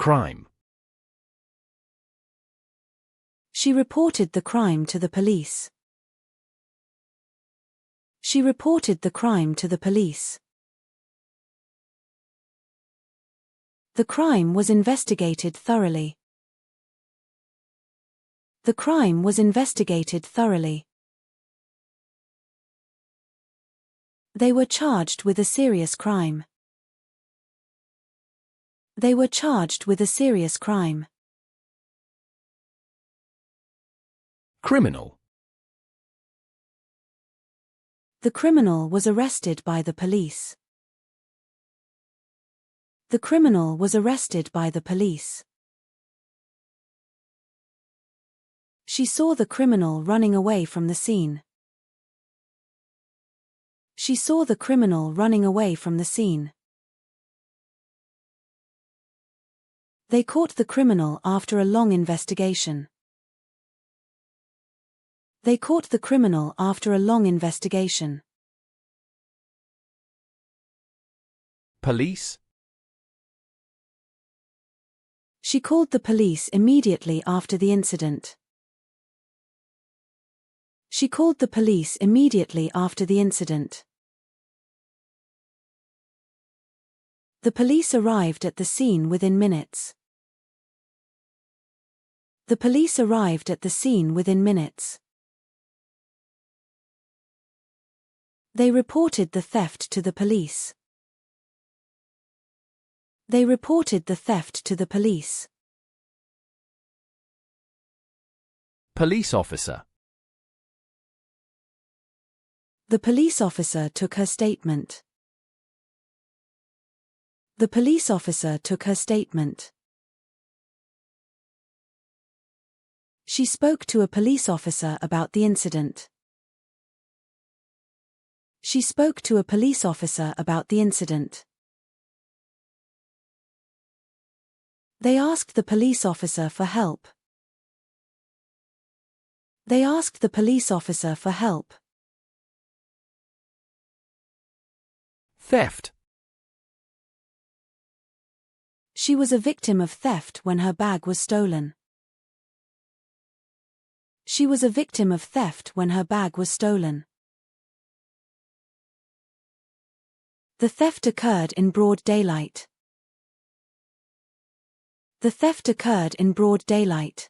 Crime. She reported the crime to the police. She reported the crime to the police. The crime was investigated thoroughly. The crime was investigated thoroughly. They were charged with a serious crime. They were charged with a serious crime. Criminal. The criminal was arrested by the police. The criminal was arrested by the police. She saw the criminal running away from the scene. She saw the criminal running away from the scene. They caught the criminal after a long investigation. They caught the criminal after a long investigation. Police. She called the police immediately after the incident. She called the police immediately after the incident. The police arrived at the scene within minutes. The police arrived at the scene within minutes. They reported the theft to the police. They reported the theft to the police. Police officer. The police officer took her statement. The police officer took her statement. She spoke to a police officer about the incident. She spoke to a police officer about the incident. They asked the police officer for help. They asked the police officer for help. Theft. She was a victim of theft when her bag was stolen. She was a victim of theft when her bag was stolen. The theft occurred in broad daylight. The theft occurred in broad daylight.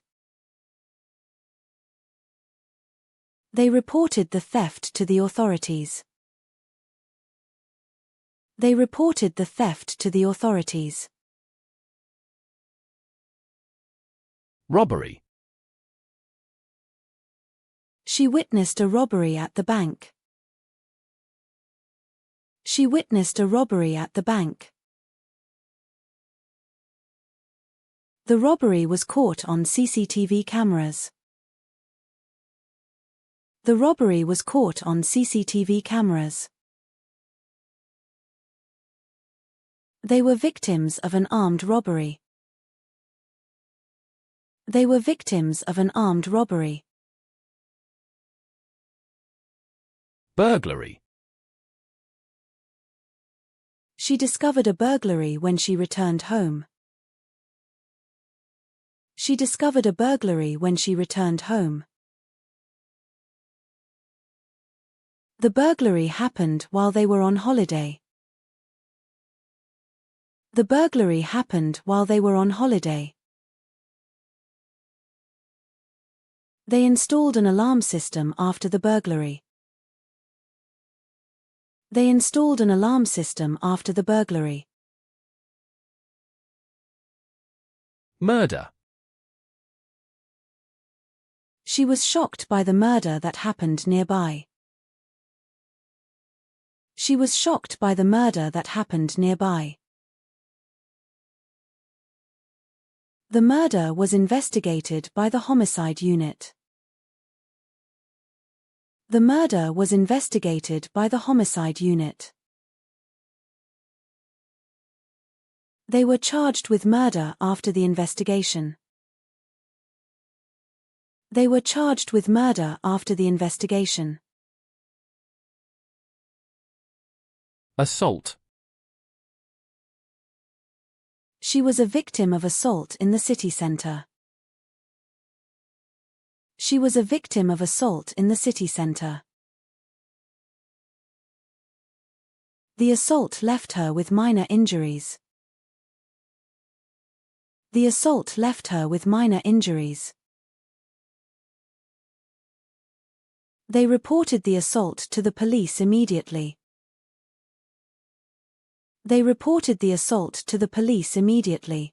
They reported the theft to the authorities. They reported the theft to the authorities. Robbery. She witnessed a robbery at the bank. She witnessed a robbery at the bank. The robbery was caught on CCTV cameras. The robbery was caught on CCTV cameras. They were victims of an armed robbery. They were victims of an armed robbery. Burglary. She discovered a burglary when she returned home. She discovered a burglary when she returned home. The burglary happened while they were on holiday. The burglary happened while they were on holiday. They installed an alarm system after the burglary. They installed an alarm system after the burglary. Murder. She was shocked by the murder that happened nearby. She was shocked by the murder that happened nearby. The murder was investigated by the homicide unit. The murder was investigated by the homicide unit. They were charged with murder after the investigation. They were charged with murder after the investigation. Assault. She was a victim of assault in the city center. She was a victim of assault in the city center. The assault left her with minor injuries. The assault left her with minor injuries. They reported the assault to the police immediately. They reported the assault to the police immediately.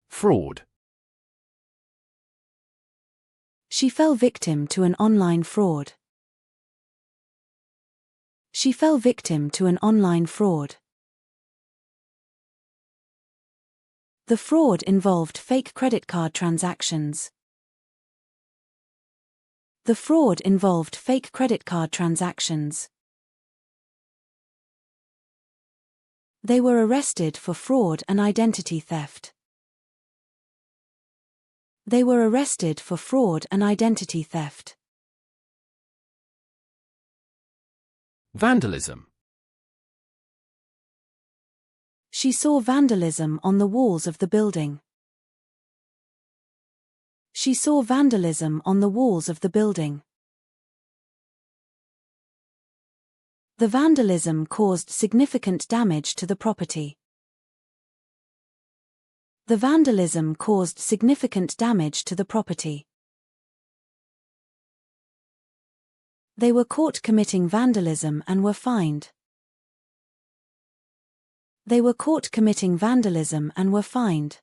Fraud. She fell victim to an online fraud. She fell victim to an online fraud. The fraud involved fake credit card transactions. The fraud involved fake credit card transactions. They were arrested for fraud and identity theft. They were arrested for fraud and identity theft. Vandalism. She saw vandalism on the walls of the building. She saw vandalism on the walls of the building. The vandalism caused significant damage to the property. The vandalism caused significant damage to the property. They were caught committing vandalism and were fined. They were caught committing vandalism and were fined.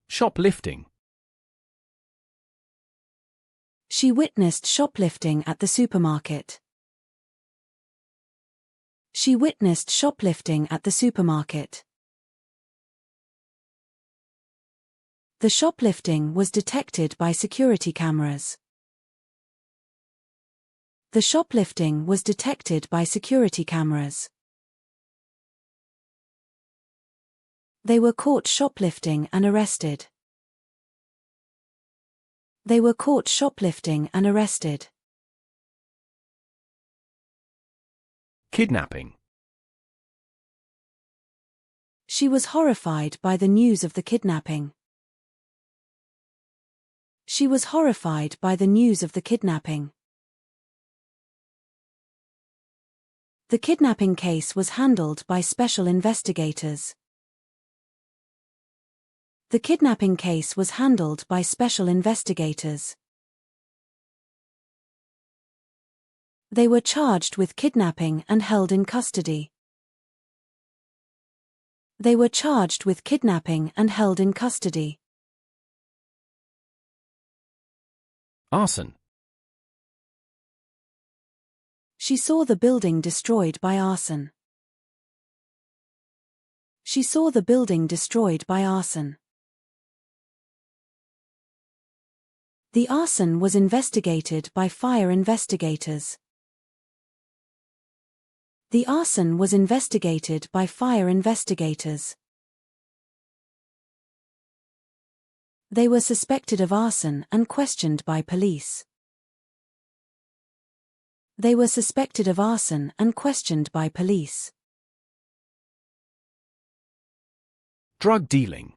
Shoplifting. She witnessed shoplifting at the supermarket. She witnessed shoplifting at the supermarket. The shoplifting was detected by security cameras. The shoplifting was detected by security cameras. They were caught shoplifting and arrested. They were caught shoplifting and arrested. Kidnapping. She was horrified by the news of the kidnapping. She was horrified by the news of the kidnapping. The kidnapping case was handled by special investigators. The kidnapping case was handled by special investigators. They were charged with kidnapping and held in custody. They were charged with kidnapping and held in custody. Arson. She saw the building destroyed by arson. She saw the building destroyed by arson. The arson was investigated by fire investigators. The arson was investigated by fire investigators. They were suspected of arson and questioned by police. They were suspected of arson and questioned by police. Drug dealing.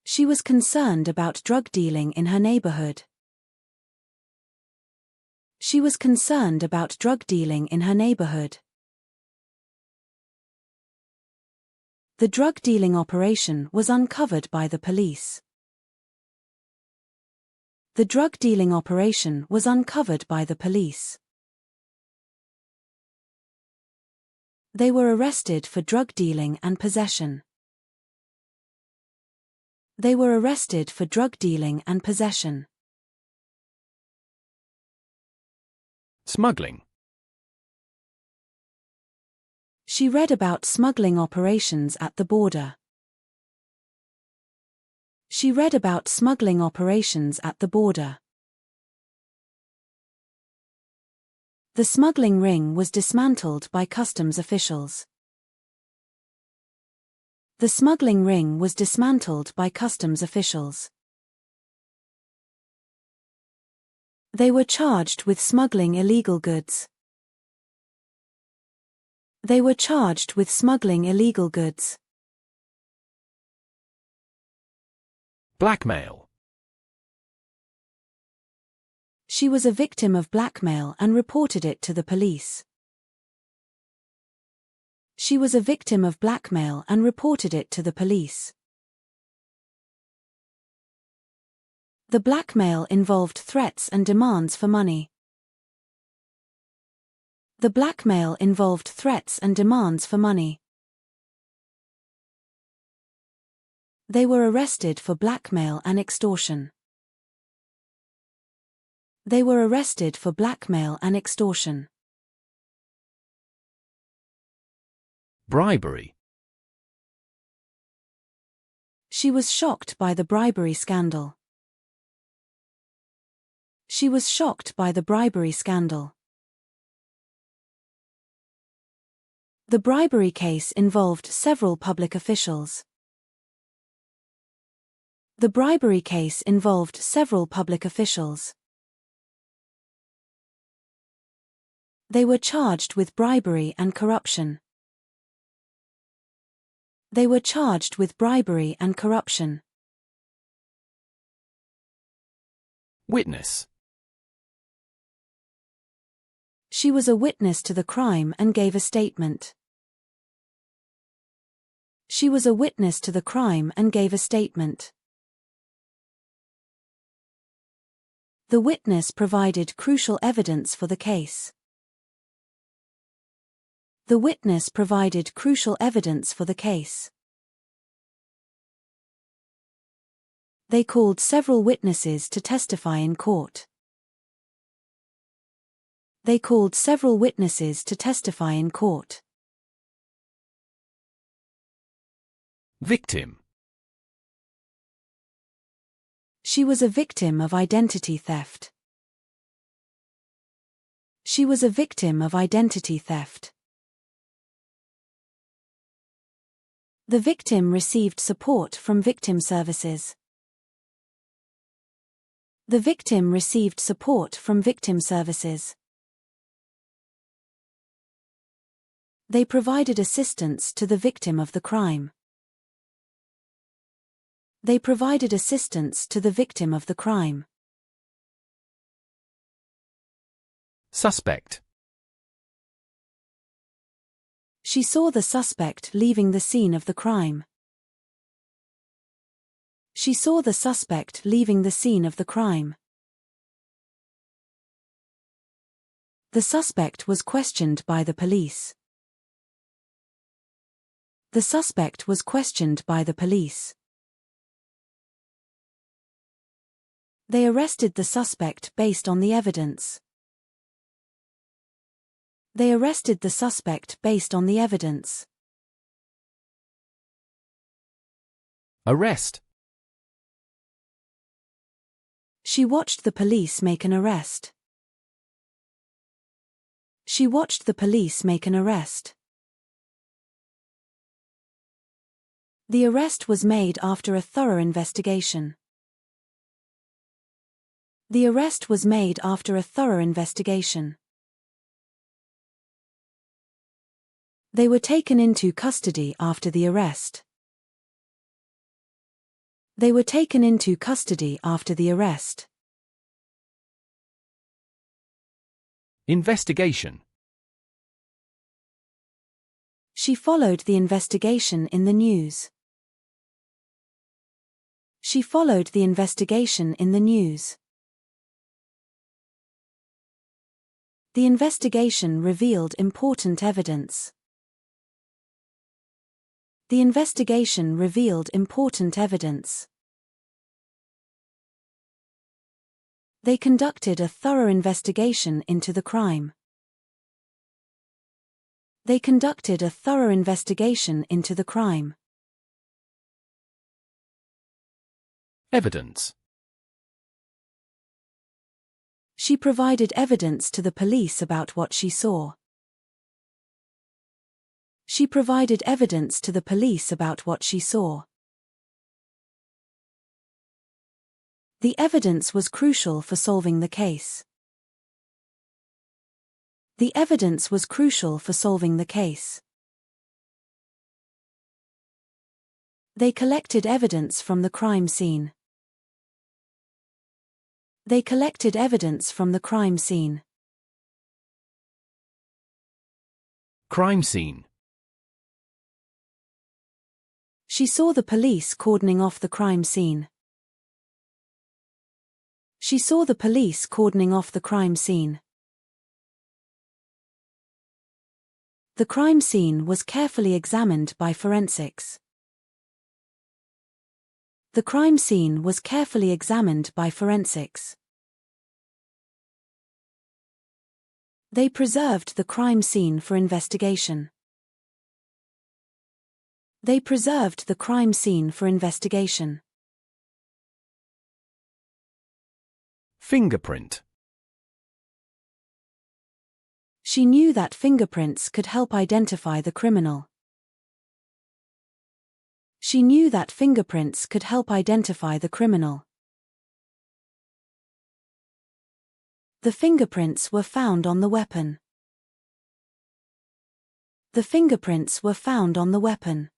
She was concerned about drug dealing in her neighborhood. She was concerned about drug dealing in her neighborhood. The drug dealing operation was uncovered by the police. The drug dealing operation was uncovered by the police. They were arrested for drug dealing and possession. They were arrested for drug dealing and possession. Smuggling. She read about smuggling operations at the border. She read about smuggling operations at the border. The smuggling ring was dismantled by customs officials. The smuggling ring was dismantled by customs officials. They were charged with smuggling illegal goods. They were charged with smuggling illegal goods. Blackmail. She was a victim of blackmail and reported it to the police. She was a victim of blackmail and reported it to the police. The blackmail involved threats and demands for money. The blackmail involved threats and demands for money. They were arrested for blackmail and extortion. They were arrested for blackmail and extortion. Bribery. She was shocked by the bribery scandal. She was shocked by the bribery scandal. The bribery case involved several public officials. The bribery case involved several public officials. They were charged with bribery and corruption. They were charged with bribery and corruption. Witness. She was a witness to the crime and gave a statement. She was a witness to the crime and gave a statement. The witness provided crucial evidence for the case. The witness provided crucial evidence for the case. They called several witnesses to testify in court. They called several witnesses to testify in court. Victim. She was a victim of identity theft. She was a victim of identity theft. The victim received support from victim services. The victim received support from victim services. They provided assistance to the victim of the crime. They provided assistance to the victim of the crime. Suspect. She saw the suspect leaving the scene of the crime. She saw the suspect leaving the scene of the crime. The suspect was questioned by the police. The suspect was questioned by the police. They arrested the suspect based on the evidence. They arrested the suspect based on the evidence. Arrest. She watched the police make an arrest. She watched the police make an arrest. The arrest was made after a thorough investigation. The arrest was made after a thorough investigation. They were taken into custody after the arrest. They were taken into custody after the arrest. Investigation. She followed the investigation in the news. She followed the investigation in the news. The investigation revealed important evidence. The investigation revealed important evidence. They conducted a thorough investigation into the crime. They conducted a thorough investigation into the crime. Evidence. She provided evidence to the police about what she saw. She provided evidence to the police about what she saw. The evidence was crucial for solving the case. The evidence was crucial for solving the case. They collected evidence from the crime scene. They collected evidence from the crime scene. Crime scene. She saw the police cordoning off the crime scene. She saw the police cordoning off the crime scene. The crime scene was carefully examined by forensics. The crime scene was carefully examined by forensics. They preserved the crime scene for investigation. They preserved the crime scene for investigation. Fingerprint. She knew that fingerprints could help identify the criminal. She knew that fingerprints could help identify the criminal. The fingerprints were found on the weapon. The fingerprints were found on the weapon.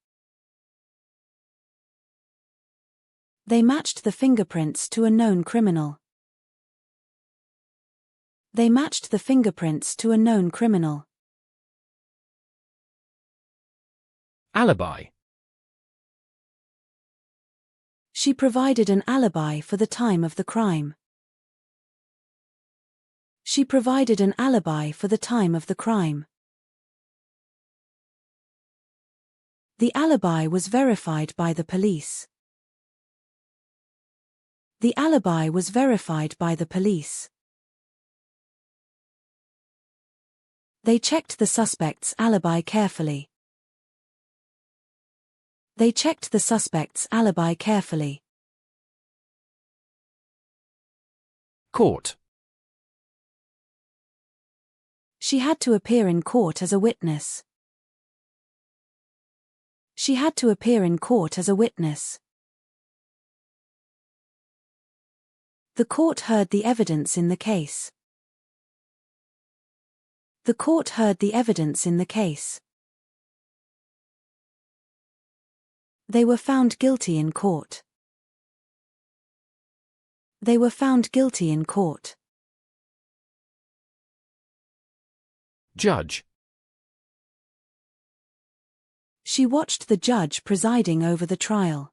They matched the fingerprints to a known criminal. They matched the fingerprints to a known criminal. Alibi. She provided an alibi for the time of the crime. She provided an alibi for the time of the crime. The alibi was verified by the police. The alibi was verified by the police. They checked the suspect's alibi carefully. They checked the suspect's alibi carefully. Court. She had to appear in court as a witness. She had to appear in court as a witness. The court heard the evidence in the case. The court heard the evidence in the case. They were found guilty in court. They were found guilty in court. Judge. She watched the judge presiding over the trial.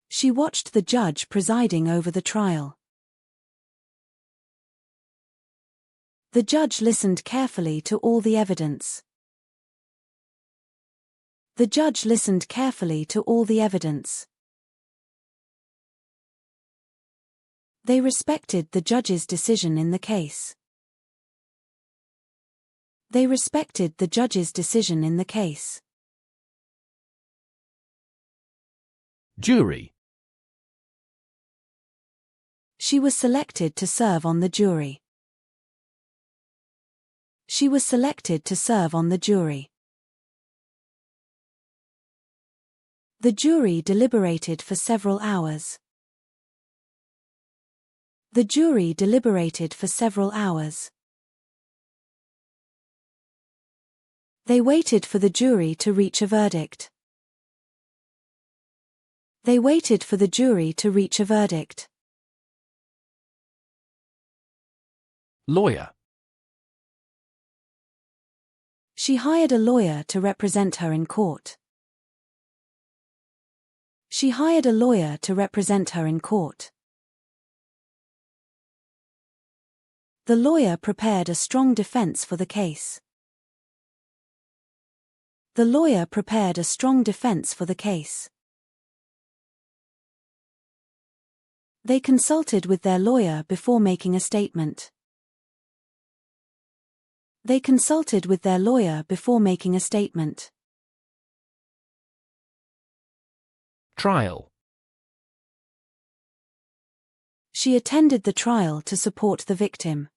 She watched the judge presiding over the trial. The judge listened carefully to all the evidence. The judge listened carefully to all the evidence. They respected the judge's decision in the case. They respected the judge's decision in the case. Jury. She was selected to serve on the jury. She was selected to serve on the jury. The jury deliberated for several hours. The jury deliberated for several hours. They waited for the jury to reach a verdict. They waited for the jury to reach a verdict. Lawyer. She hired a lawyer to represent her in court. She hired a lawyer to represent her in court. The lawyer prepared a strong defense for the case. The lawyer prepared a strong defense for the case. They consulted with their lawyer before making a statement. They consulted with their lawyer before making a statement. Trial. She attended the trial to support the victim.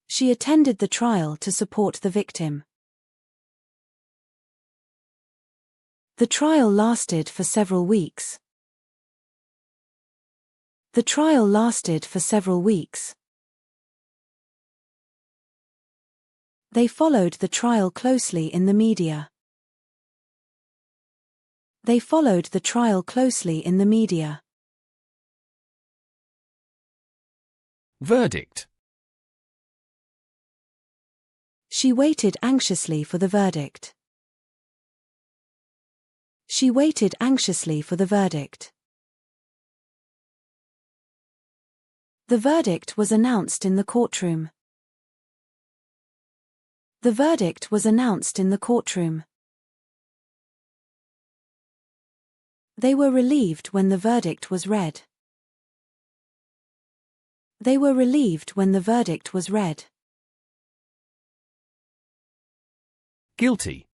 She attended the trial to support the victim. The trial lasted for several weeks. The trial lasted for several weeks. They followed the trial closely in the media. They followed the trial closely in the media. Verdict. She waited anxiously for the verdict. She waited anxiously for the verdict. The verdict was announced in the courtroom. The verdict was announced in the courtroom. They were relieved when the verdict was read. They were relieved when the verdict was read. Guilty.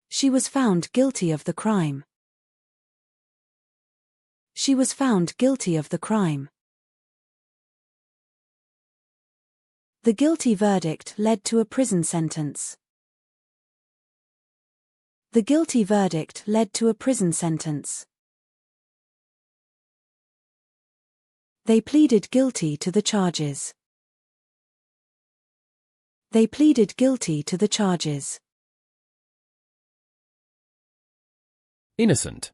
She was found guilty of the crime. She was found guilty of the crime. The guilty verdict led to a prison sentence. The guilty verdict led to a prison sentence. They pleaded guilty to the charges. They pleaded guilty to the charges. Innocent.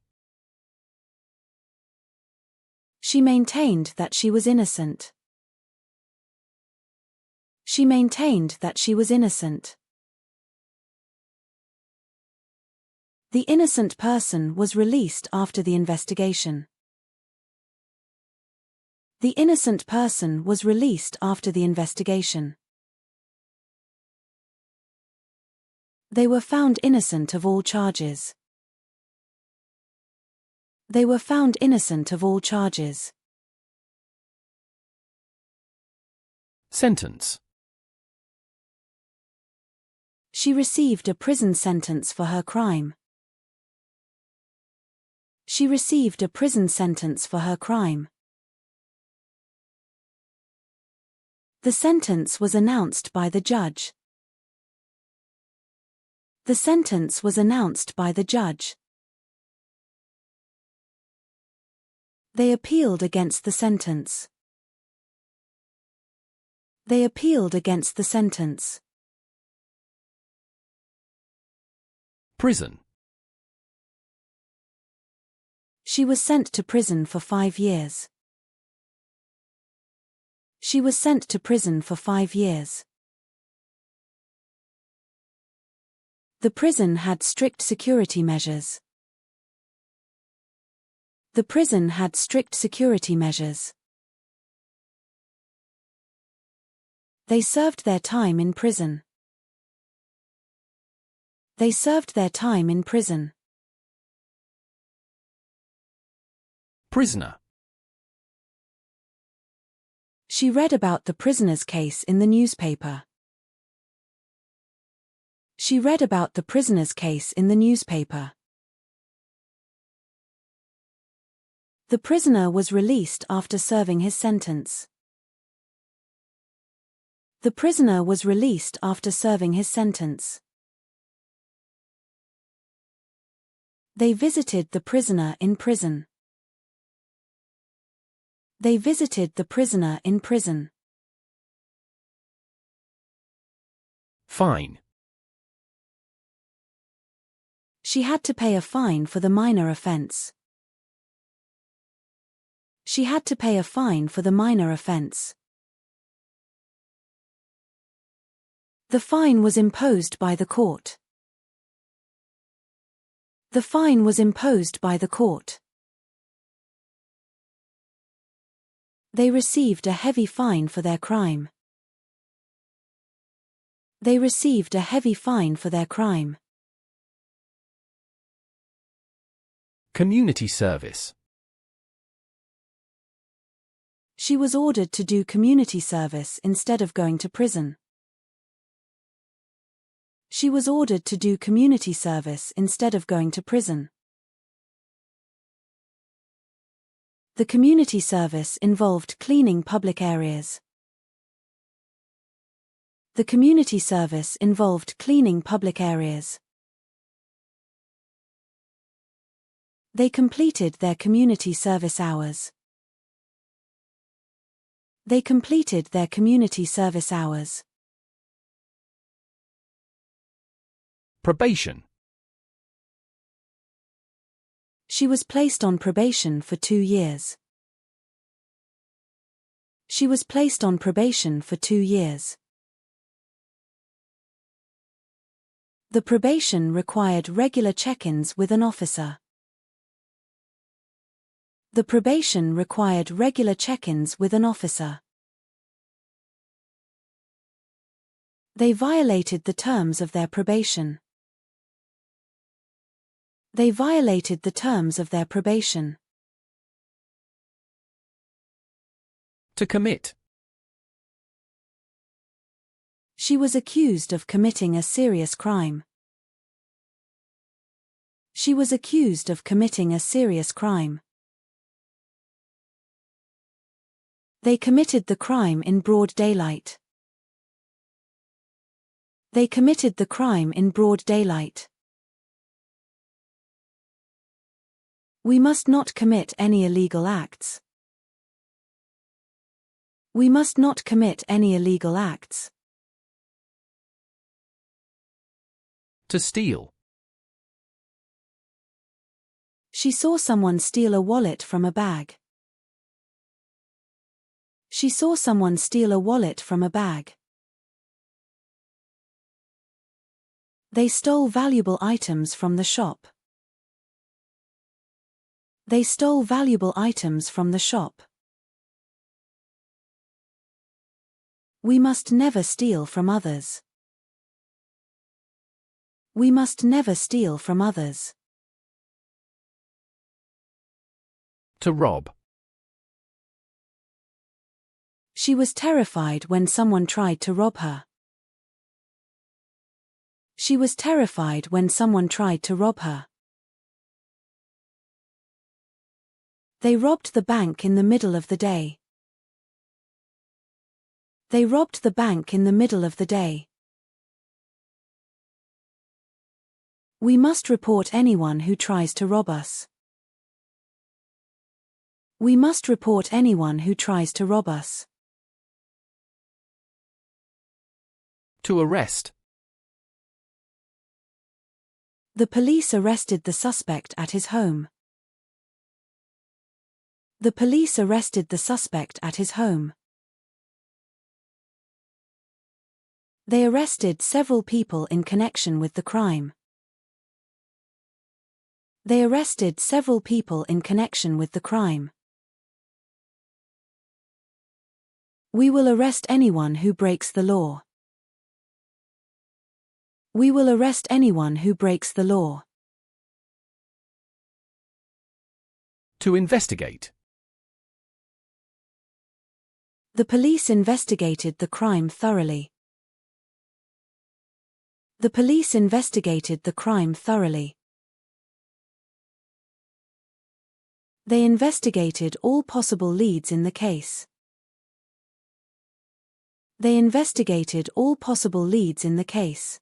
She maintained that she was innocent. She maintained that she was innocent. The innocent person was released after the investigation. The innocent person was released after the investigation. They were found innocent of all charges. They were found innocent of all charges. Sentence. She received a prison sentence for her crime. She received a prison sentence for her crime. The sentence was announced by the judge. The sentence was announced by the judge. They appealed against the sentence. They appealed against the sentence. Prison. She was sent to prison for 5 years. She was sent to prison for 5 years. The prison had strict security measures. The prison had strict security measures. They served their time in prison. They served their time in prison. Prisoner. She read about the prisoner's case in the newspaper. She read about the prisoner's case in the newspaper. The prisoner was released after serving his sentence. The prisoner was released after serving his sentence. They visited the prisoner in prison. They visited the prisoner in prison. Fine. She had to pay a fine for the minor offense. She had to pay a fine for the minor offense. The fine was imposed by the court. The fine was imposed by the court. They received a heavy fine for their crime. They received a heavy fine for their crime. Community service. She was ordered to do community service instead of going to prison. She was ordered to do community service instead of going to prison. The community service involved cleaning public areas. The community service involved cleaning public areas. They completed their community service hours. They completed their community service hours. Probation. She was placed on probation for 2 years. She was placed on probation for 2 years. The probation required regular check-ins with an officer. The probation required regular check-ins with an officer. They violated the terms of their probation. They violated the terms of their probation. To commit. She was accused of committing a serious crime. She was accused of committing a serious crime. They committed the crime in broad daylight. They committed the crime in broad daylight. We must not commit any illegal acts. We must not commit any illegal acts. To steal. She saw someone steal a wallet from a bag. She saw someone steal a wallet from a bag. They stole valuable items from the shop. They stole valuable items from the shop. We must never steal from others. We must never steal from others. To rob. She was terrified when someone tried to rob her. She was terrified when someone tried to rob her. They robbed the bank in the middle of the day. They robbed the bank in the middle of the day. We must report anyone who tries to rob us. We must report anyone who tries to rob us. To arrest. The police arrested the suspect at his home. The police arrested the suspect at his home. They arrested several people in connection with the crime. They arrested several people in connection with the crime. We will arrest anyone who breaks the law. We will arrest anyone who breaks the law. To investigate. The police investigated the crime thoroughly. The police investigated the crime thoroughly. They investigated all possible leads in the case. They investigated all possible leads in the case.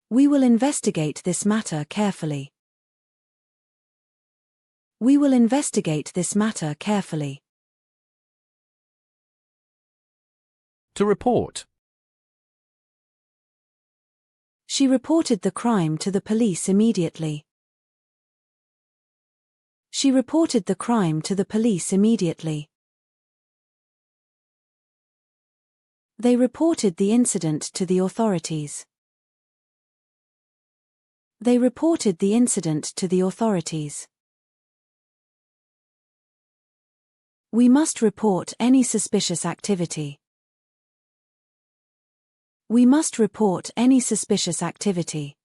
We will investigate this matter carefully. We will investigate this matter carefully. To report. She reported the crime to the police immediately. She reported the crime to the police immediately. They reported the incident to the authorities. They reported the incident to the authorities. We must report any suspicious activity. We must report any suspicious activity.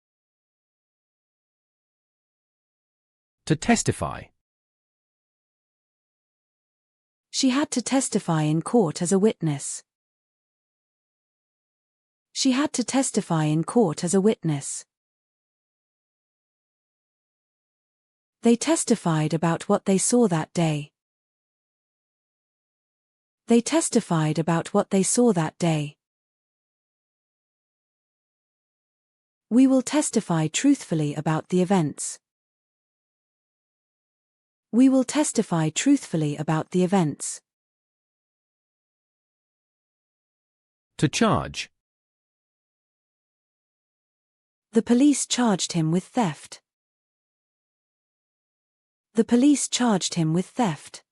To testify. She had to testify in court as a witness. She had to testify in court as a witness. They testified about what they saw that day. They testified about what they saw that day. We will testify truthfully about the events. We will testify truthfully about the events. To charge. The police charged him with theft. The police charged him with theft.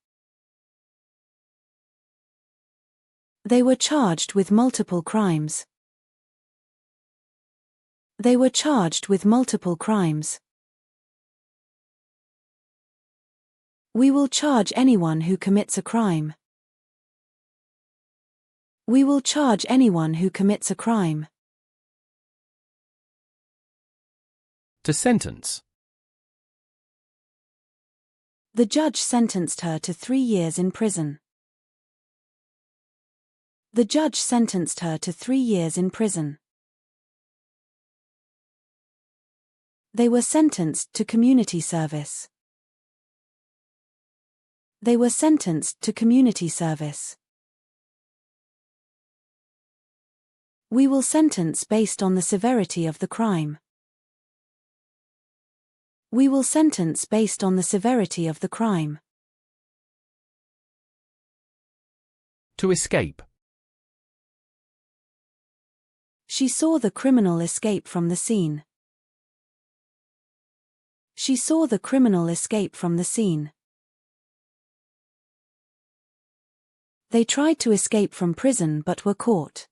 They were charged with multiple crimes. They were charged with multiple crimes. We will charge anyone who commits a crime. We will charge anyone who commits a crime. To sentence. The judge sentenced her to 3 years in prison. The judge sentenced her to 3 years in prison. They were sentenced to community service. They were sentenced to community service. We will sentence based on the severity of the crime. We will sentence based on the severity of the crime. To escape. She saw the criminal escape from the scene. She saw the criminal escape from the scene. They tried to escape from prison but were caught.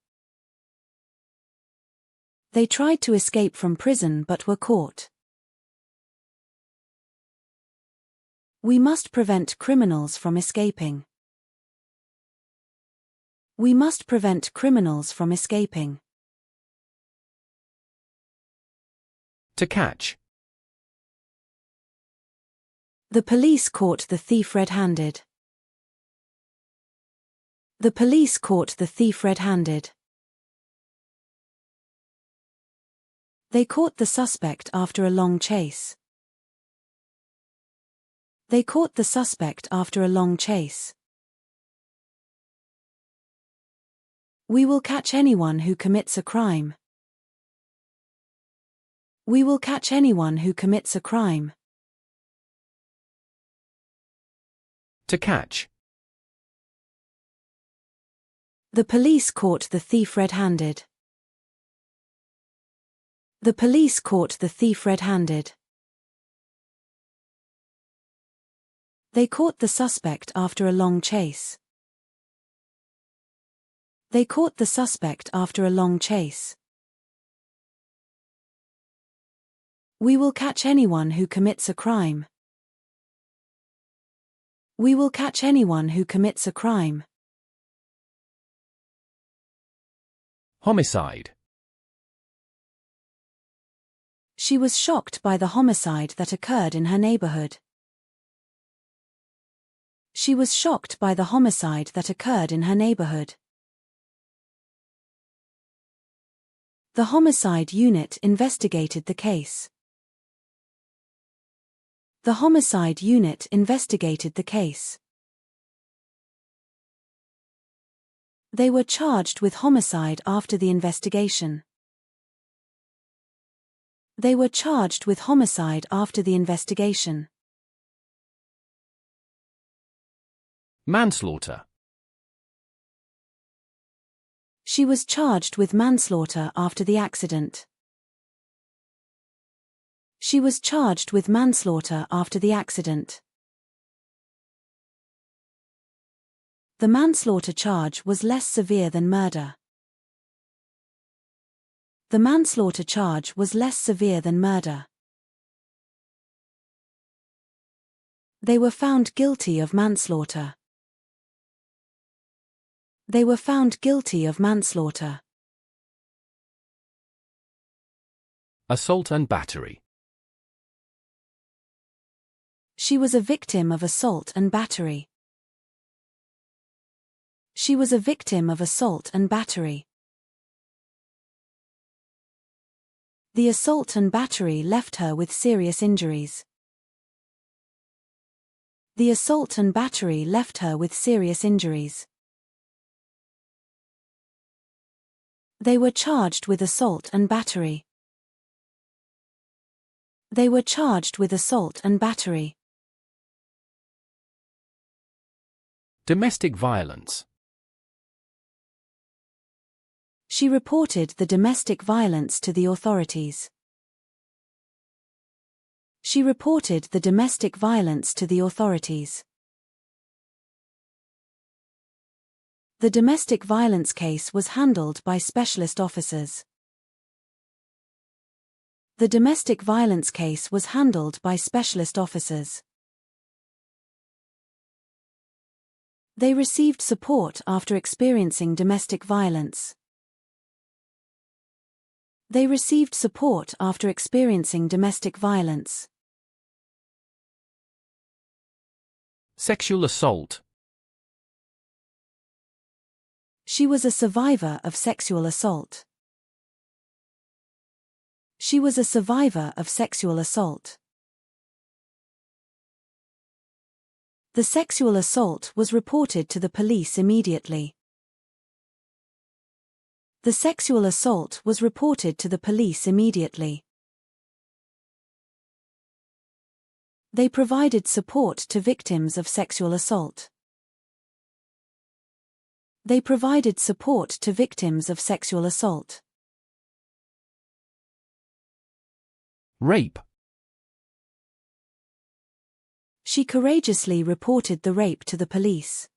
They tried to escape from prison but were caught. We must prevent criminals from escaping. We must prevent criminals from escaping. To catch. The police caught the thief red-handed. The police caught the thief red-handed. They caught the suspect after a long chase. They caught the suspect after a long chase. We will catch anyone who commits a crime. We will catch anyone who commits a crime. To catch. The police caught the thief red-handed. The police caught the thief red-handed. They caught the suspect after a long chase. They caught the suspect after a long chase. We will catch anyone who commits a crime. We will catch anyone who commits a crime. Homicide. She was shocked by the homicide that occurred in her neighborhood. She was shocked by the homicide that occurred in her neighborhood. The homicide unit investigated the case. The homicide unit investigated the case. They were charged with homicide after the investigation. They were charged with homicide after the investigation. Manslaughter. She was charged with manslaughter after the accident. She was charged with manslaughter after the accident. The manslaughter charge was less severe than murder. The manslaughter charge was less severe than murder. They were found guilty of manslaughter. They were found guilty of manslaughter. Assault and battery. She was a victim of assault and battery. She was a victim of assault and battery. The assault and battery left her with serious injuries. The assault and battery left her with serious injuries. They were charged with assault and battery. They were charged with assault and battery. Domestic violence. She reported the domestic violence to the authorities. She reported the domestic violence to the authorities. The domestic violence case was handled by specialist officers. The domestic violence case was handled by specialist officers. They received support after experiencing domestic violence. They received support after experiencing domestic violence. Sexual assault. She was a survivor of sexual assault. She was a survivor of sexual assault. The sexual assault was reported to the police immediately. The sexual assault was reported to the police immediately. They provided support to victims of sexual assault. They provided support to victims of sexual assault. Rape. She courageously reported the rape to the police.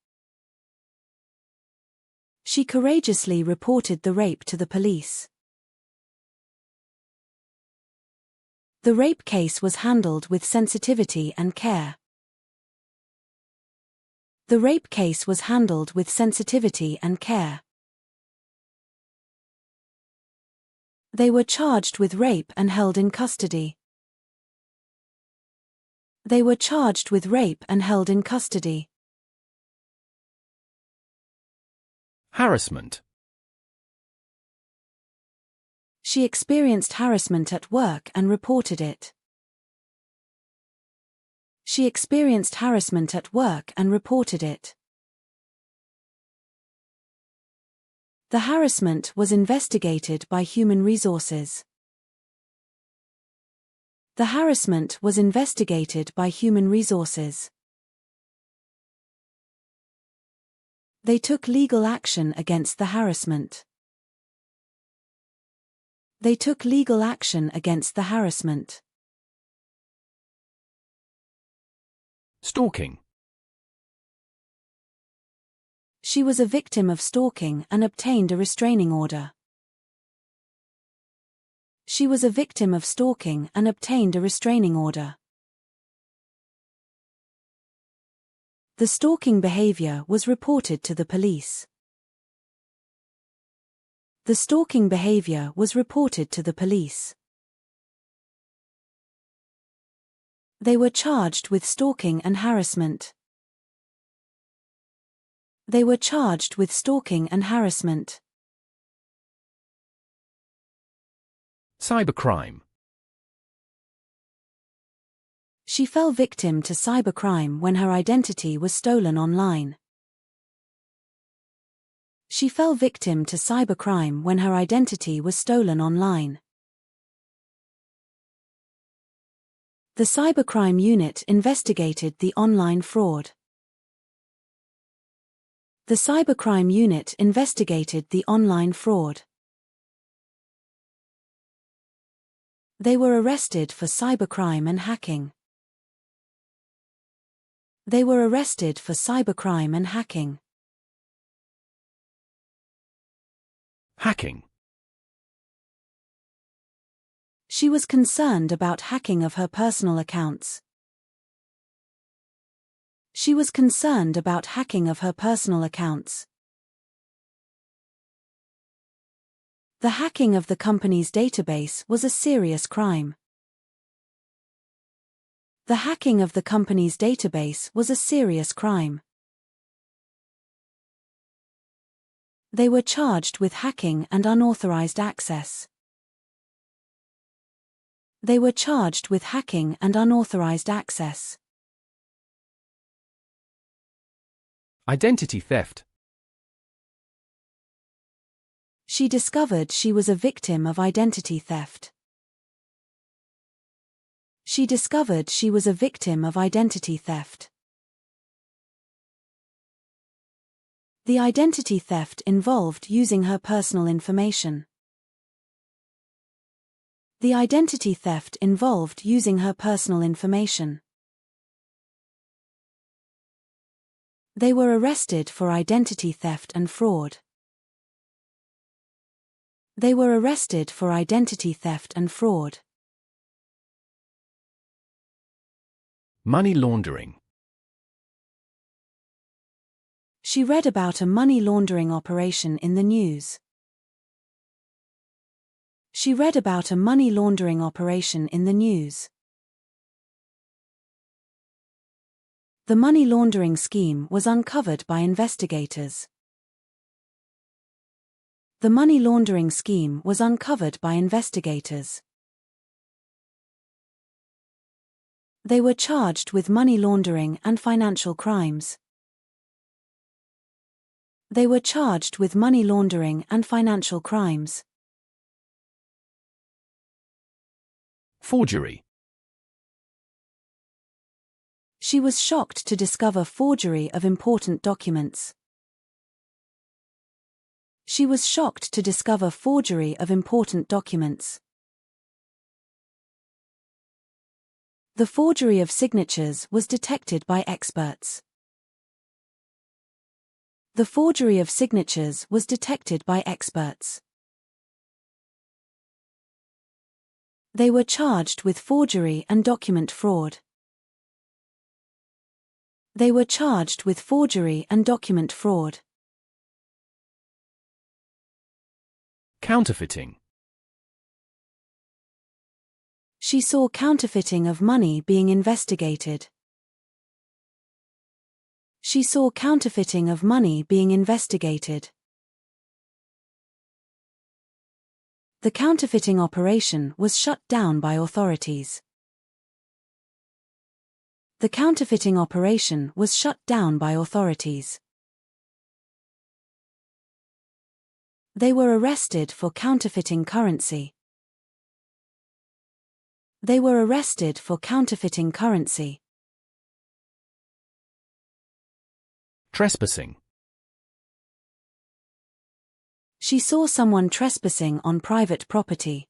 She courageously reported the rape to the police. The rape case was handled with sensitivity and care. The rape case was handled with sensitivity and care. They were charged with rape and held in custody. They were charged with rape and held in custody. Harassment. She experienced harassment at work and reported it. She experienced harassment at work and reported it. The harassment was investigated by Human Resources. The harassment was investigated by Human Resources. They took legal action against the harassment. They took legal action against the harassment. Stalking. She was a victim of stalking and obtained a restraining order. She was a victim of stalking and obtained a restraining order. The stalking behavior was reported to the police. The stalking behavior was reported to the police. They were charged with stalking and harassment. They were charged with stalking and harassment. Cybercrime. She fell victim to cybercrime when her identity was stolen online. She fell victim to cybercrime when her identity was stolen online. The cybercrime unit investigated the online fraud. The cybercrime unit investigated the online fraud. They were arrested for cybercrime and hacking. They were arrested for cybercrime and hacking. Hacking. She was concerned about hacking of her personal accounts. She was concerned about hacking of her personal accounts. The hacking of the company's database was a serious crime. The hacking of the company's database was a serious crime. They were charged with hacking and unauthorized access. They were charged with hacking and unauthorized access. Identity theft. She discovered she was a victim of identity theft. She discovered she was a victim of identity theft. The identity theft involved using her personal information. The identity theft involved using her personal information. They were arrested for identity theft and fraud. They were arrested for identity theft and fraud. Money laundering. She read about a money laundering operation in the news. She read about a money laundering operation in the news. The money laundering scheme was uncovered by investigators. The money laundering scheme was uncovered by investigators. They were charged with money laundering and financial crimes. They were charged with money laundering and financial crimes. Forgery. She was shocked to discover forgery of important documents. She was shocked to discover forgery of important documents. The forgery of signatures was detected by experts. The forgery of signatures was detected by experts. They were charged with forgery and document fraud. They were charged with forgery and document fraud. Counterfeiting. She saw counterfeiting of money being investigated. She saw counterfeiting of money being investigated. The counterfeiting operation was shut down by authorities. The counterfeiting operation was shut down by authorities. They were arrested for counterfeiting currency. They were arrested for counterfeiting currency. Trespassing. She saw someone trespassing on private property.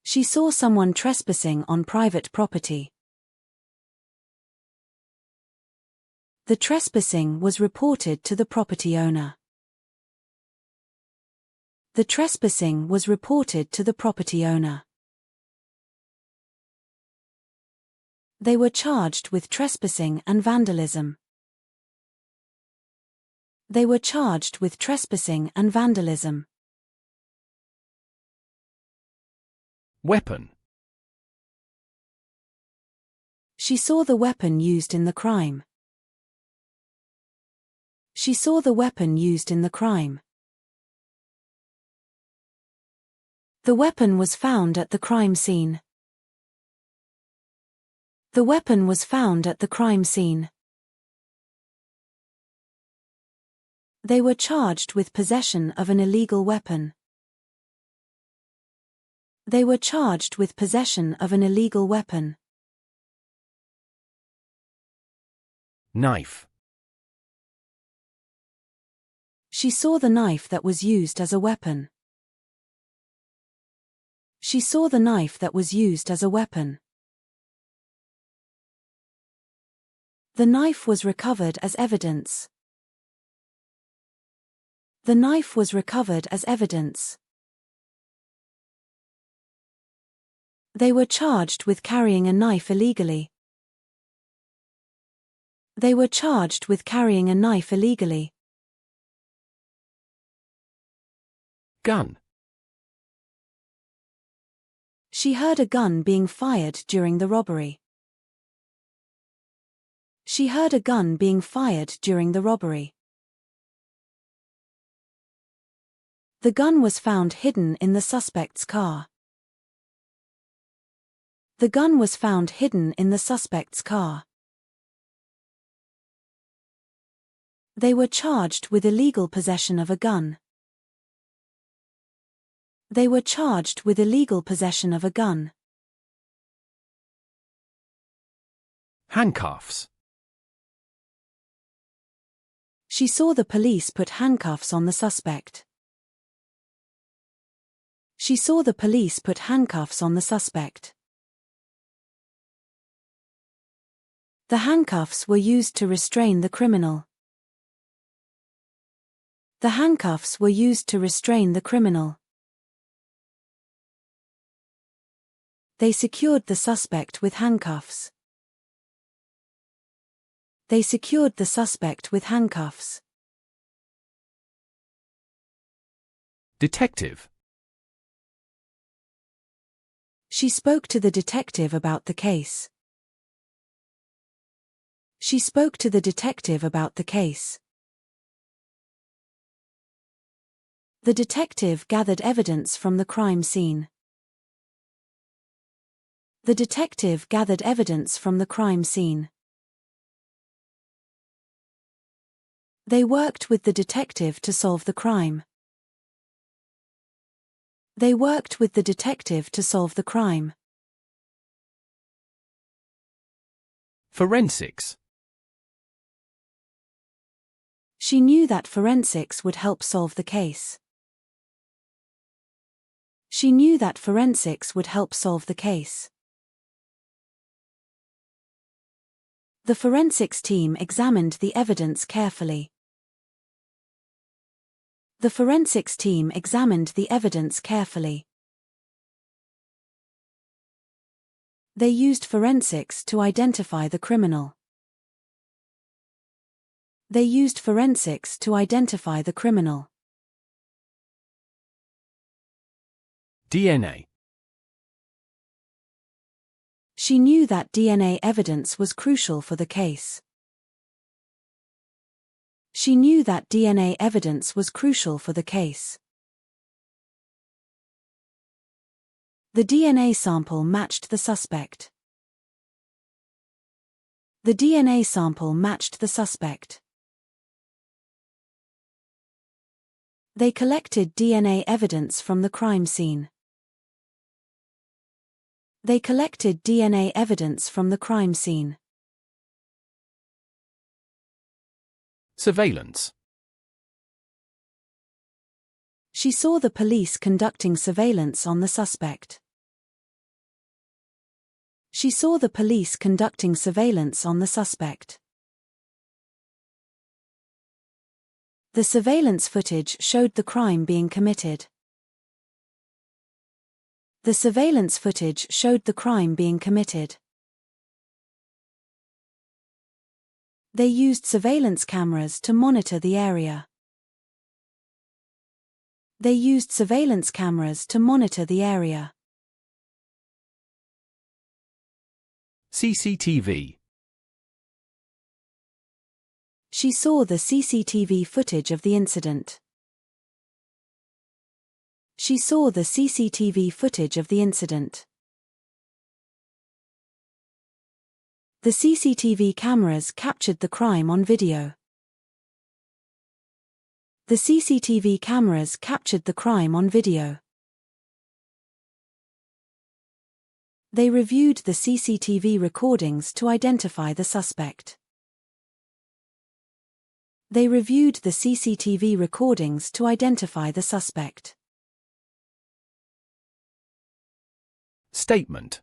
She saw someone trespassing on private property. The trespassing was reported to the property owner. The trespassing was reported to the property owner. They were charged with trespassing and vandalism. They were charged with trespassing and vandalism. Weapon. She saw the weapon used in the crime. She saw the weapon used in the crime. The weapon was found at the crime scene. The weapon was found at the crime scene. They were charged with possession of an illegal weapon. They were charged with possession of an illegal weapon. Knife. She saw the knife that was used as a weapon. She saw the knife that was used as a weapon. The knife was recovered as evidence. The knife was recovered as evidence. They were charged with carrying a knife illegally. They were charged with carrying a knife illegally. Gun. She heard a gun being fired during the robbery. She heard a gun being fired during the robbery. The gun was found hidden in the suspect's car. The gun was found hidden in the suspect's car. They were charged with illegal possession of a gun. They were charged with illegal possession of a gun. Handcuffs. She saw the police put handcuffs on the suspect. She saw the police put handcuffs on the suspect. The handcuffs were used to restrain the criminal. The handcuffs were used to restrain the criminal. They secured the suspect with handcuffs. They secured the suspect with handcuffs. Detective. She spoke to the detective about the case. She spoke to the detective about the case. The detective gathered evidence from the crime scene. The detective gathered evidence from the crime scene. They worked with the detective to solve the crime. They worked with the detective to solve the crime. Forensics. She knew that forensics would help solve the case. She knew that forensics would help solve the case. The forensics team examined the evidence carefully. The forensics team examined the evidence carefully. They used forensics to identify the criminal. They used forensics to identify the criminal. DNA. She knew that DNA evidence was crucial for the case. She knew that DNA evidence was crucial for the case. The DNA sample matched the suspect. The DNA sample matched the suspect. They collected DNA evidence from the crime scene. They collected DNA evidence from the crime scene. Surveillance. She saw the police conducting surveillance on the suspect. She saw the police conducting surveillance on the suspect. The surveillance footage showed the crime being committed. The surveillance footage showed the crime being committed. They used surveillance cameras to monitor the area. They used surveillance cameras to monitor the area. CCTV. She saw the CCTV footage of the incident. She saw the CCTV footage of the incident. The CCTV cameras captured the crime on video. The CCTV cameras captured the crime on video. They reviewed the CCTV recordings to identify the suspect. They reviewed the CCTV recordings to identify the suspect. Statement.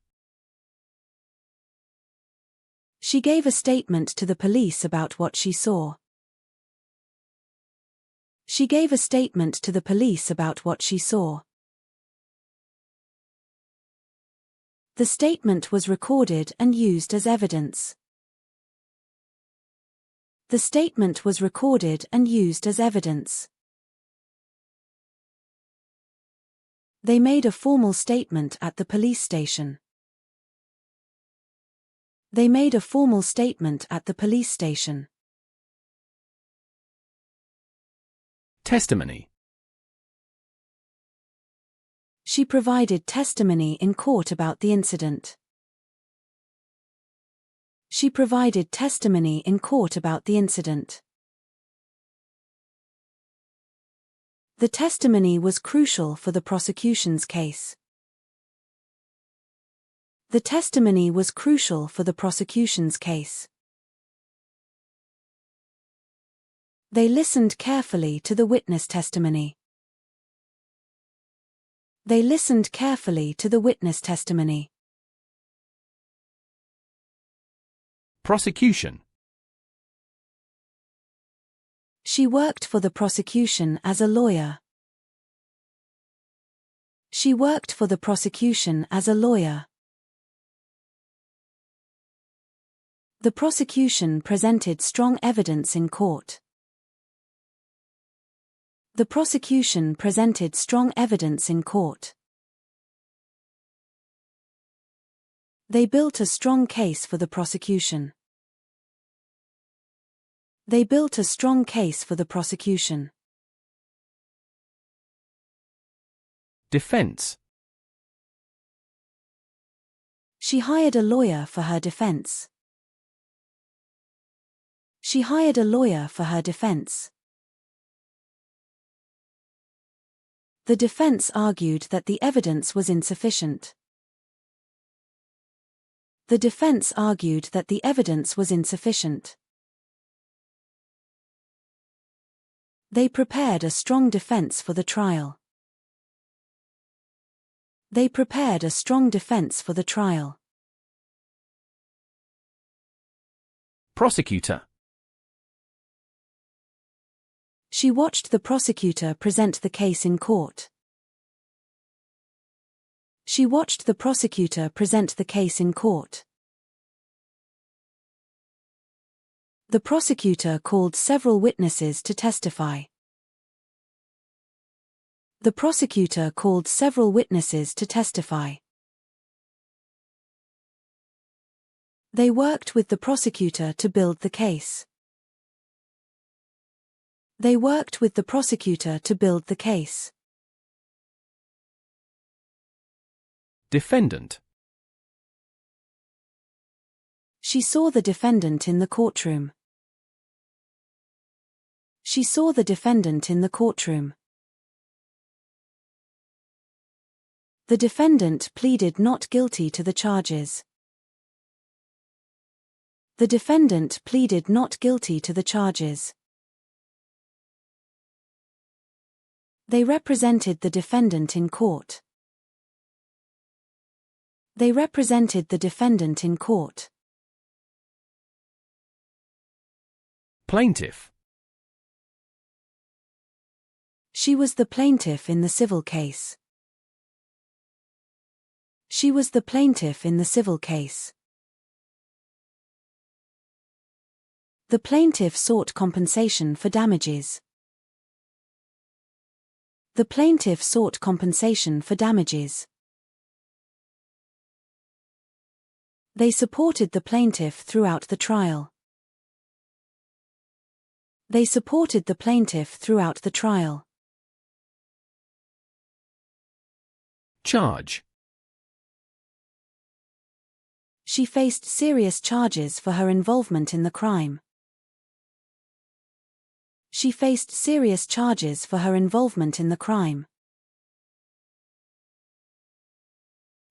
She gave a statement to the police about what she saw. She gave a statement to the police about what she saw. The statement was recorded and used as evidence. The statement was recorded and used as evidence. They made a formal statement at the police station. They made a formal statement at the police station. Testimony. She provided testimony in court about the incident. She provided testimony in court about the incident. The testimony was crucial for the prosecution's case. The testimony was crucial for the prosecution's case. They listened carefully to the witness testimony. They listened carefully to the witness testimony. Prosecution. She worked for the prosecution as a lawyer. She worked for the prosecution as a lawyer. The prosecution presented strong evidence in court. The prosecution presented strong evidence in court. They built a strong case for the prosecution. They built a strong case for the prosecution. Defense. She hired a lawyer for her defense. She hired a lawyer for her defense. The defense argued that the evidence was insufficient. The defense argued that the evidence was insufficient. They prepared a strong defense for the trial. They prepared a strong defense for the trial. Prosecutor. She watched the prosecutor present the case in court. She watched the prosecutor present the case in court. The prosecutor called several witnesses to testify. The prosecutor called several witnesses to testify. They worked with the prosecutor to build the case. They worked with the prosecutor to build the case. Defendant. She saw the defendant in the courtroom. She saw the defendant in the courtroom. The defendant pleaded not guilty to the charges. The defendant pleaded not guilty to the charges. They represented the defendant in court. They represented the defendant in court. Plaintiff. She was the plaintiff in the civil case. She was the plaintiff in the civil case. The plaintiff sought compensation for damages. The plaintiff sought compensation for damages. They supported the plaintiff throughout the trial. They supported the plaintiff throughout the trial. Charge. She faced serious charges for her involvement in the crime. She faced serious charges for her involvement in the crime.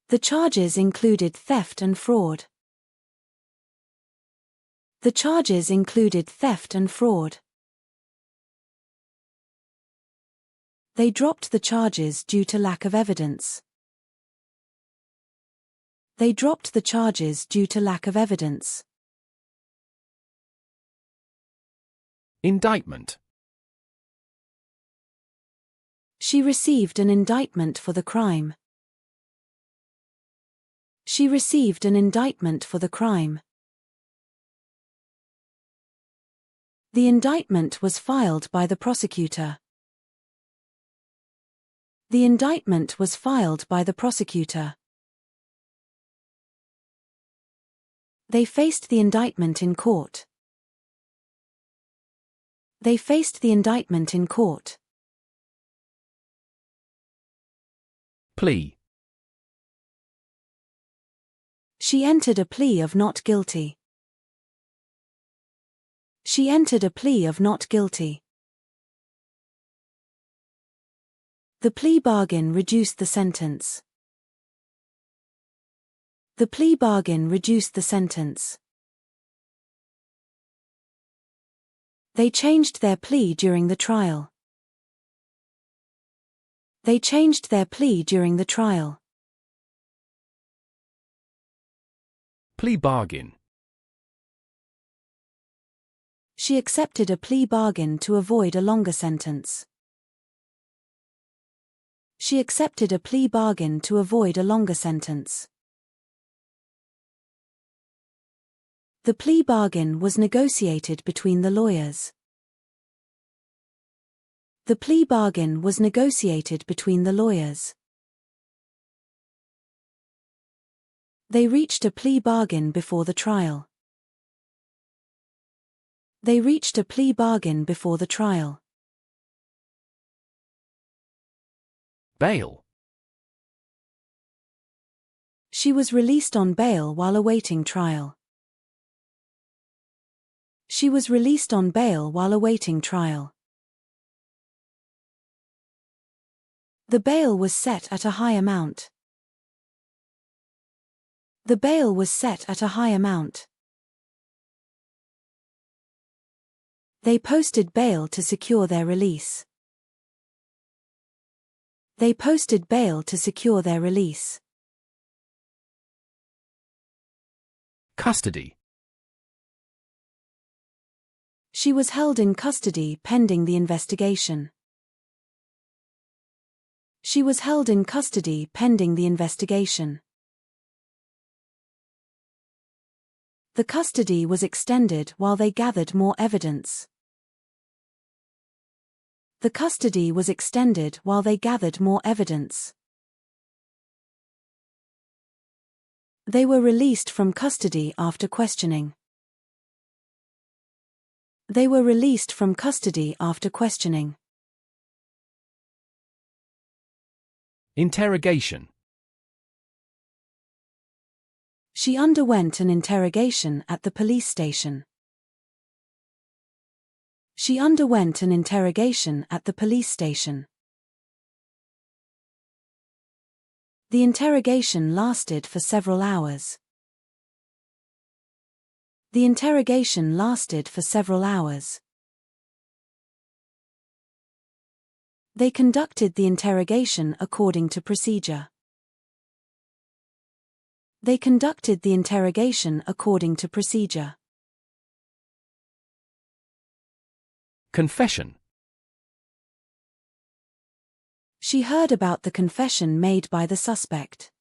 The charges included theft and fraud. The charges included theft and fraud. They dropped the charges due to lack of evidence. They dropped the charges due to lack of evidence. Indictment. She received an indictment for the crime. She received an indictment for the crime. The indictment was filed by the prosecutor. The indictment was filed by the prosecutor. They faced the indictment in court. They faced the indictment in court. Plea. She entered a plea of not guilty. She entered a plea of not guilty. The plea bargain reduced the sentence. The plea bargain reduced the sentence. They changed their plea during the trial. They changed their plea during the trial. Plea bargain. She accepted a plea bargain to avoid a longer sentence. She accepted a plea bargain to avoid a longer sentence. The plea bargain was negotiated between the lawyers. The plea bargain was negotiated between the lawyers. They reached a plea bargain before the trial. They reached a plea bargain before the trial. Bail. She was released on bail while awaiting trial. She was released on bail while awaiting trial. The bail was set at a high amount. The bail was set at a high amount. They posted bail to secure their release. They posted bail to secure their release. Custody. She was held in custody pending the investigation. She was held in custody pending the investigation. The custody was extended while they gathered more evidence. The custody was extended while they gathered more evidence. They were released from custody after questioning. They were released from custody after questioning. Interrogation. She underwent an interrogation at the police station. She underwent an interrogation at the police station. The interrogation lasted for several hours. The interrogation lasted for several hours. They conducted the interrogation according to procedure. They conducted the interrogation according to procedure. Confession. She heard about the confession made by the suspect.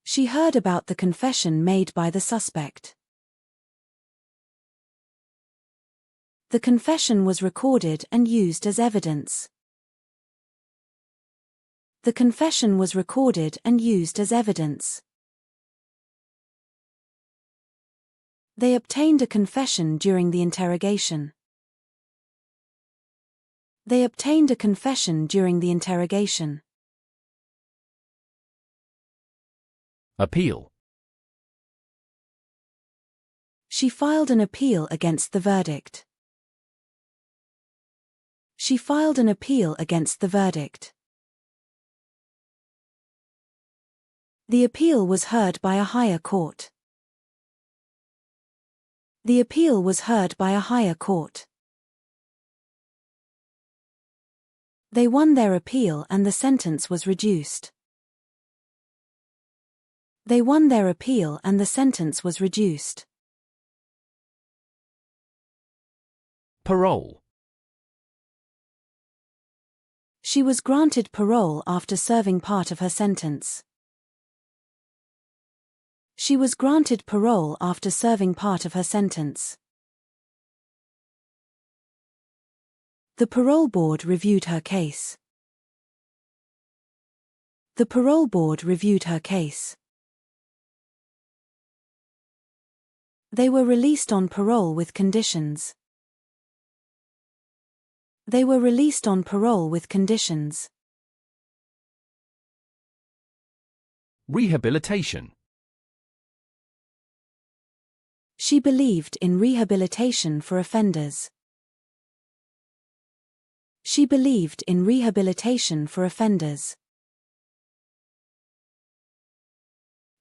She heard about the confession made by the suspect. The confession was recorded and used as evidence. The confession was recorded and used as evidence. They obtained a confession during the interrogation. They obtained a confession during the interrogation. Appeal. She filed an appeal against the verdict. She filed an appeal against the verdict. The appeal was heard by a higher court. The appeal was heard by a higher court. They won their appeal and the sentence was reduced. They won their appeal and the sentence was reduced. Parole. She was granted parole after serving part of her sentence. She was granted parole after serving part of her sentence. The parole board reviewed her case. The parole board reviewed her case. They were released on parole with conditions. They were released on parole with conditions. Rehabilitation. She believed in rehabilitation for offenders. She believed in rehabilitation for offenders.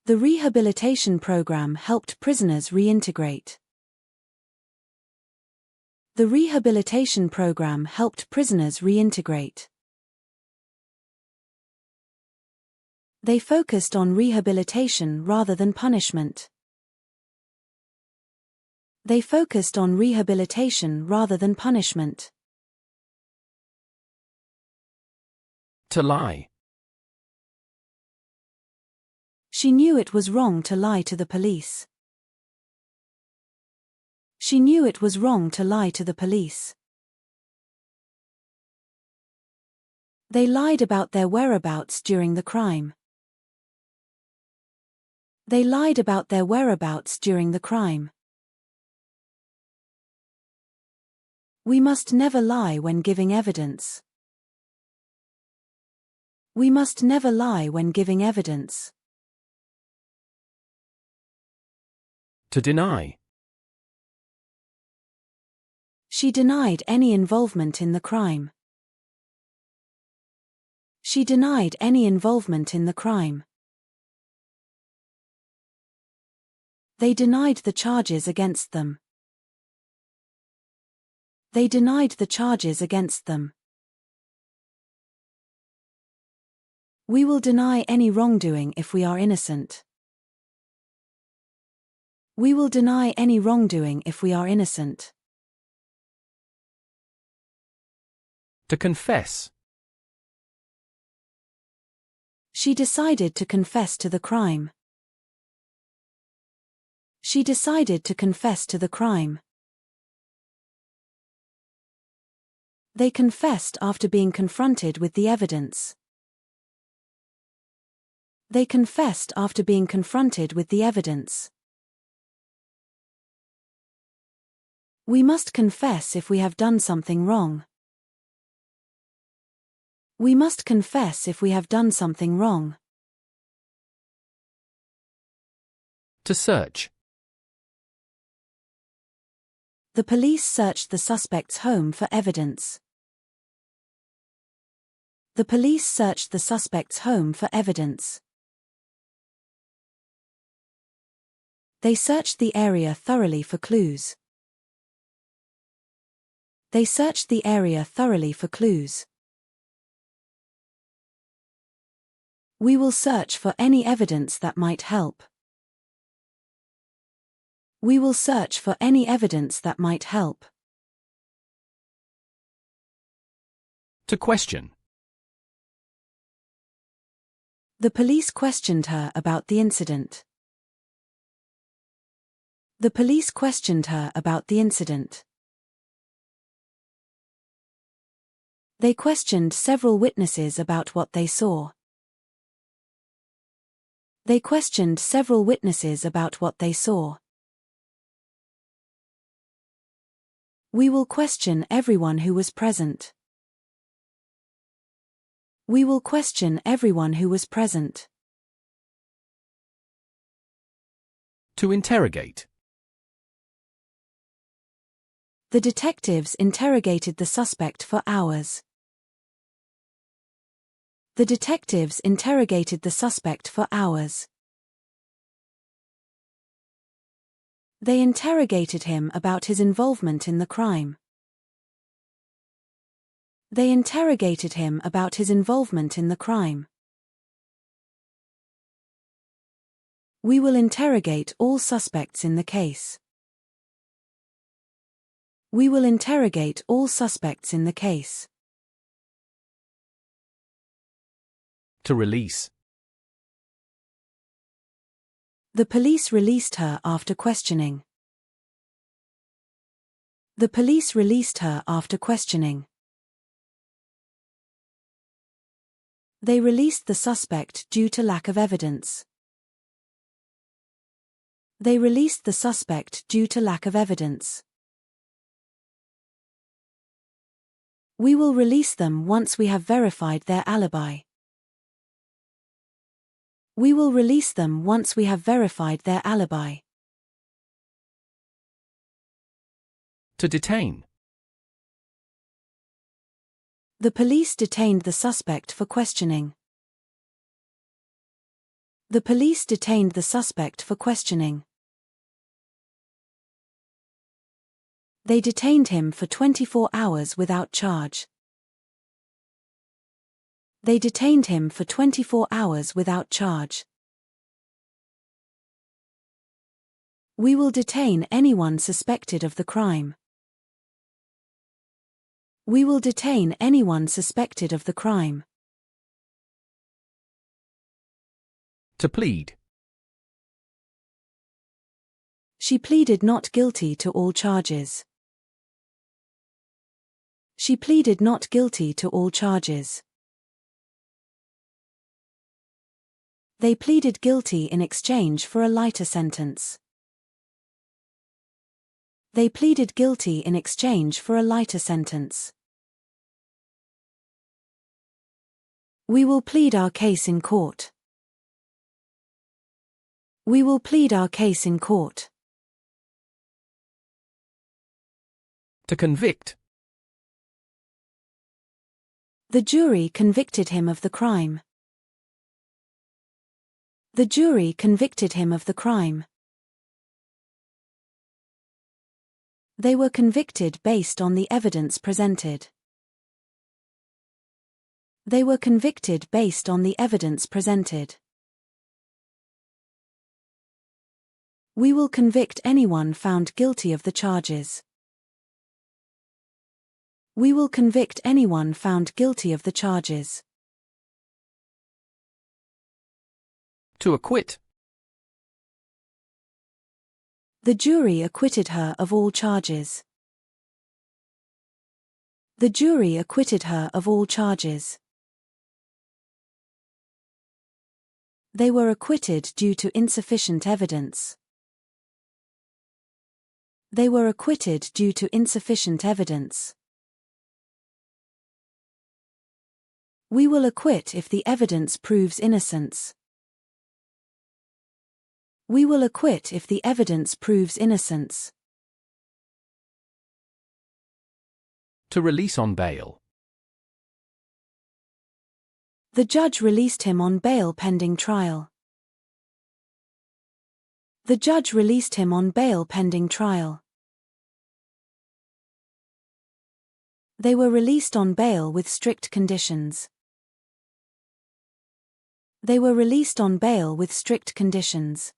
The rehabilitation program helped prisoners reintegrate. The rehabilitation program helped prisoners reintegrate. They focused on rehabilitation rather than punishment. They focused on rehabilitation rather than punishment. To lie. She knew it was wrong to lie to the police. She knew it was wrong to lie to the police. They lied about their whereabouts during the crime. They lied about their whereabouts during the crime. We must never lie when giving evidence. We must never lie when giving evidence. To deny. She denied any involvement in the crime. She denied any involvement in the crime. They denied the charges against them. They denied the charges against them. We will deny any wrongdoing if we are innocent. We will deny any wrongdoing if we are innocent. To confess. She decided to confess to the crime. She decided to confess to the crime. They confessed after being confronted with the evidence. They confessed after being confronted with the evidence. We must confess if we have done something wrong. We must confess if we have done something wrong. To search. The police searched the suspect's home for evidence. The police searched the suspect's home for evidence. They searched the area thoroughly for clues. They searched the area thoroughly for clues. We will search for any evidence that might help. We will search for any evidence that might help. To question. The police questioned her about the incident. The police questioned her about the incident. They questioned several witnesses about what they saw. They questioned several witnesses about what they saw. We will question everyone who was present. We will question everyone who was present. To interrogate. The detectives interrogated the suspect for hours. The detectives interrogated the suspect for hours. They interrogated him about his involvement in the crime. They interrogated him about his involvement in the crime. We will interrogate all suspects in the case. We will interrogate all suspects in the case. To release. The police released her after questioning. The police released her after questioning. They released the suspect due to lack of evidence. They released the suspect due to lack of evidence. We will release them once we have verified their alibi. We will release them once we have verified their alibi. To detain. The police detained the suspect for questioning. The police detained the suspect for questioning. They detained him for 24 hours without charge. They detained him for 24 hours without charge. We will detain anyone suspected of the crime. We will detain anyone suspected of the crime. To plead. She pleaded not guilty to all charges. She pleaded not guilty to all charges. They pleaded guilty in exchange for a lighter sentence. They pleaded guilty in exchange for a lighter sentence. We will plead our case in court. We will plead our case in court. To convict. The jury convicted him of the crime. The jury convicted him of the crime. They were convicted based on the evidence presented. They were convicted based on the evidence presented. We will convict anyone found guilty of the charges. We will convict anyone found guilty of the charges. To acquit. The jury acquitted her of all charges. The jury acquitted her of all charges. They were acquitted due to insufficient evidence. They were acquitted due to insufficient evidence. We will acquit if the evidence proves innocence. We will acquit if the evidence proves innocence. To release on bail. The judge released him on bail pending trial. The judge released him on bail pending trial. They were released on bail with strict conditions. They were released on bail with strict conditions.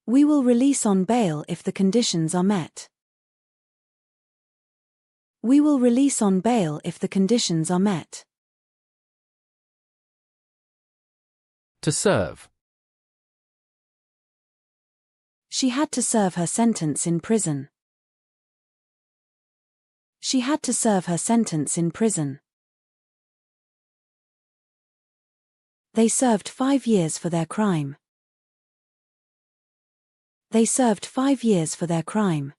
We will release on bail if the conditions are met. We will release on bail if the conditions are met. To serve. She had to serve her sentence in prison. She had to serve her sentence in prison. They served 5 years for their crime. They served 5 years for their crime.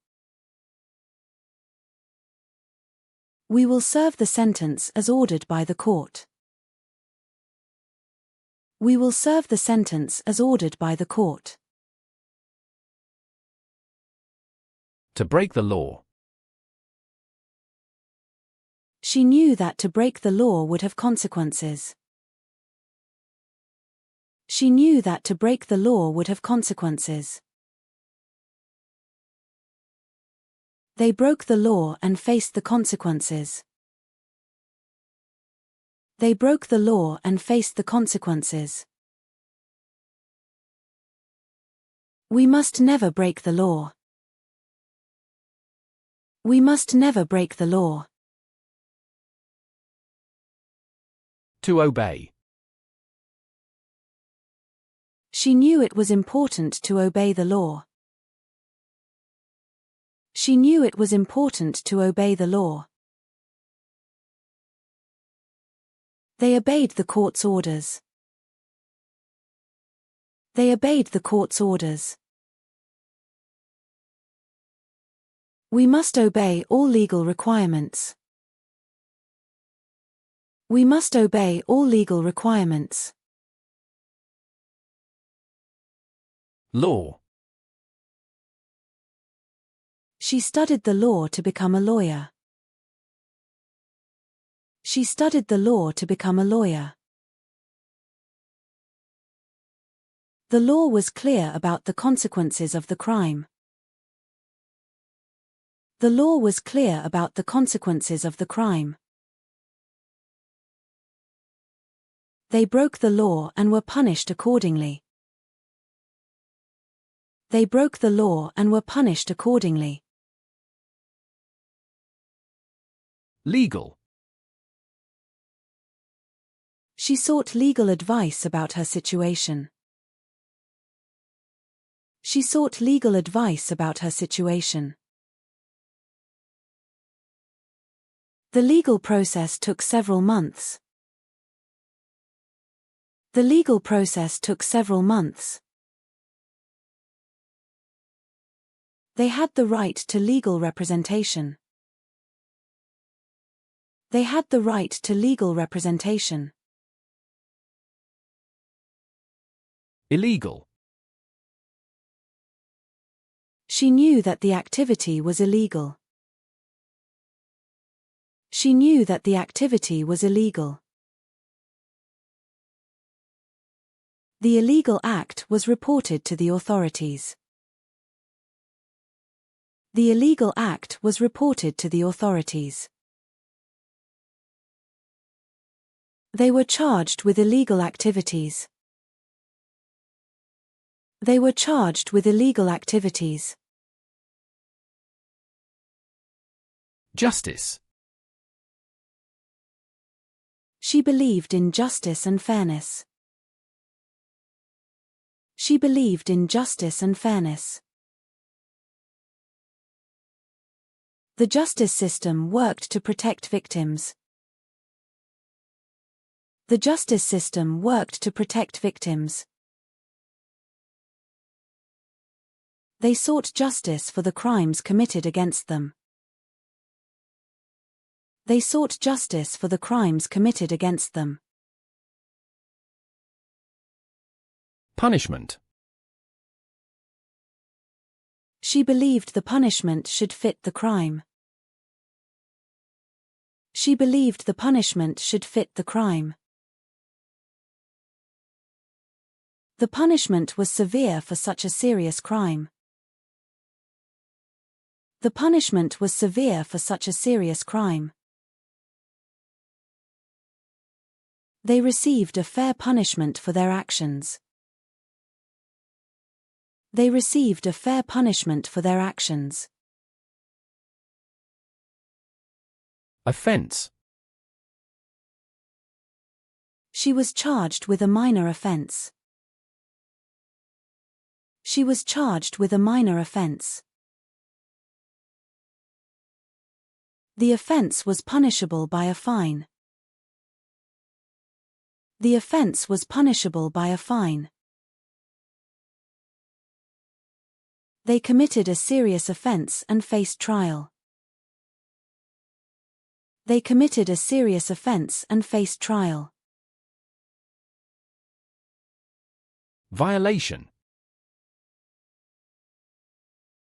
We will serve the sentence as ordered by the court. We will serve the sentence as ordered by the court. To break the law. She knew that to break the law would have consequences. She knew that to break the law would have consequences. They broke the law and faced the consequences. They broke the law and faced the consequences. We must never break the law. We must never break the law. To obey. She knew it was important to obey the law. She knew it was important to obey the law. They obeyed the court's orders. They obeyed the court's orders. We must obey all legal requirements. We must obey all legal requirements. Law. She studied the law to become a lawyer. She studied the law to become a lawyer. The law was clear about the consequences of the crime. The law was clear about the consequences of the crime. They broke the law and were punished accordingly. They broke the law and were punished accordingly. Legal. She sought legal advice about her situation. She sought legal advice about her situation. The legal process took several months. The legal process took several months. They had the right to legal representation. They had the right to legal representation. Illegal. She knew that the activity was illegal. She knew that the activity was illegal. The illegal act was reported to the authorities. The illegal act was reported to the authorities. They were charged with illegal activities. They were charged with illegal activities. Justice. She believed in justice and fairness. She believed in justice and fairness. The justice system worked to protect victims. The justice system worked to protect victims. They sought justice for the crimes committed against them. They sought justice for the crimes committed against them. Punishment. She believed the punishment should fit the crime. She believed the punishment should fit the crime. The punishment was severe for such a serious crime. The punishment was severe for such a serious crime. They received a fair punishment for their actions. They received a fair punishment for their actions. Offense. She was charged with a minor offense. She was charged with a minor offense. The offense was punishable by a fine. The offense was punishable by a fine. They committed a serious offense and faced trial. They committed a serious offense and faced trial. Violation.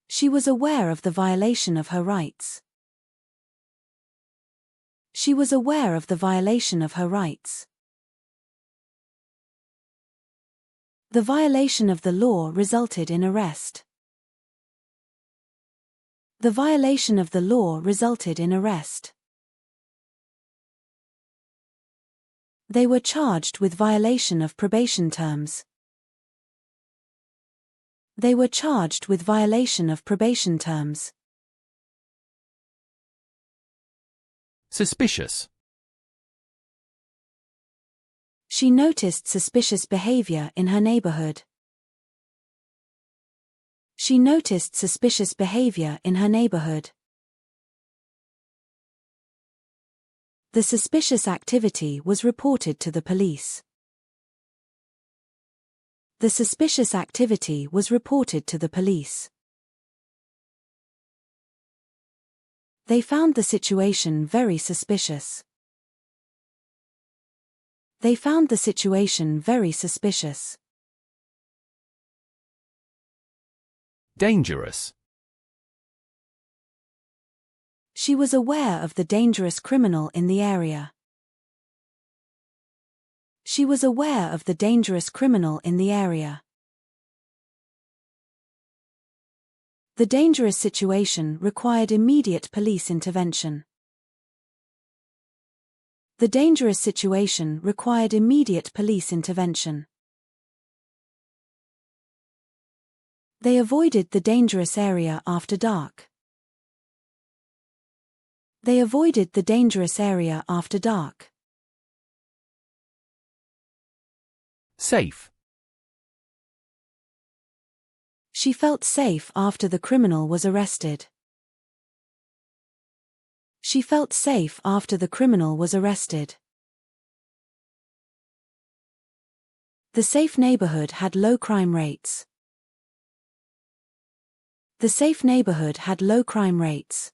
She was aware of the violation of her rights. She was aware of the violation of her rights. The violation of the law resulted in arrest. The violation of the law resulted in arrest. They were charged with violation of probation terms. They were charged with violation of probation terms. Suspicious. She noticed suspicious behavior in her neighborhood. She noticed suspicious behavior in her neighborhood. The suspicious activity was reported to the police. The suspicious activity was reported to the police. They found the situation very suspicious. They found the situation very suspicious. Dangerous. She was aware of the dangerous criminal in the area. She was aware of the dangerous criminal in the area. The dangerous situation required immediate police intervention. The dangerous situation required immediate police intervention. They avoided the dangerous area after dark. They avoided the dangerous area after dark. Safe. She felt safe after the criminal was arrested. She felt safe after the criminal was arrested. The safe neighborhood had low crime rates. The safe neighborhood had low crime rates.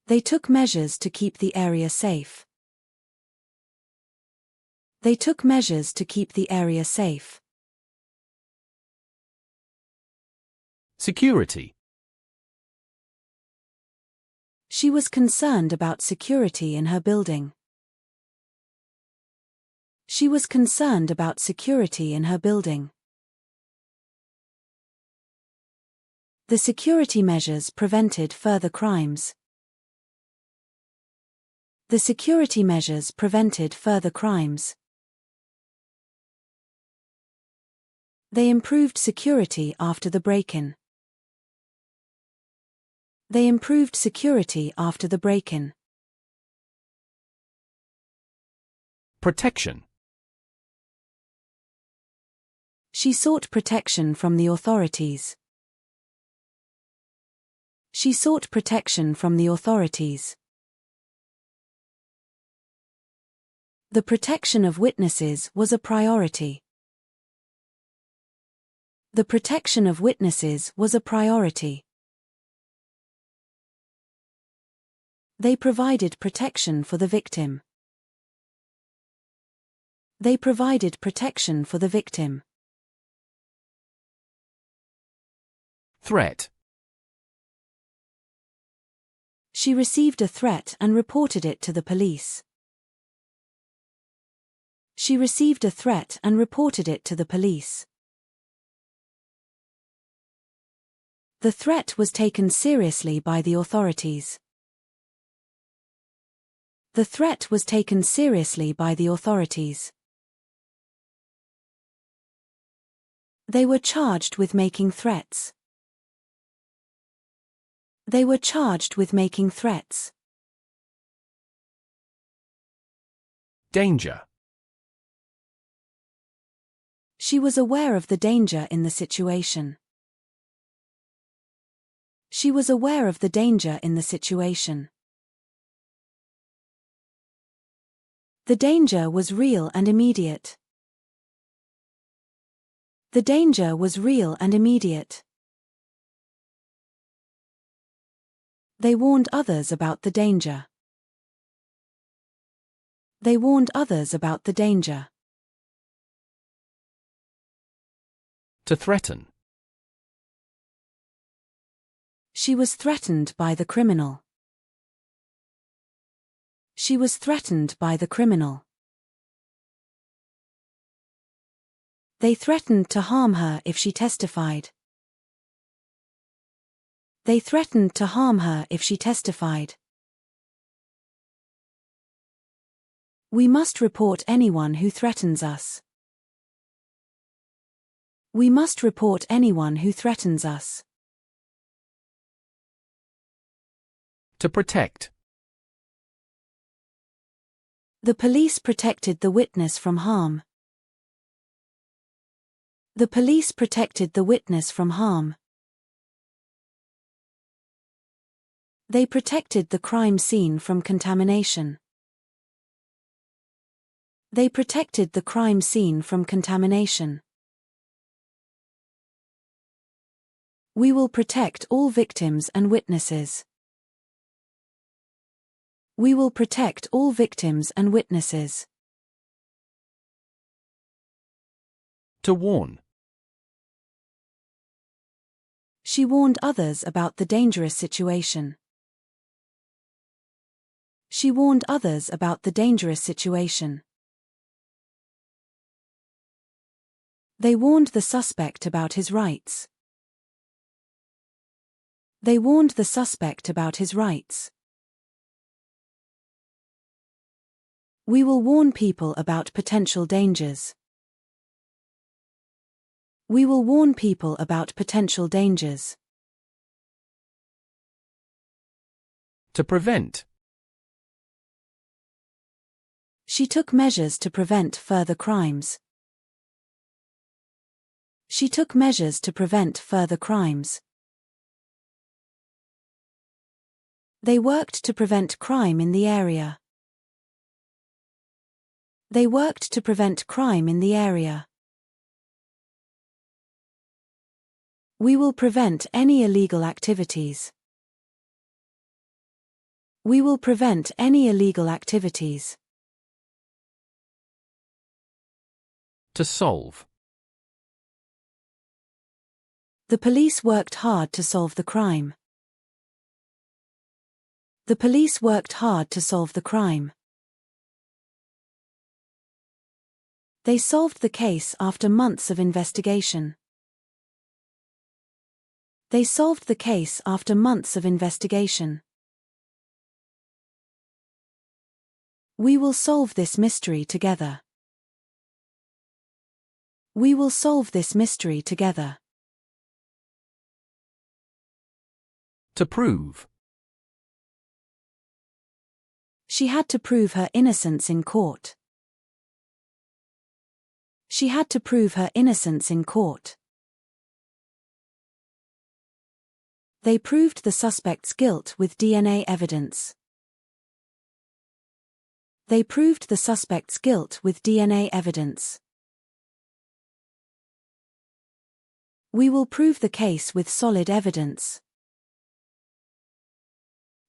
They took measures to keep the area safe. They took measures to keep the area safe. Security. She was concerned about security in her building. She was concerned about security in her building. The security measures prevented further crimes. The security measures prevented further crimes. They improved security after the break-in. They improved security after the break-in. Protection. She sought protection from the authorities. She sought protection from the authorities. The protection of witnesses was a priority. The protection of witnesses was a priority. They provided protection for the victim. They provided protection for the victim. Threat. She received a threat and reported it to the police. She received a threat and reported it to the police. The threat was taken seriously by the authorities. The threat was taken seriously by the authorities. They were charged with making threats. They were charged with making threats. Danger. She was aware of the danger in the situation. She was aware of the danger in the situation. The danger was real and immediate. The danger was real and immediate. They warned others about the danger. They warned others about the danger. To threaten. She was threatened by the criminal. She was threatened by the criminal. They threatened to harm her if she testified. They threatened to harm her if she testified. We must report anyone who threatens us. We must report anyone who threatens us. To protect. The police protected the witness from harm. The police protected the witness from harm. They protected the crime scene from contamination. They protected the crime scene from contamination. We will protect all victims and witnesses. We will protect all victims and witnesses. To warn. She warned others about the dangerous situation. She warned others about the dangerous situation. They warned the suspect about his rights. They warned the suspect about his rights. We will warn people about potential dangers. We will warn people about potential dangers. To prevent. She took measures to prevent further crimes. She took measures to prevent further crimes. They worked to prevent crime in the area. They worked to prevent crime in the area. We will prevent any illegal activities. We will prevent any illegal activities. To solve. The police worked hard to solve the crime. The police worked hard to solve the crime. They solved the case after months of investigation. They solved the case after months of investigation. We will solve this mystery together. We will solve this mystery together. To prove. She had to prove her innocence in court. She had to prove her innocence in court. They proved the suspect's guilt with DNA evidence. They proved the suspect's guilt with DNA evidence. We will prove the case with solid evidence.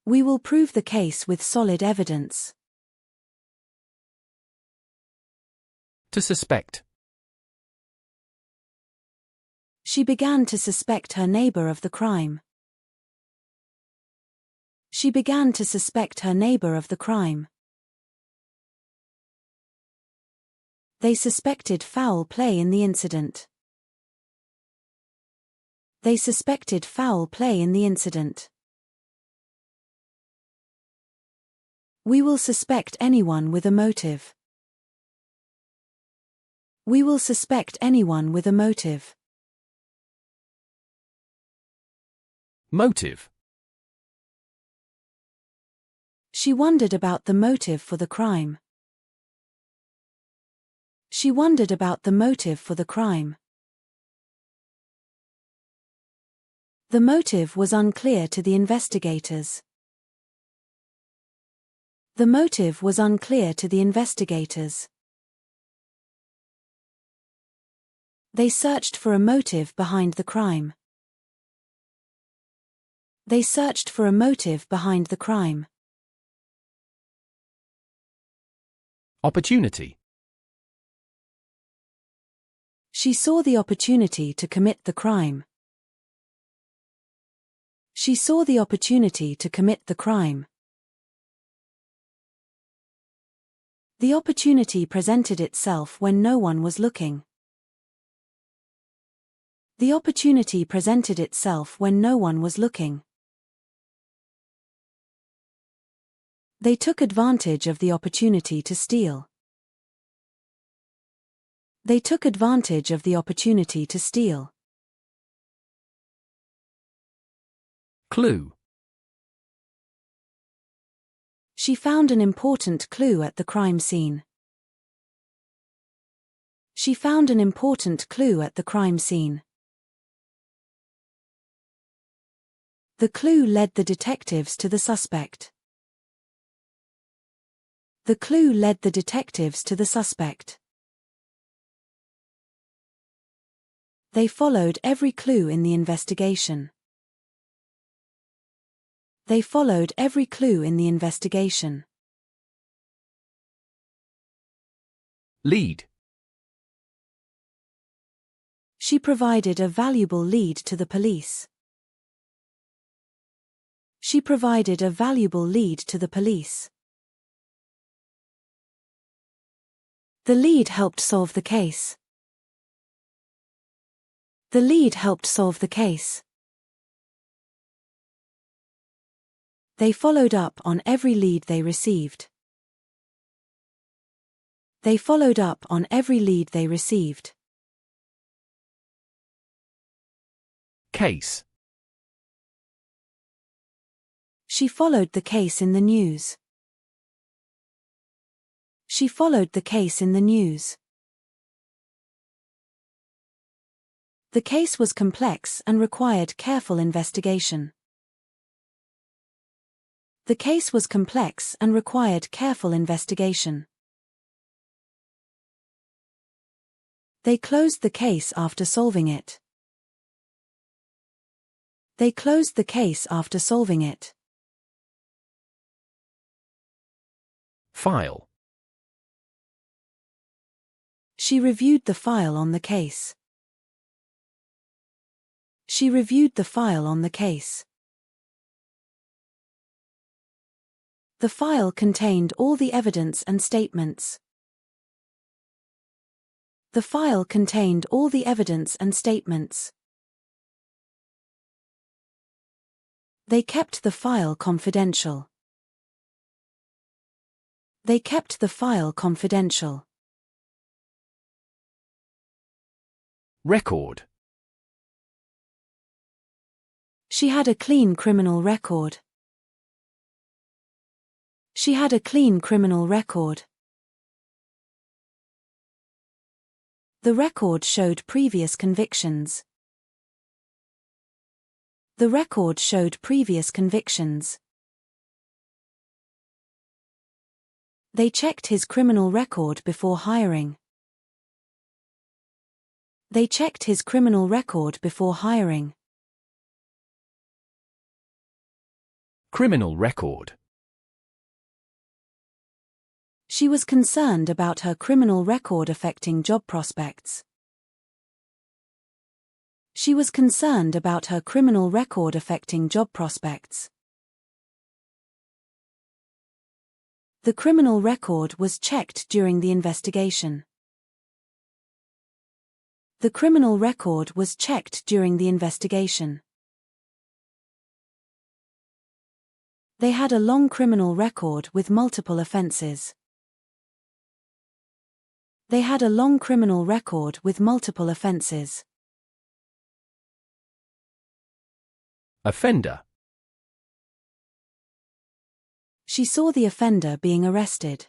We will prove the case with solid evidence. To suspect. She began to suspect her neighbor of the crime. She began to suspect her neighbor of the crime. They suspected foul play in the incident. They suspected foul play in the incident. We will suspect anyone with a motive. We will suspect anyone with a motive. Motive. She wondered about the motive for the crime. She wondered about the motive for the crime. The motive was unclear to the investigators. The motive was unclear to the investigators. They searched for a motive behind the crime. They searched for a motive behind the crime. Opportunity. She saw the opportunity to commit the crime. She saw the opportunity to commit the crime. The opportunity presented itself when no one was looking. The opportunity presented itself when no one was looking. They took advantage of the opportunity to steal. They took advantage of the opportunity to steal. Clue. She found an important clue at the crime scene. She found an important clue at the crime scene. The clue led the detectives to the suspect. The clue led the detectives to the suspect. They followed every clue in the investigation. They followed every clue in the investigation. Lead. She provided a valuable lead to the police. She provided a valuable lead to the police. The lead helped solve the case. The lead helped solve the case. They followed up on every lead they received. They followed up on every lead they received. Case. She followed the case in the news. She followed the case in the news. The case was complex and required careful investigation. The case was complex and required careful investigation. They closed the case after solving it. They closed the case after solving it. File. She reviewed the file on the case. She reviewed the file on the case. The file contained all the evidence and statements. The file contained all the evidence and statements. They kept the file confidential. They kept the file confidential. Record. She had a clean criminal record. She had a clean criminal record. The record showed previous convictions. The record showed previous convictions. They checked his criminal record before hiring. They checked his criminal record before hiring. Criminal record. She was concerned about her criminal record affecting job prospects. She was concerned about her criminal record affecting job prospects. The criminal record was checked during the investigation. The criminal record was checked during the investigation. They had a long criminal record with multiple offenses. They had a long criminal record with multiple offenses. Offender. She saw the offender being arrested.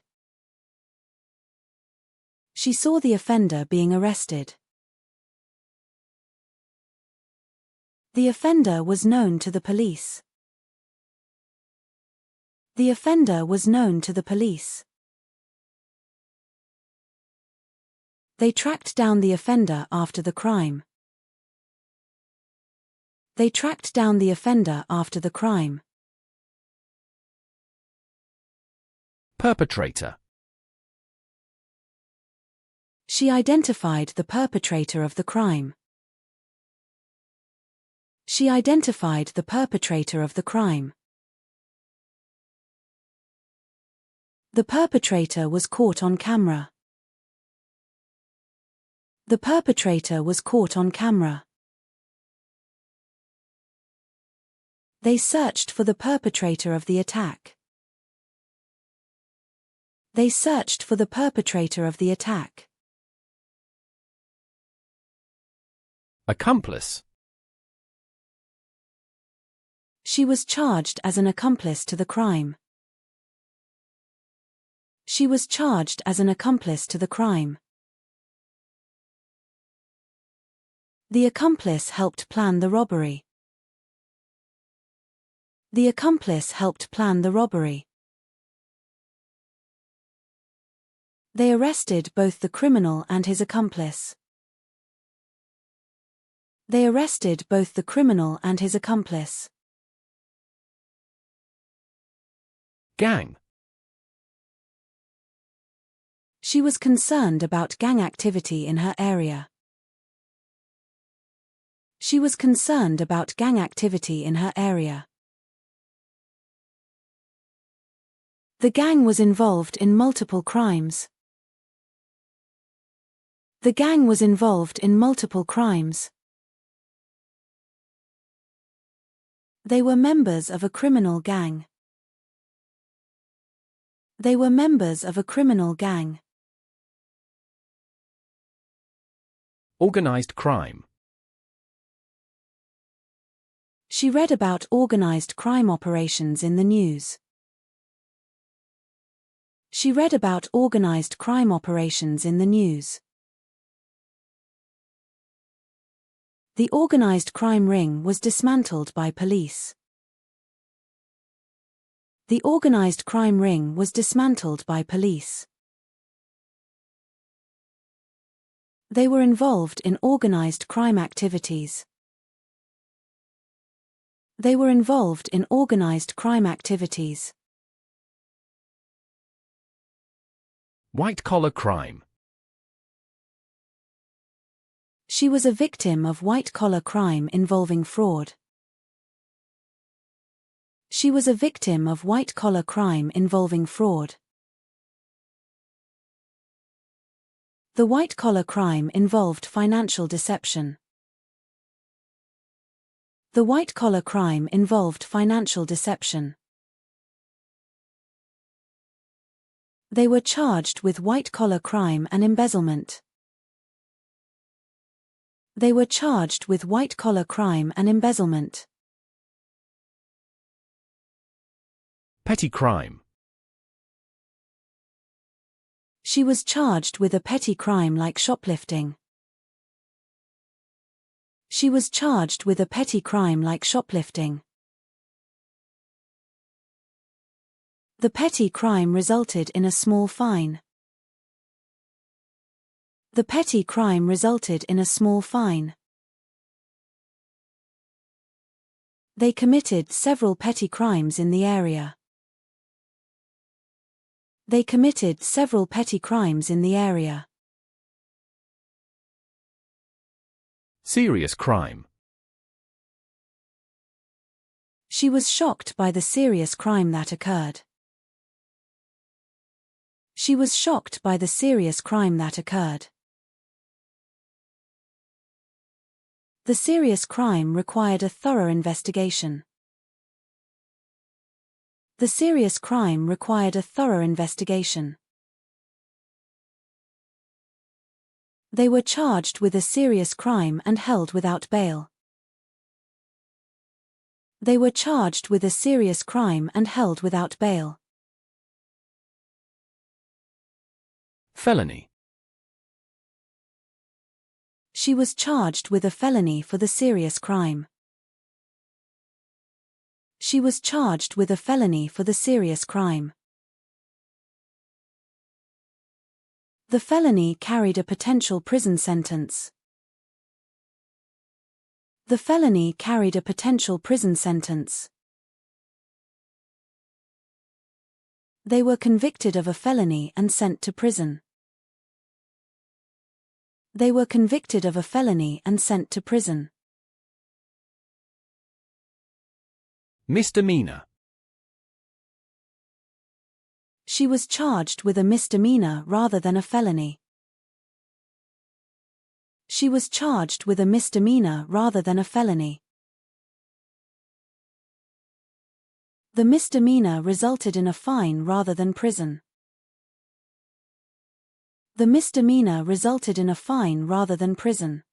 She saw the offender being arrested. The offender was known to the police. The offender was known to the police. They tracked down the offender after the crime. They tracked down the offender after the crime. Perpetrator. She identified the perpetrator of the crime. She identified the perpetrator of the crime. The perpetrator was caught on camera. The perpetrator was caught on camera. They searched for the perpetrator of the attack. They searched for the perpetrator of the attack. Accomplice. She was charged as an accomplice to the crime. She was charged as an accomplice to the crime. The accomplice helped plan the robbery. The accomplice helped plan the robbery. They arrested both the criminal and his accomplice. They arrested both the criminal and his accomplice. Gang. She was concerned about gang activity in her area. She was concerned about gang activity in her area. The gang was involved in multiple crimes. The gang was involved in multiple crimes. They were members of a criminal gang. They were members of a criminal gang. Organized crime. She read about organized crime operations in the news. She read about organized crime operations in the news. The organized crime ring was dismantled by police. The organized crime ring was dismantled by police. They were involved in organized crime activities. They were involved in organized crime activities. White-collar crime. She was a victim of white-collar crime involving fraud. She was a victim of white-collar crime involving fraud. The white-collar crime involved financial deception. The white-collar crime involved financial deception. They were charged with white-collar crime and embezzlement. They were charged with white-collar crime and embezzlement. Petty crime. She was charged with a petty crime like shoplifting. She was charged with a petty crime like shoplifting. The petty crime resulted in a small fine. The petty crime resulted in a small fine. They committed several petty crimes in the area. They committed several petty crimes in the area. Serious crime. She was shocked by the serious crime that occurred. She was shocked by the serious crime that occurred. The serious crime required a thorough investigation. The serious crime required a thorough investigation. They were charged with a serious crime and held without bail. They were charged with a serious crime and held without bail. Felony. She was charged with a felony for the serious crime. She was charged with a felony for the serious crime. The felony carried a potential prison sentence. The felony carried a potential prison sentence. They were convicted of a felony and sent to prison. They were convicted of a felony and sent to prison. Misdemeanor. She was charged with a misdemeanor rather than a felony. She was charged with a misdemeanor rather than a felony. The misdemeanor resulted in a fine rather than prison. The misdemeanor resulted in a fine rather than prison.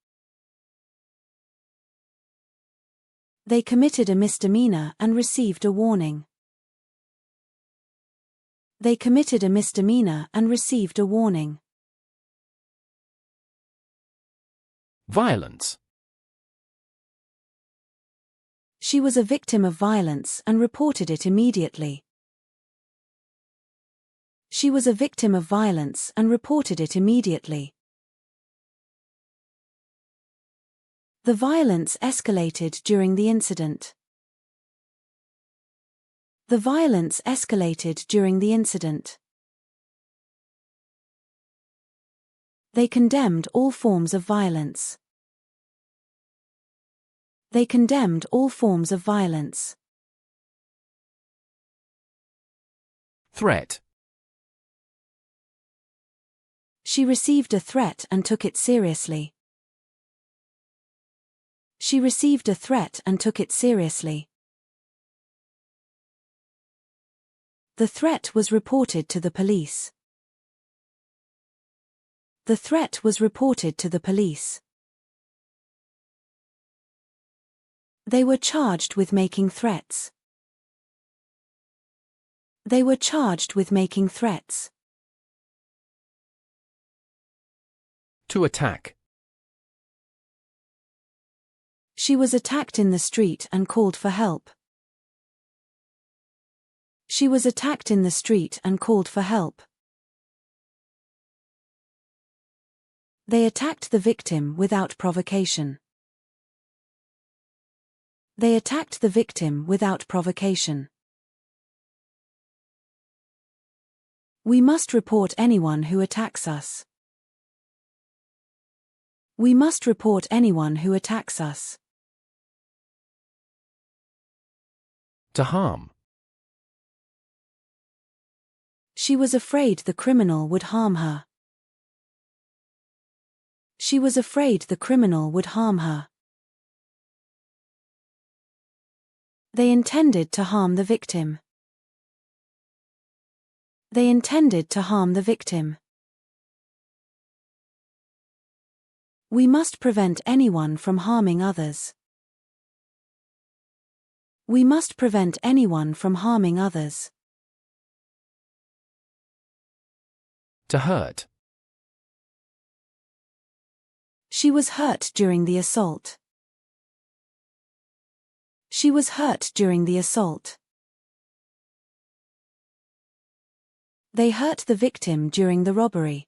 They committed a misdemeanor and received a warning. They committed a misdemeanor and received a warning. Violence. She was a victim of violence and reported it immediately. She was a victim of violence and reported it immediately. The violence escalated during the incident. The violence escalated during the incident. They condemned all forms of violence. They condemned all forms of violence. Threat. She received a threat and took it seriously. She received a threat and took it seriously. The threat was reported to the police. The threat was reported to the police. They were charged with making threats. They were charged with making threats. To attack. She was attacked in the street and called for help. She was attacked in the street and called for help. They attacked the victim without provocation. They attacked the victim without provocation. We must report anyone who attacks us. We must report anyone who attacks us. To harm. She was afraid the criminal would harm her. She was afraid the criminal would harm her. They intended to harm the victim. They intended to harm the victim. We must prevent anyone from harming others. We must prevent anyone from harming others. To hurt. She was hurt during the assault. She was hurt during the assault. They hurt the victim during the robbery.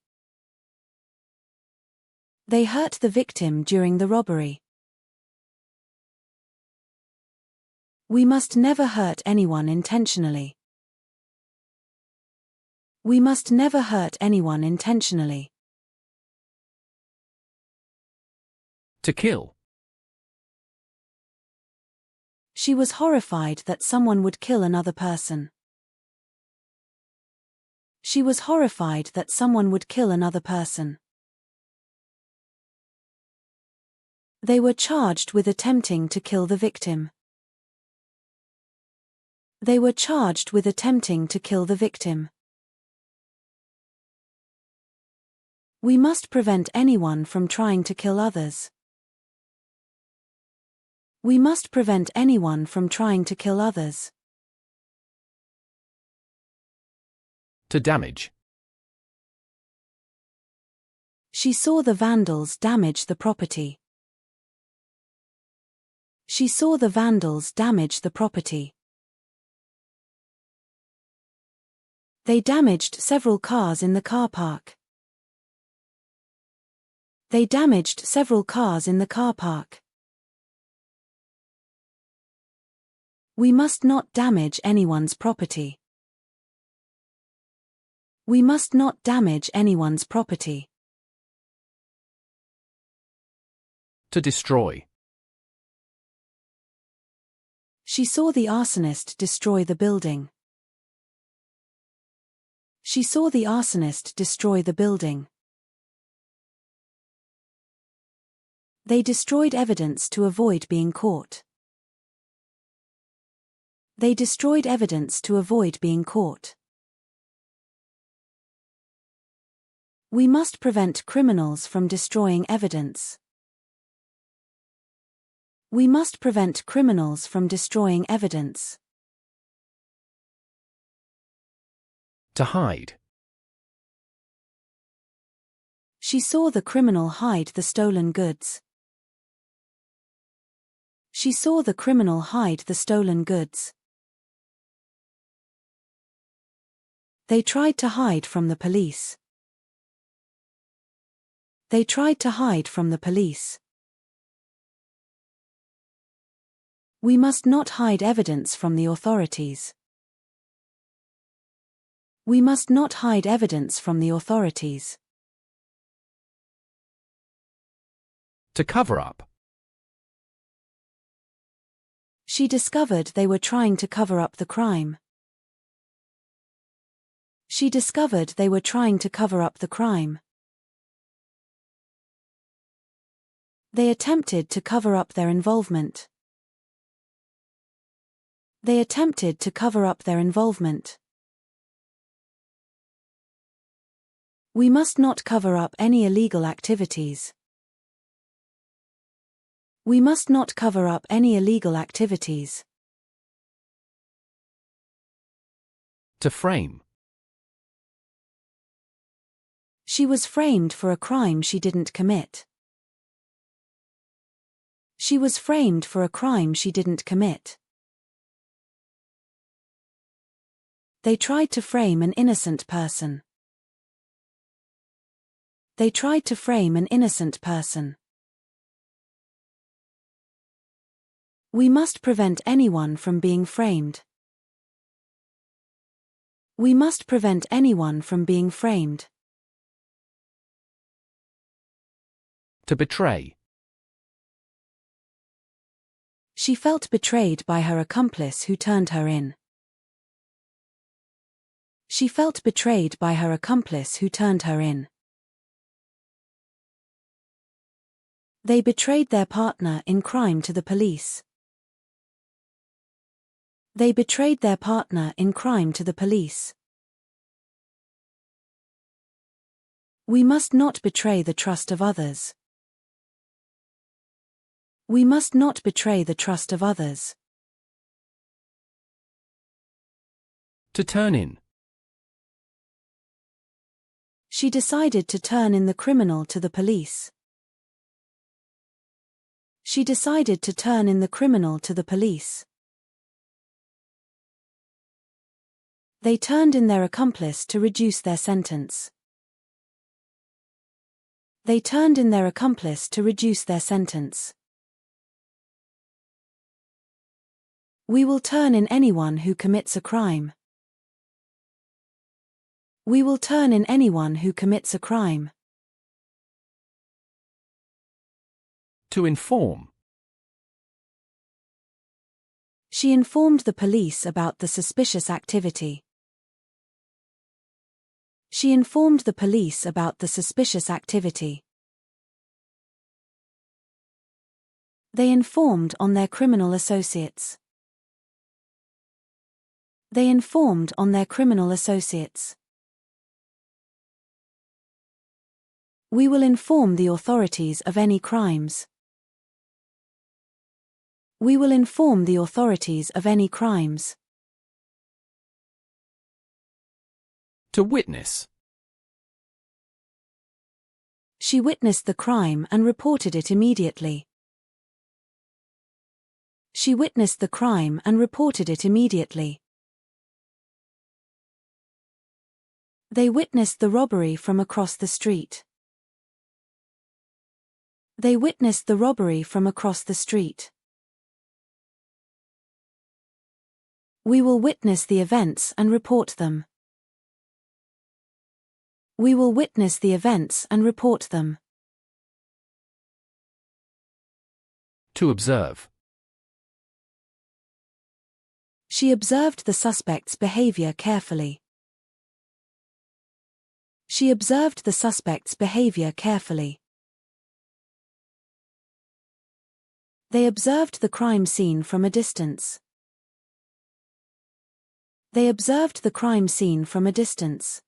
They hurt the victim during the robbery. We must never hurt anyone intentionally. We must never hurt anyone intentionally. To kill. She was horrified that someone would kill another person. She was horrified that someone would kill another person. They were charged with attempting to kill the victim. They were charged with attempting to kill the victim. We must prevent anyone from trying to kill others. We must prevent anyone from trying to kill others. To damage. She saw the vandals damage the property. She saw the vandals damage the property. They damaged several cars in the car park. They damaged several cars in the car park. We must not damage anyone's property. We must not damage anyone's property. To destroy. She saw the arsonist destroy the building. She saw the arsonist destroy the building. They destroyed evidence to avoid being caught. They destroyed evidence to avoid being caught. We must prevent criminals from destroying evidence. We must prevent criminals from destroying evidence. To hide. She saw the criminal hide the stolen goods. She saw the criminal hide the stolen goods. They tried to hide from the police. They tried to hide from the police. We must not hide evidence from the authorities. We must not hide evidence from the authorities. To cover up. She discovered they were trying to cover up the crime. She discovered they were trying to cover up the crime. They attempted to cover up their involvement. They attempted to cover up their involvement. We must not cover up any illegal activities. We must not cover up any illegal activities. To frame. She was framed for a crime she didn't commit. She was framed for a crime she didn't commit. They tried to frame an innocent person. They tried to frame an innocent person. We must prevent anyone from being framed. We must prevent anyone from being framed. To betray. She felt betrayed by her accomplice who turned her in. She felt betrayed by her accomplice who turned her in. They betrayed their partner in crime to the police. They betrayed their partner in crime to the police. We must not betray the trust of others. We must not betray the trust of others. To turn in. She decided to turn in the criminal to the police. She decided to turn in the criminal to the police. They turned in their accomplice to reduce their sentence. They turned in their accomplice to reduce their sentence. We will turn in anyone who commits a crime. We will turn in anyone who commits a crime. To inform. She informed the police about the suspicious activity. She informed the police about the suspicious activity. They informed on their criminal associates. They informed on their criminal associates. We will inform the authorities of any crimes. We will inform the authorities of any crimes. To witness. She witnessed the crime and reported it immediately. She witnessed the crime and reported it immediately. They witnessed the robbery from across the street. They witnessed the robbery from across the street. We will witness the events and report them. We will witness the events and report them. To observe. She observed the suspect's behavior carefully. She observed the suspect's behavior carefully. They observed the crime scene from a distance. They observed the crime scene from a distance.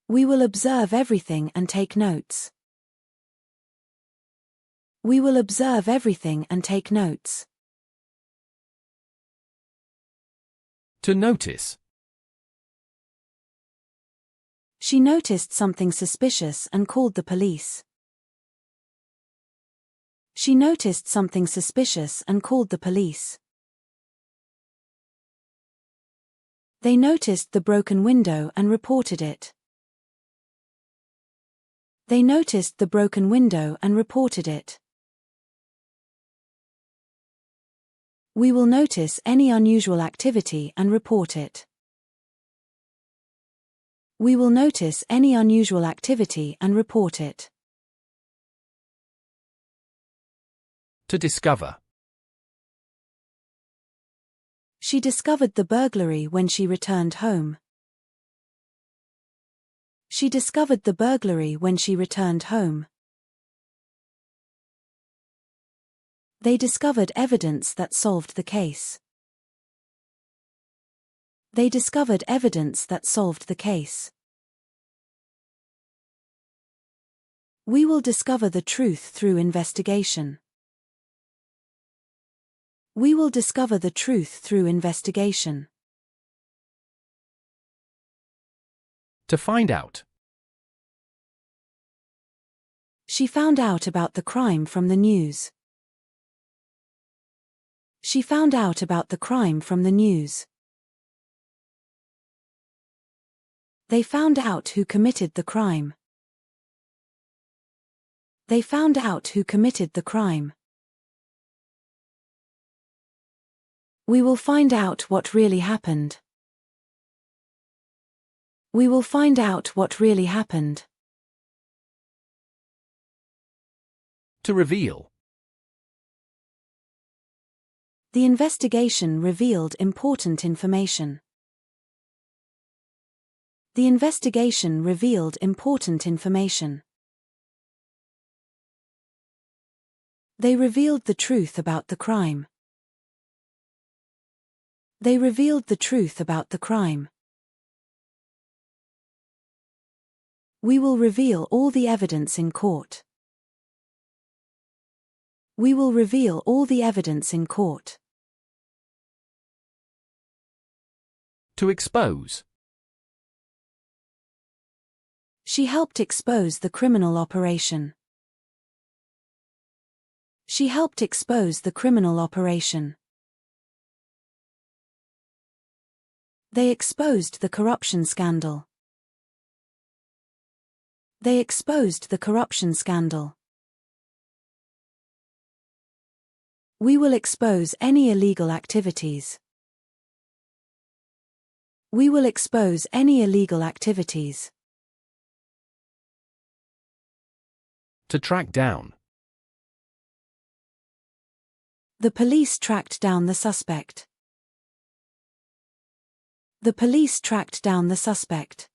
We will observe everything and take notes. We will observe everything and take notes. To notice. She noticed something suspicious and called the police. She noticed something suspicious and called the police. They noticed the broken window and reported it. They noticed the broken window and reported it. We will notice any unusual activity and report it. We will notice any unusual activity and report it. To discover. She discovered the burglary when she returned home. She discovered the burglary when she returned home. They discovered evidence that solved the case. They discovered evidence that solved the case. We will discover the truth through investigation. We will discover the truth through investigation. To find out. She found out about the crime from the news. She found out about the crime from the news. They found out who committed the crime. They found out who committed the crime. We will find out what really happened. We will find out what really happened. To reveal. The investigation revealed important information. The investigation revealed important information. They revealed the truth about the crime. They revealed the truth about the crime. We will reveal all the evidence in court. We will reveal all the evidence in court. To expose. She helped expose the criminal operation. She helped expose the criminal operation. They exposed the corruption scandal. They exposed the corruption scandal. We will expose any illegal activities. We will expose any illegal activities. To track down. The police tracked down the suspect. The police tracked down the suspect.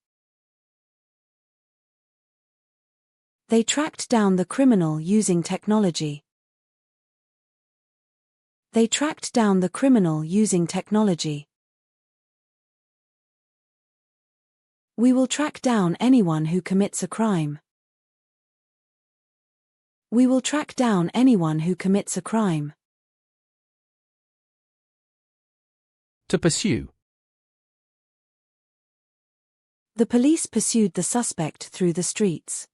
They tracked down the criminal using technology. They tracked down the criminal using technology. We will track down anyone who commits a crime. We will track down anyone who commits a crime. To pursue. The police pursued the suspect through the streets.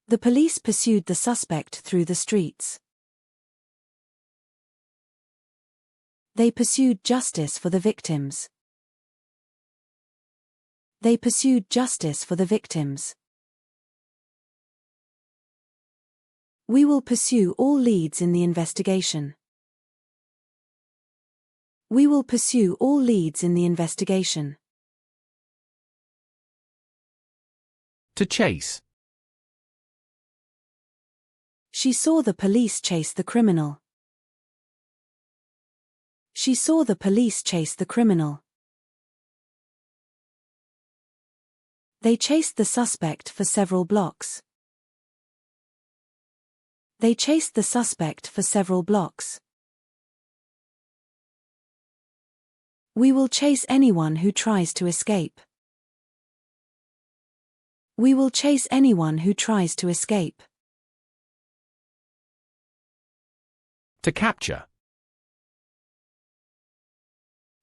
The police pursued the suspect through the streets. They pursued justice for the victims. They pursued justice for the victims. We will pursue all leads in the investigation. We will pursue all leads in the investigation. To chase. She saw the police chase the criminal. She saw the police chase the criminal. They chased the suspect for several blocks. They chased the suspect for several blocks. We will chase anyone who tries to escape. We will chase anyone who tries to escape. To capture.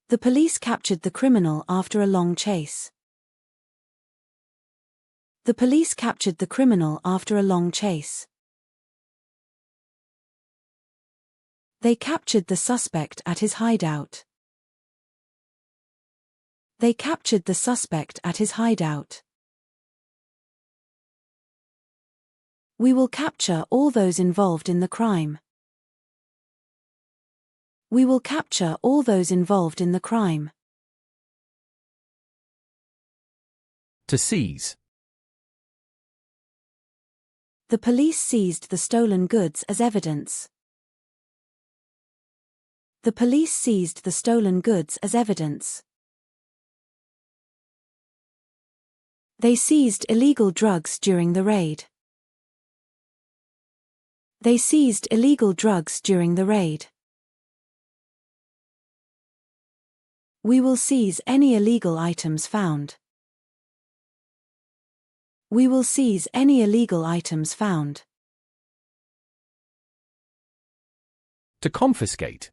The police captured the criminal after a long chase. The police captured the criminal after a long chase. They captured the suspect at his hideout. They captured the suspect at his hideout. We will capture all those involved in the crime. We will capture all those involved in the crime. To seize. The police seized the stolen goods as evidence. The police seized the stolen goods as evidence. They seized illegal drugs during the raid. They seized illegal drugs during the raid. We will seize any illegal items found. We will seize any illegal items found. To confiscate.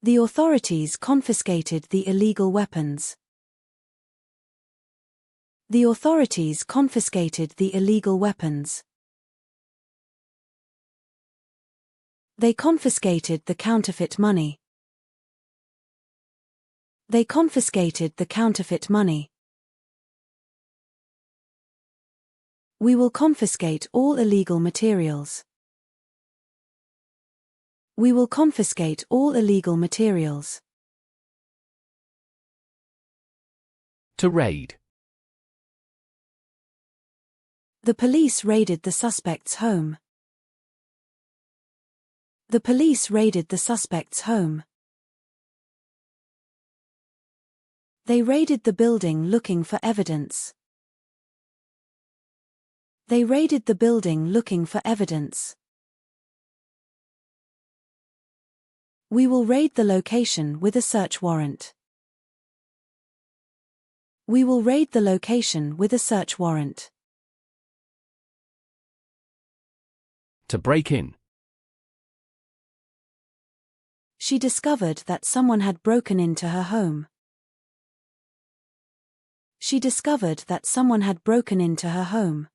The authorities confiscated the illegal weapons. The authorities confiscated the illegal weapons. They confiscated the counterfeit money. They confiscated the counterfeit money. We will confiscate all illegal materials. We will confiscate all illegal materials. To raid. The police raided the suspect's home. The police raided the suspect's home. They raided the building looking for evidence. They raided the building looking for evidence. We will raid the location with a search warrant. We will raid the location with a search warrant. To break in. She discovered that someone had broken into her home. She discovered that someone had broken into her home.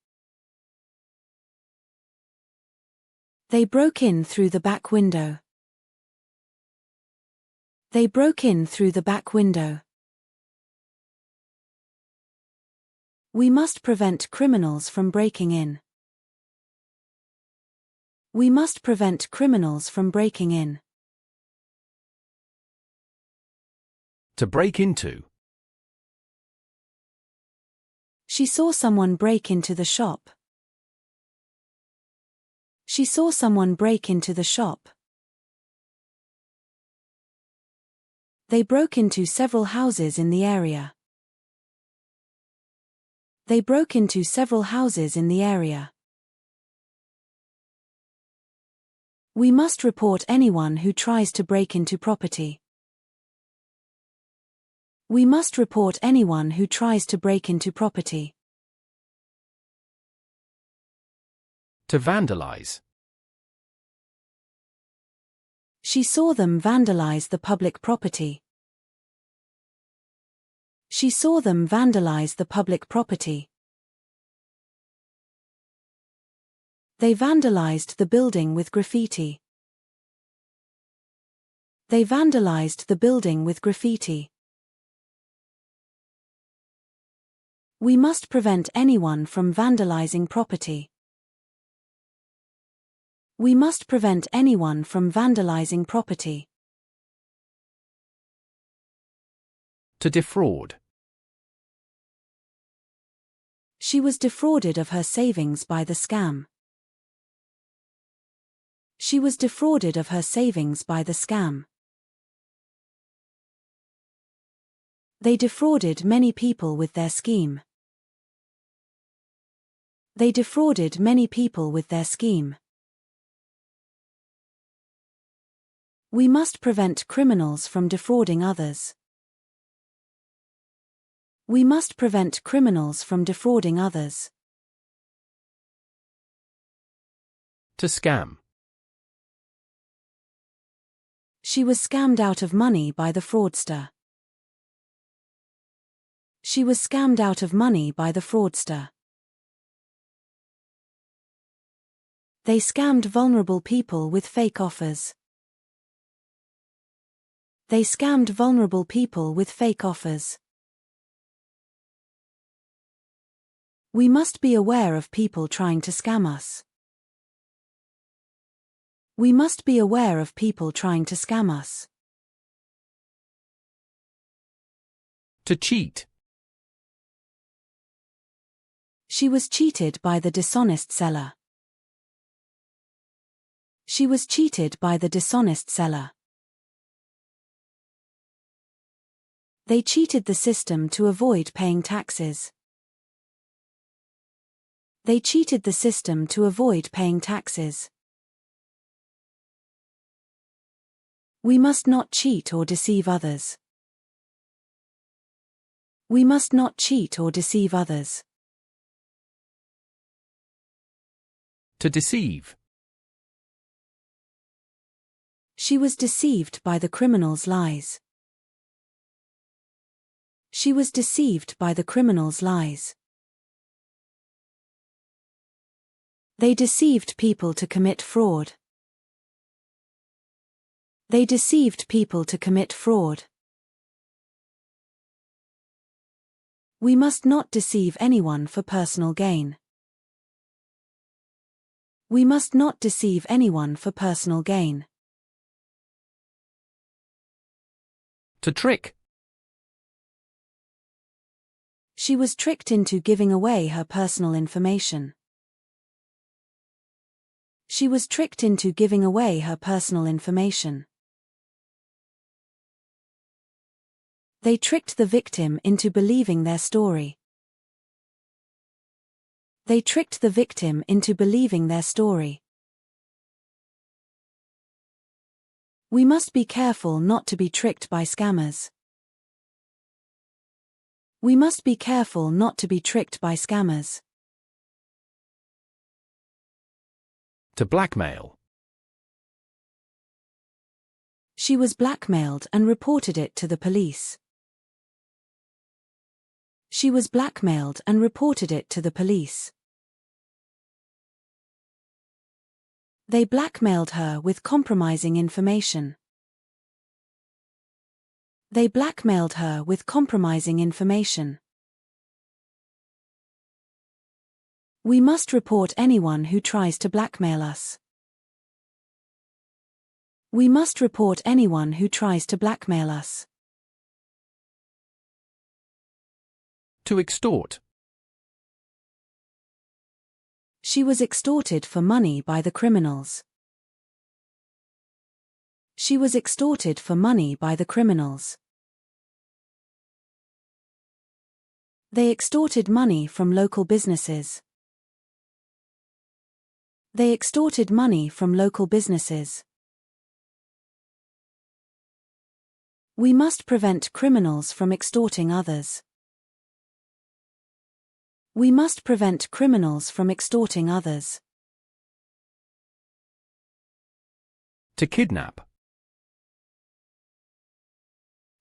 They broke in through the back window. They broke in through the back window. We must prevent criminals from breaking in. We must prevent criminals from breaking in. To break into. She saw someone break into the shop. She saw someone break into the shop. They broke into several houses in the area. They broke into several houses in the area. We must report anyone who tries to break into property. We must report anyone who tries to break into property. To vandalize. She saw them vandalize the public property. She saw them vandalize the public property. They vandalized the building with graffiti. They vandalized the building with graffiti. We must prevent anyone from vandalizing property. We must prevent anyone from vandalizing property. To defraud. She was defrauded of her savings by the scam. She was defrauded of her savings by the scam. They defrauded many people with their scheme. They defrauded many people with their scheme. We must prevent criminals from defrauding others. We must prevent criminals from defrauding others. To scam. She was scammed out of money by the fraudster. She was scammed out of money by the fraudster. They scammed vulnerable people with fake offers. They scammed vulnerable people with fake offers. We must be aware of people trying to scam us. We must be aware of people trying to scam us. To cheat. She was cheated by the dishonest seller. She was cheated by the dishonest seller. They cheated the system to avoid paying taxes. They cheated the system to avoid paying taxes. We must not cheat or deceive others. We must not cheat or deceive others. To deceive. She was deceived by the criminal's lies. She was deceived by the criminal's lies. They deceived people to commit fraud. They deceived people to commit fraud. We must not deceive anyone for personal gain. We must not deceive anyone for personal gain. To trick. She was tricked into giving away her personal information. She was tricked into giving away her personal information. They tricked the victim into believing their story. They tricked the victim into believing their story. We must be careful not to be tricked by scammers. We must be careful not to be tricked by scammers. To blackmail. She was blackmailed and reported it to the police. She was blackmailed and reported it to the police. They blackmailed her with compromising information. They blackmailed her with compromising information. We must report anyone who tries to blackmail us. We must report anyone who tries to blackmail us. To extort. She was extorted for money by the criminals. She was extorted for money by the criminals. They extorted money from local businesses. They extorted money from local businesses. We must prevent criminals from extorting others. We must prevent criminals from extorting others. To kidnap.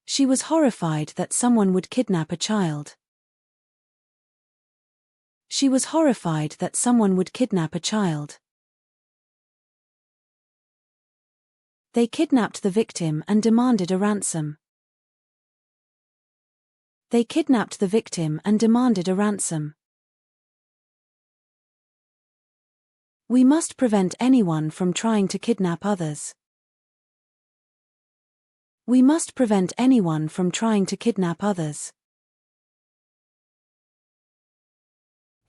She was horrified that someone would kidnap a child. She was horrified that someone would kidnap a child. They kidnapped the victim and demanded a ransom. They kidnapped the victim and demanded a ransom. We must prevent anyone from trying to kidnap others. We must prevent anyone from trying to kidnap others.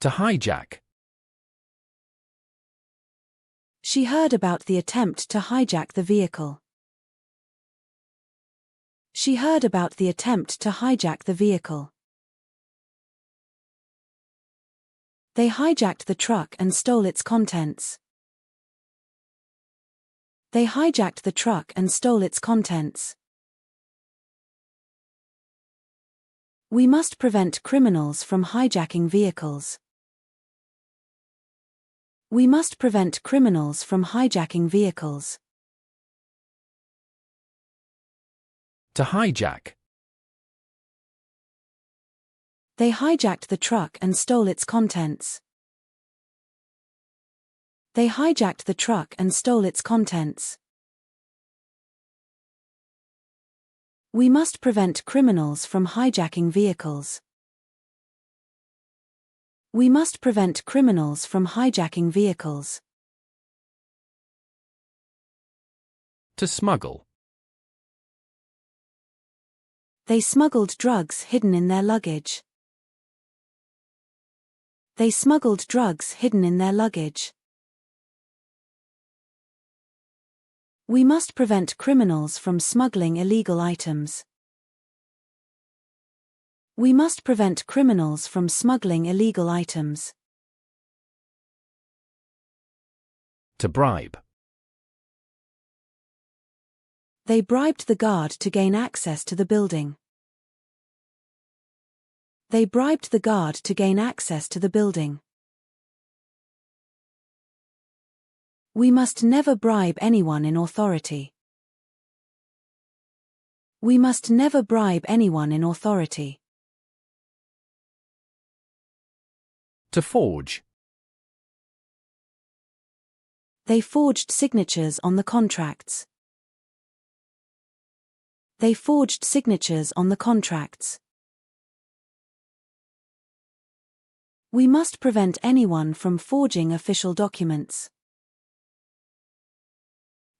To hijack. She heard about the attempt to hijack the vehicle. She heard about the attempt to hijack the vehicle. They hijacked the truck and stole its contents. They hijacked the truck and stole its contents. We must prevent criminals from hijacking vehicles. We must prevent criminals from hijacking vehicles. To hijack. They hijacked the truck and stole its contents. They hijacked the truck and stole its contents. We must prevent criminals from hijacking vehicles. We must prevent criminals from hijacking vehicles. To smuggle. They smuggled drugs hidden in their luggage. They smuggled drugs hidden in their luggage. We must prevent criminals from smuggling illegal items. We must prevent criminals from smuggling illegal items. To bribe. They bribed the guard to gain access to the building. They bribed the guard to gain access to the building. We must never bribe anyone in authority. We must never bribe anyone in authority. To forge. They forged signatures on the contracts. They forged signatures on the contracts. We must prevent anyone from forging official documents.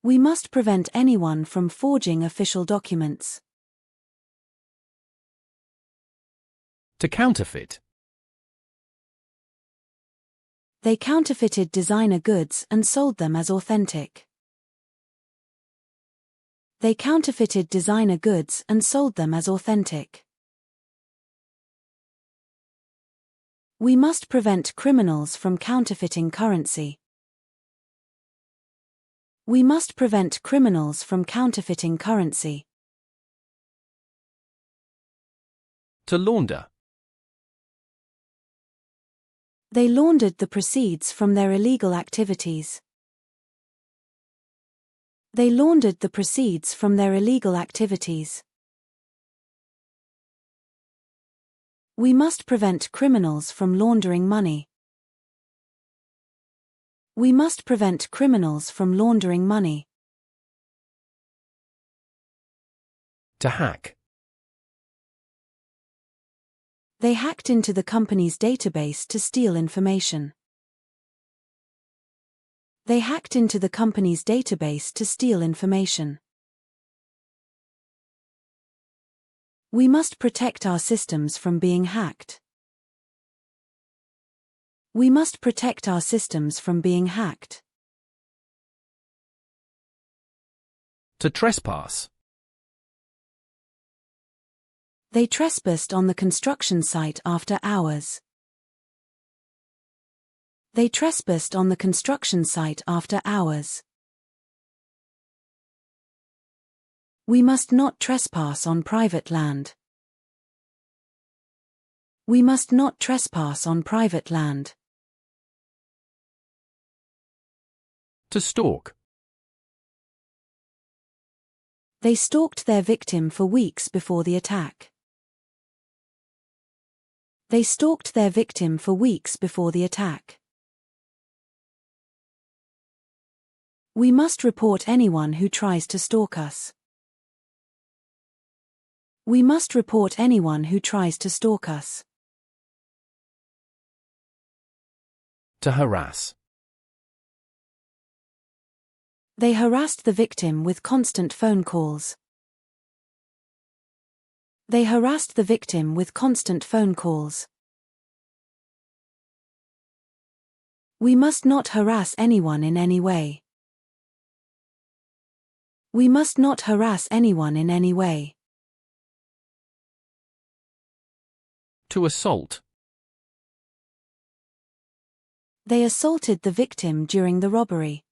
We must prevent anyone from forging official documents. To counterfeit. They counterfeited designer goods and sold them as authentic. They counterfeited designer goods and sold them as authentic. We must prevent criminals from counterfeiting currency. We must prevent criminals from counterfeiting currency. To launder. They laundered the proceeds from their illegal activities. They laundered the proceeds from their illegal activities. We must prevent criminals from laundering money. We must prevent criminals from laundering money. To hack. They hacked into the company's database to steal information. They hacked into the company's database to steal information. We must protect our systems from being hacked. We must protect our systems from being hacked. To trespass. They trespassed on the construction site after hours. They trespassed on the construction site after hours. We must not trespass on private land. We must not trespass on private land. To stalk. They stalked their victim for weeks before the attack. They stalked their victim for weeks before the attack. We must report anyone who tries to stalk us. We must report anyone who tries to stalk us. To harass. They harassed the victim with constant phone calls. They harassed the victim with constant phone calls. We must not harass anyone in any way. We must not harass anyone in any way. To assault. They assaulted the victim during the robbery.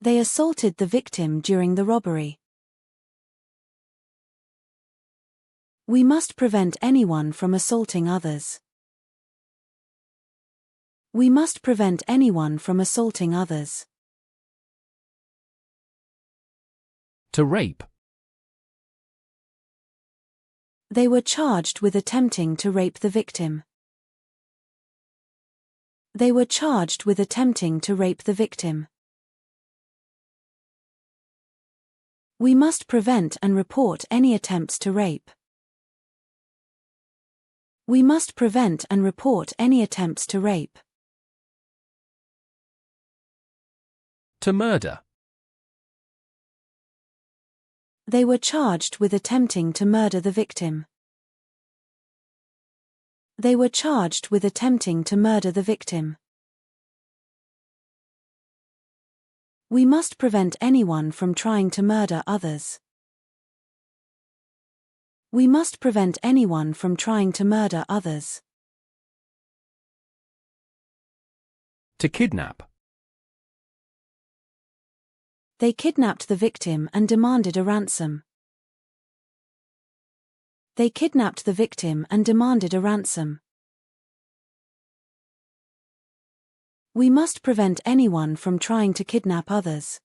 They assaulted the victim during the robbery. We must prevent anyone from assaulting others. We must prevent anyone from assaulting others. To rape. They were charged with attempting to rape the victim. They were charged with attempting to rape the victim. We must prevent and report any attempts to rape. We must prevent and report any attempts to rape. To murder. They were charged with attempting to murder the victim. They were charged with attempting to murder the victim. We must prevent anyone from trying to murder others. We must prevent anyone from trying to murder others. To kidnap. They kidnapped the victim and demanded a ransom. They kidnapped the victim and demanded a ransom. We must prevent anyone from trying to kidnap others.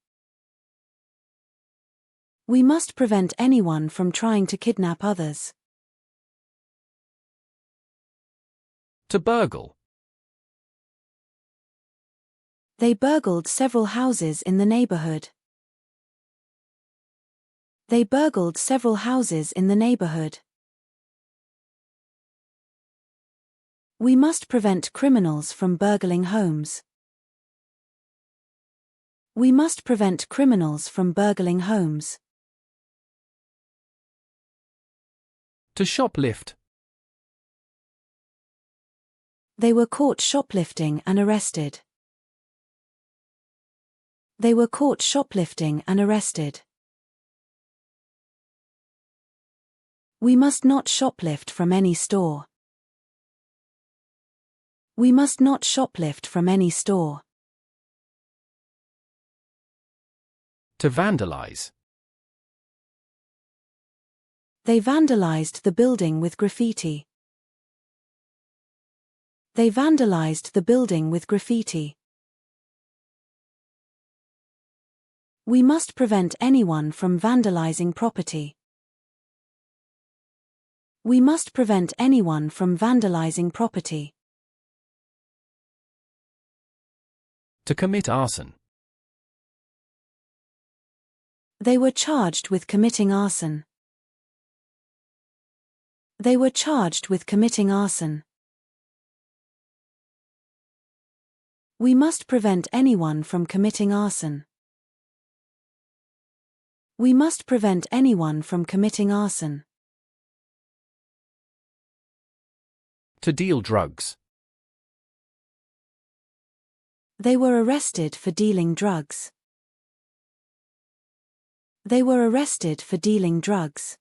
We must prevent anyone from trying to kidnap others. To burgle. They burgled several houses in the neighborhood. They burgled several houses in the neighborhood. We must prevent criminals from burgling homes. We must prevent criminals from burgling homes. To shoplift. They were caught shoplifting and arrested. They were caught shoplifting and arrested. We must not shoplift from any store. We must not shoplift from any store. To vandalize. They vandalized the building with graffiti. They vandalized the building with graffiti. We must prevent anyone from vandalizing property. We must prevent anyone from vandalizing property. To commit arson. They were charged with committing arson. They were charged with committing arson. We must prevent anyone from committing arson. We must prevent anyone from committing arson. To deal drugs. They were arrested for dealing drugs. They were arrested for dealing drugs.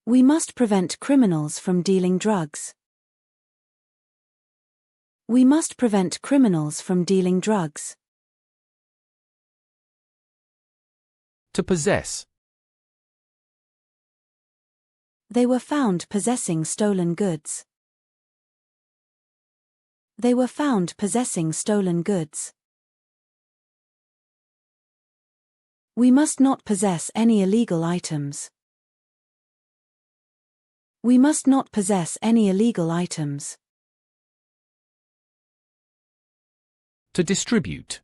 We must prevent criminals from dealing drugs. We must prevent criminals from dealing drugs. To possess. They were found possessing stolen goods. They were found possessing stolen goods. We must not possess any illegal items. We must not possess any illegal items. To distribute.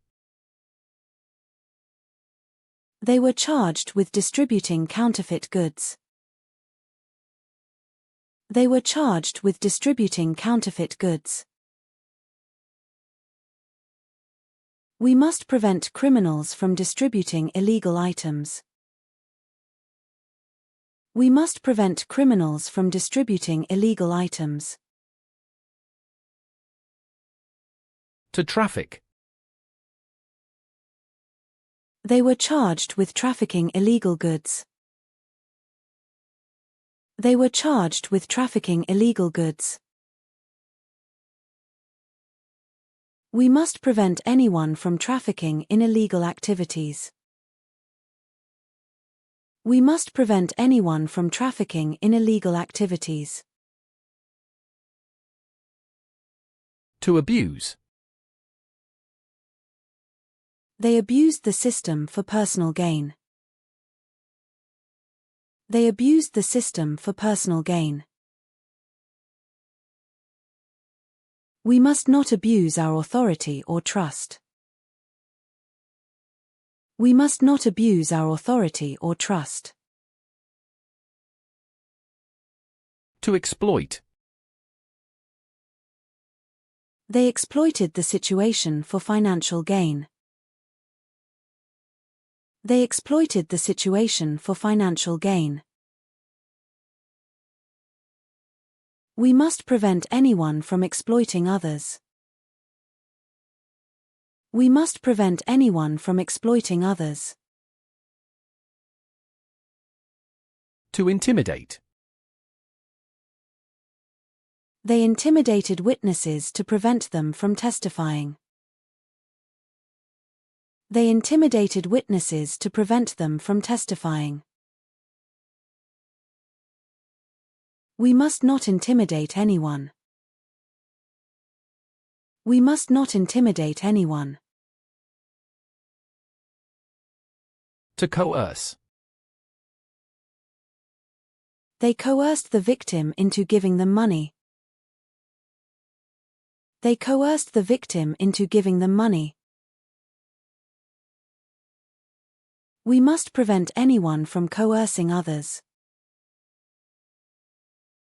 They were charged with distributing counterfeit goods. They were charged with distributing counterfeit goods. We must prevent criminals from distributing illegal items. We must prevent criminals from distributing illegal items. To traffic. They were charged with trafficking illegal goods. They were charged with trafficking illegal goods. We must prevent anyone from trafficking in illegal activities. We must prevent anyone from trafficking in illegal activities. To abuse. They abused the system for personal gain. They abused the system for personal gain. We must not abuse our authority or trust. We must not abuse our authority or trust. To exploit. They exploited the situation for financial gain. They exploited the situation for financial gain. We must prevent anyone from exploiting others. We must prevent anyone from exploiting others. To intimidate. They intimidated witnesses to prevent them from testifying. They intimidated witnesses to prevent them from testifying. We must not intimidate anyone. We must not intimidate anyone. To coerce. They coerced the victim into giving them money. They coerced the victim into giving them money. We must prevent anyone from coercing others.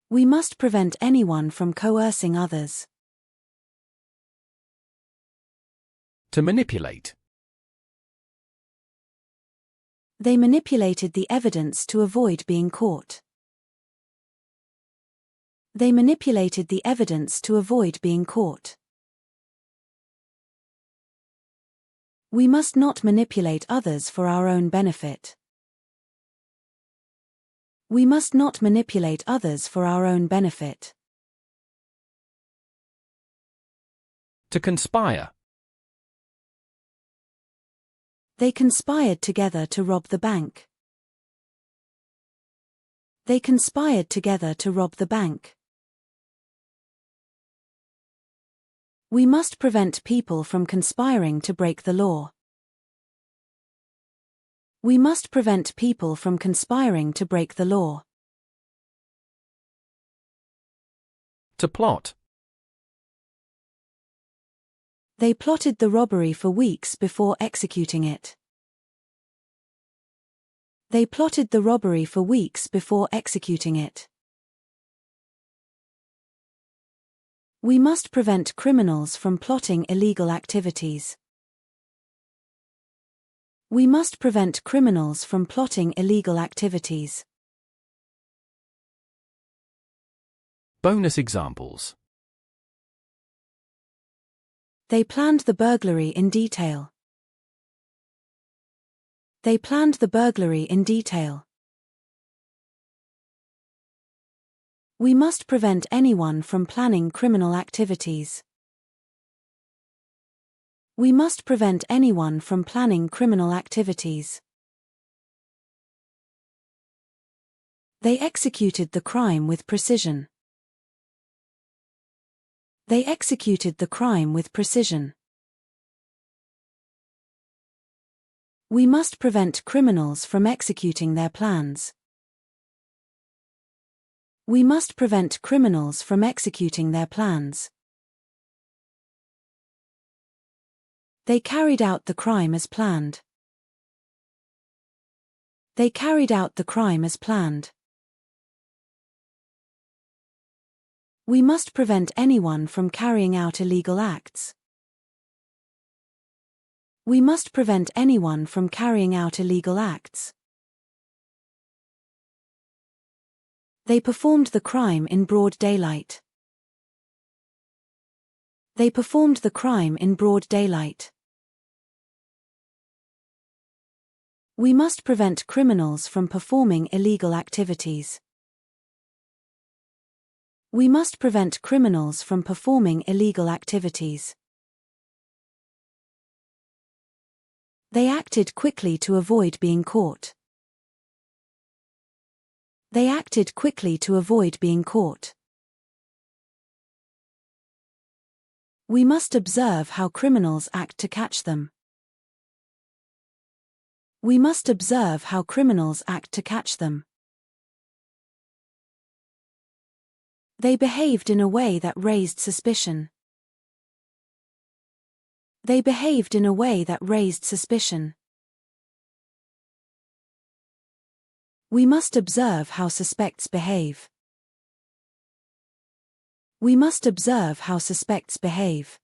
We must prevent anyone from coercing others. To manipulate. They manipulated the evidence to avoid being caught. They manipulated the evidence to avoid being caught. We must not manipulate others for our own benefit. We must not manipulate others for our own benefit. To conspire. They conspired together to rob the bank. They conspired together to rob the bank. We must prevent people from conspiring to break the law. We must prevent people from conspiring to break the law. To plot. They plotted the robbery for weeks before executing it. They plotted the robbery for weeks before executing it. We must prevent criminals from plotting illegal activities. We must prevent criminals from plotting illegal activities. Bonus examples. They planned the burglary in detail. They planned the burglary in detail. We must prevent anyone from planning criminal activities. We must prevent anyone from planning criminal activities. They executed the crime with precision. They executed the crime with precision. We must prevent criminals from executing their plans. We must prevent criminals from executing their plans. They carried out the crime as planned. They carried out the crime as planned. We must prevent anyone from carrying out illegal acts. We must prevent anyone from carrying out illegal acts. They performed the crime in broad daylight. They performed the crime in broad daylight. We must prevent criminals from performing illegal activities. We must prevent criminals from performing illegal activities. They acted quickly to avoid being caught. They acted quickly to avoid being caught. We must observe how criminals act to catch them. We must observe how criminals act to catch them. They behaved in a way that raised suspicion. They behaved in a way that raised suspicion. We must observe how suspects behave. We must observe how suspects behave.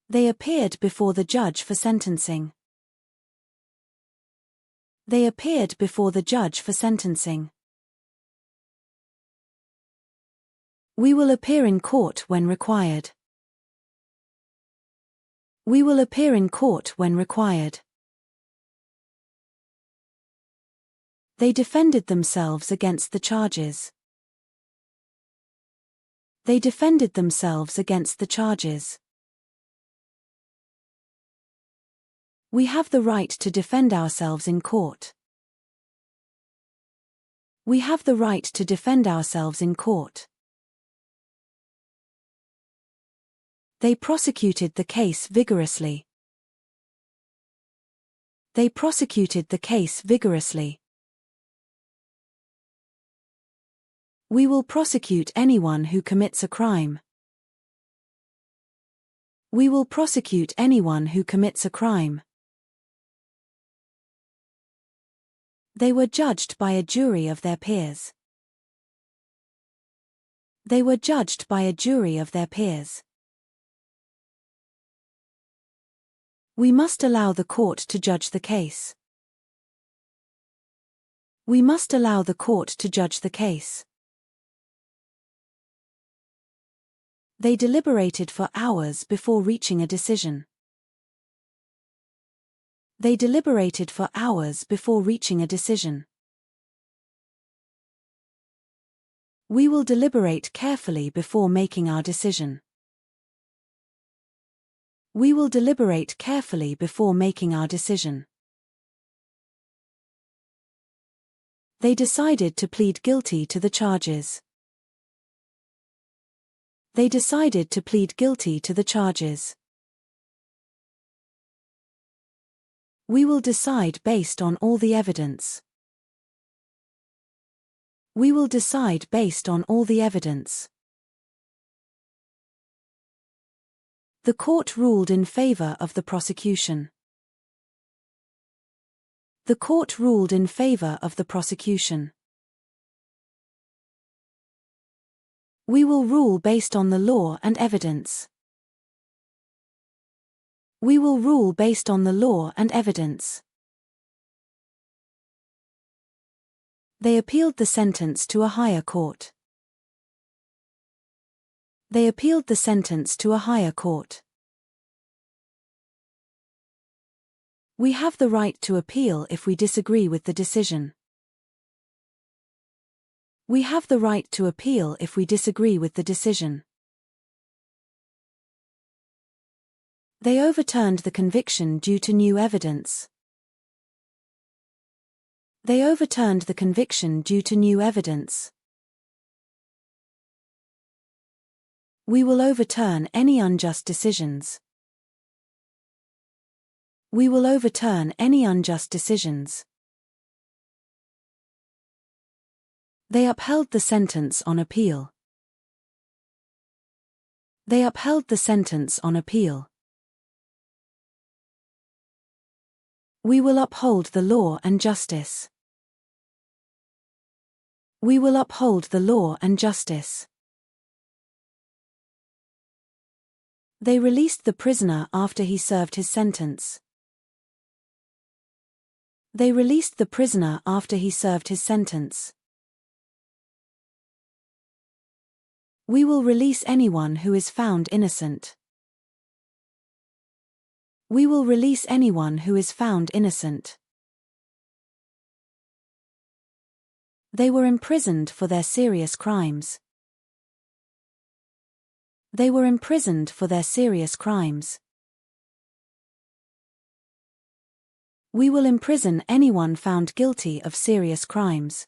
They appeared before the judge for sentencing. They appeared before the judge for sentencing. We will appear in court when required. We will appear in court when required. They defended themselves against the charges. They defended themselves against the charges. We have the right to defend ourselves in court. We have the right to defend ourselves in court. They prosecuted the case vigorously. They prosecuted the case vigorously. We will prosecute anyone who commits a crime. We will prosecute anyone who commits a crime. They were judged by a jury of their peers. They were judged by a jury of their peers. We must allow the court to judge the case. We must allow the court to judge the case. They deliberated for hours before reaching a decision. They deliberated for hours before reaching a decision. We will deliberate carefully before making our decision. We will deliberate carefully before making our decision. They decided to plead guilty to the charges. They decided to plead guilty to the charges. We will decide based on all the evidence. We will decide based on all the evidence. The court ruled in favor of the prosecution. The court ruled in favor of the prosecution. We will rule based on the law and evidence. We will rule based on the law and evidence. They appealed the sentence to a higher court. They appealed the sentence to a higher court. We have the right to appeal if we disagree with the decision. We have the right to appeal if we disagree with the decision. They overturned the conviction due to new evidence. They overturned the conviction due to new evidence. We will overturn any unjust decisions. We will overturn any unjust decisions. They upheld the sentence on appeal. They upheld the sentence on appeal. We will uphold the law and justice. We will uphold the law and justice. They released the prisoner after he served his sentence. They released the prisoner after he served his sentence. We will release anyone who is found innocent. We will release anyone who is found innocent. They were imprisoned for their serious crimes. They were imprisoned for their serious crimes. We will imprison anyone found guilty of serious crimes.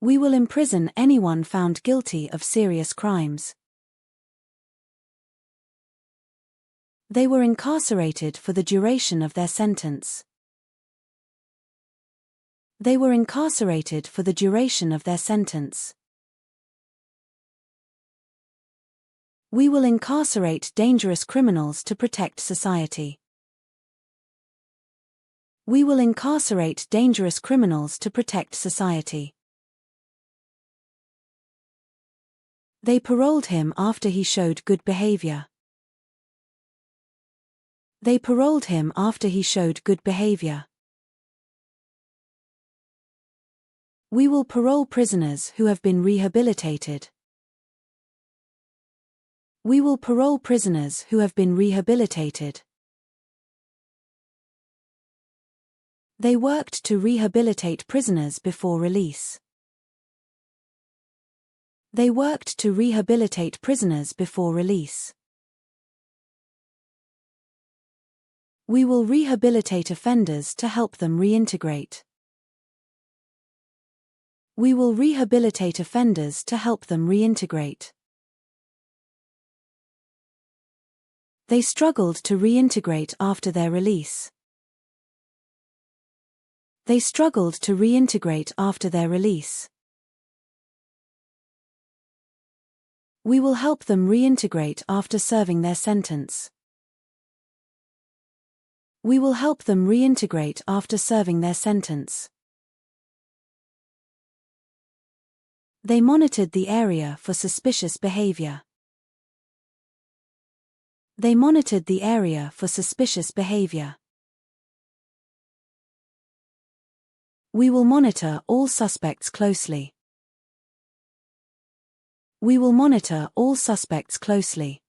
We will imprison anyone found guilty of serious crimes. They were incarcerated for the duration of their sentence. They were incarcerated for the duration of their sentence. We will incarcerate dangerous criminals to protect society. We will incarcerate dangerous criminals to protect society. They paroled him after he showed good behavior. They paroled him after he showed good behavior. We will parole prisoners who have been rehabilitated. We will parole prisoners who have been rehabilitated. They worked to rehabilitate prisoners before release. They worked to rehabilitate prisoners before release. We will rehabilitate offenders to help them reintegrate. We will rehabilitate offenders to help them reintegrate. They struggled to reintegrate after their release. They struggled to reintegrate after their release. We will help them reintegrate after serving their sentence. We will help them reintegrate after serving their sentence. They monitored the area for suspicious behavior. They monitored the area for suspicious behavior. We will monitor all suspects closely. We will monitor all suspects closely.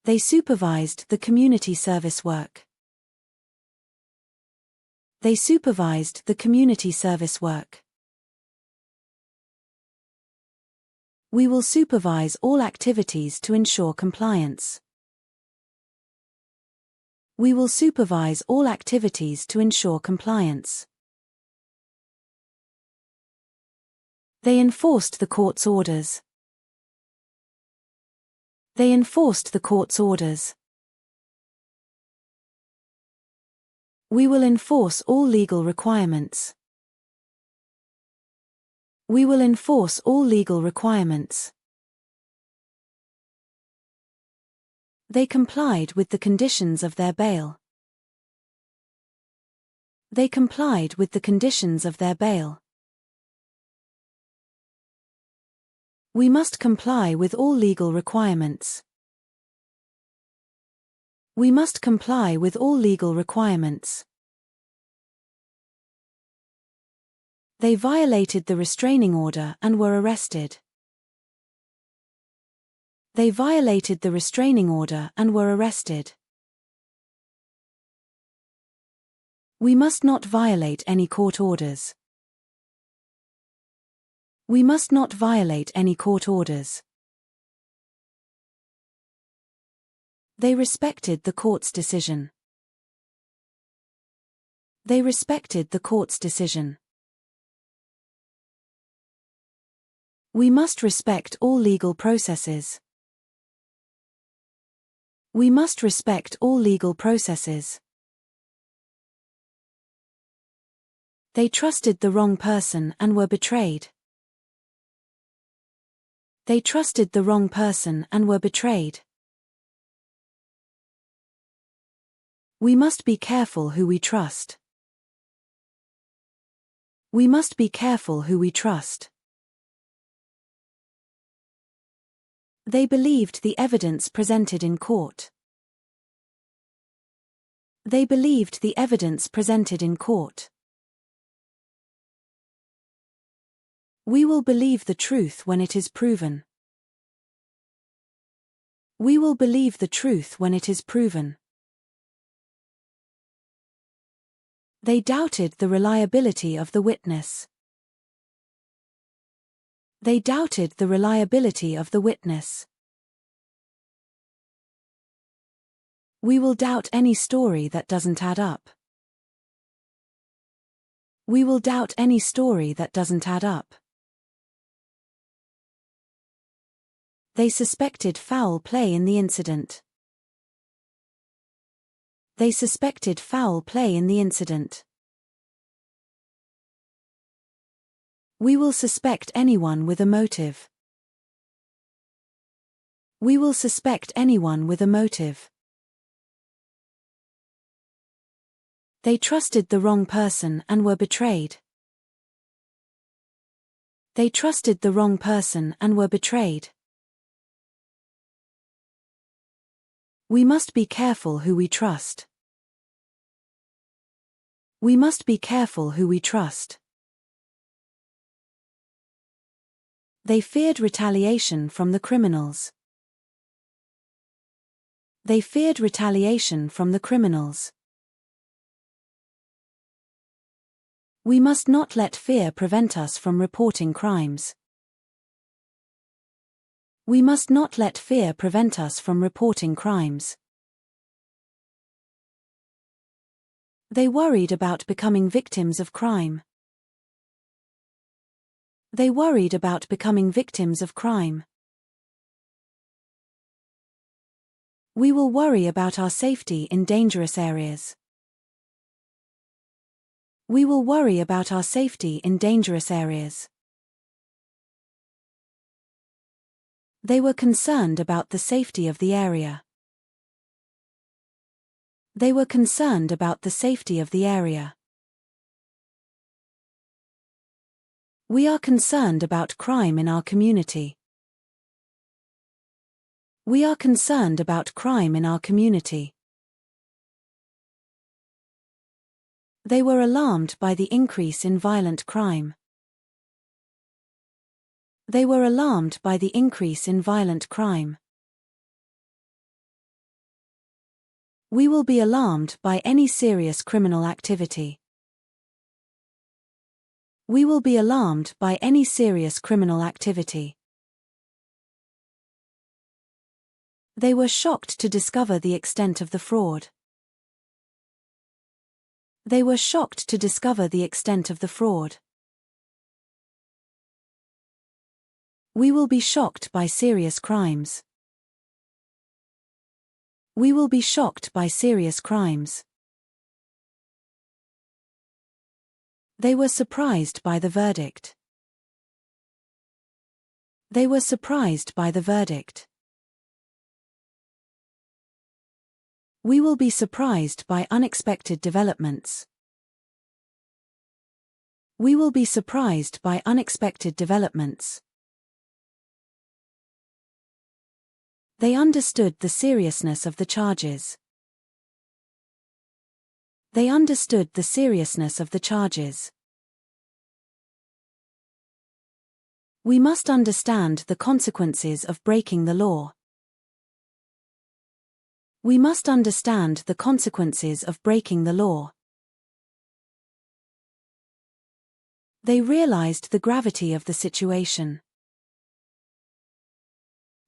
They supervised the community service work. They supervised the community service work. We will supervise all activities to ensure compliance. We will supervise all activities to ensure compliance. They enforced the court's orders. They enforced the court's orders. We will enforce all legal requirements. We will enforce all legal requirements. They complied with the conditions of their bail. They complied with the conditions of their bail. We must comply with all legal requirements. We must comply with all legal requirements. They violated the restraining order and were arrested. They violated the restraining order and were arrested. We must not violate any court orders. We must not violate any court orders. They respected the court's decision. They respected the court's decision. We must respect all legal processes. We must respect all legal processes. They trusted the wrong person and were betrayed. They trusted the wrong person and were betrayed. We must be careful who we trust. We must be careful who we trust. They believed the evidence presented in court. They believed the evidence presented in court. We will believe the truth when it is proven. We will believe the truth when it is proven. They doubted the reliability of the witness. They doubted the reliability of the witness. We will doubt any story that doesn't add up. We will doubt any story that doesn't add up. They suspected foul play in the incident. They suspected foul play in the incident. We will suspect anyone with a motive. We will suspect anyone with a motive. They trusted the wrong person and were betrayed. They trusted the wrong person and were betrayed. We must be careful who we trust. We must be careful who we trust. They feared retaliation from the criminals. They feared retaliation from the criminals. We must not let fear prevent us from reporting crimes. We must not let fear prevent us from reporting crimes. They worried about becoming victims of crime. They worried about becoming victims of crime. We will worry about our safety in dangerous areas. We will worry about our safety in dangerous areas. They were concerned about the safety of the area. They were concerned about the safety of the area. We are concerned about crime in our community. We are concerned about crime in our community. They were alarmed by the increase in violent crime. They were alarmed by the increase in violent crime. We will be alarmed by any serious criminal activity. We will be alarmed by any serious criminal activity. They were shocked to discover the extent of the fraud. They were shocked to discover the extent of the fraud. We will be shocked by serious crimes. We will be shocked by serious crimes. They were surprised by the verdict. They were surprised by the verdict. We will be surprised by unexpected developments. We will be surprised by unexpected developments. They understood the seriousness of the charges. They understood the seriousness of the charges. We must understand the consequences of breaking the law. We must understand the consequences of breaking the law. They realized the gravity of the situation.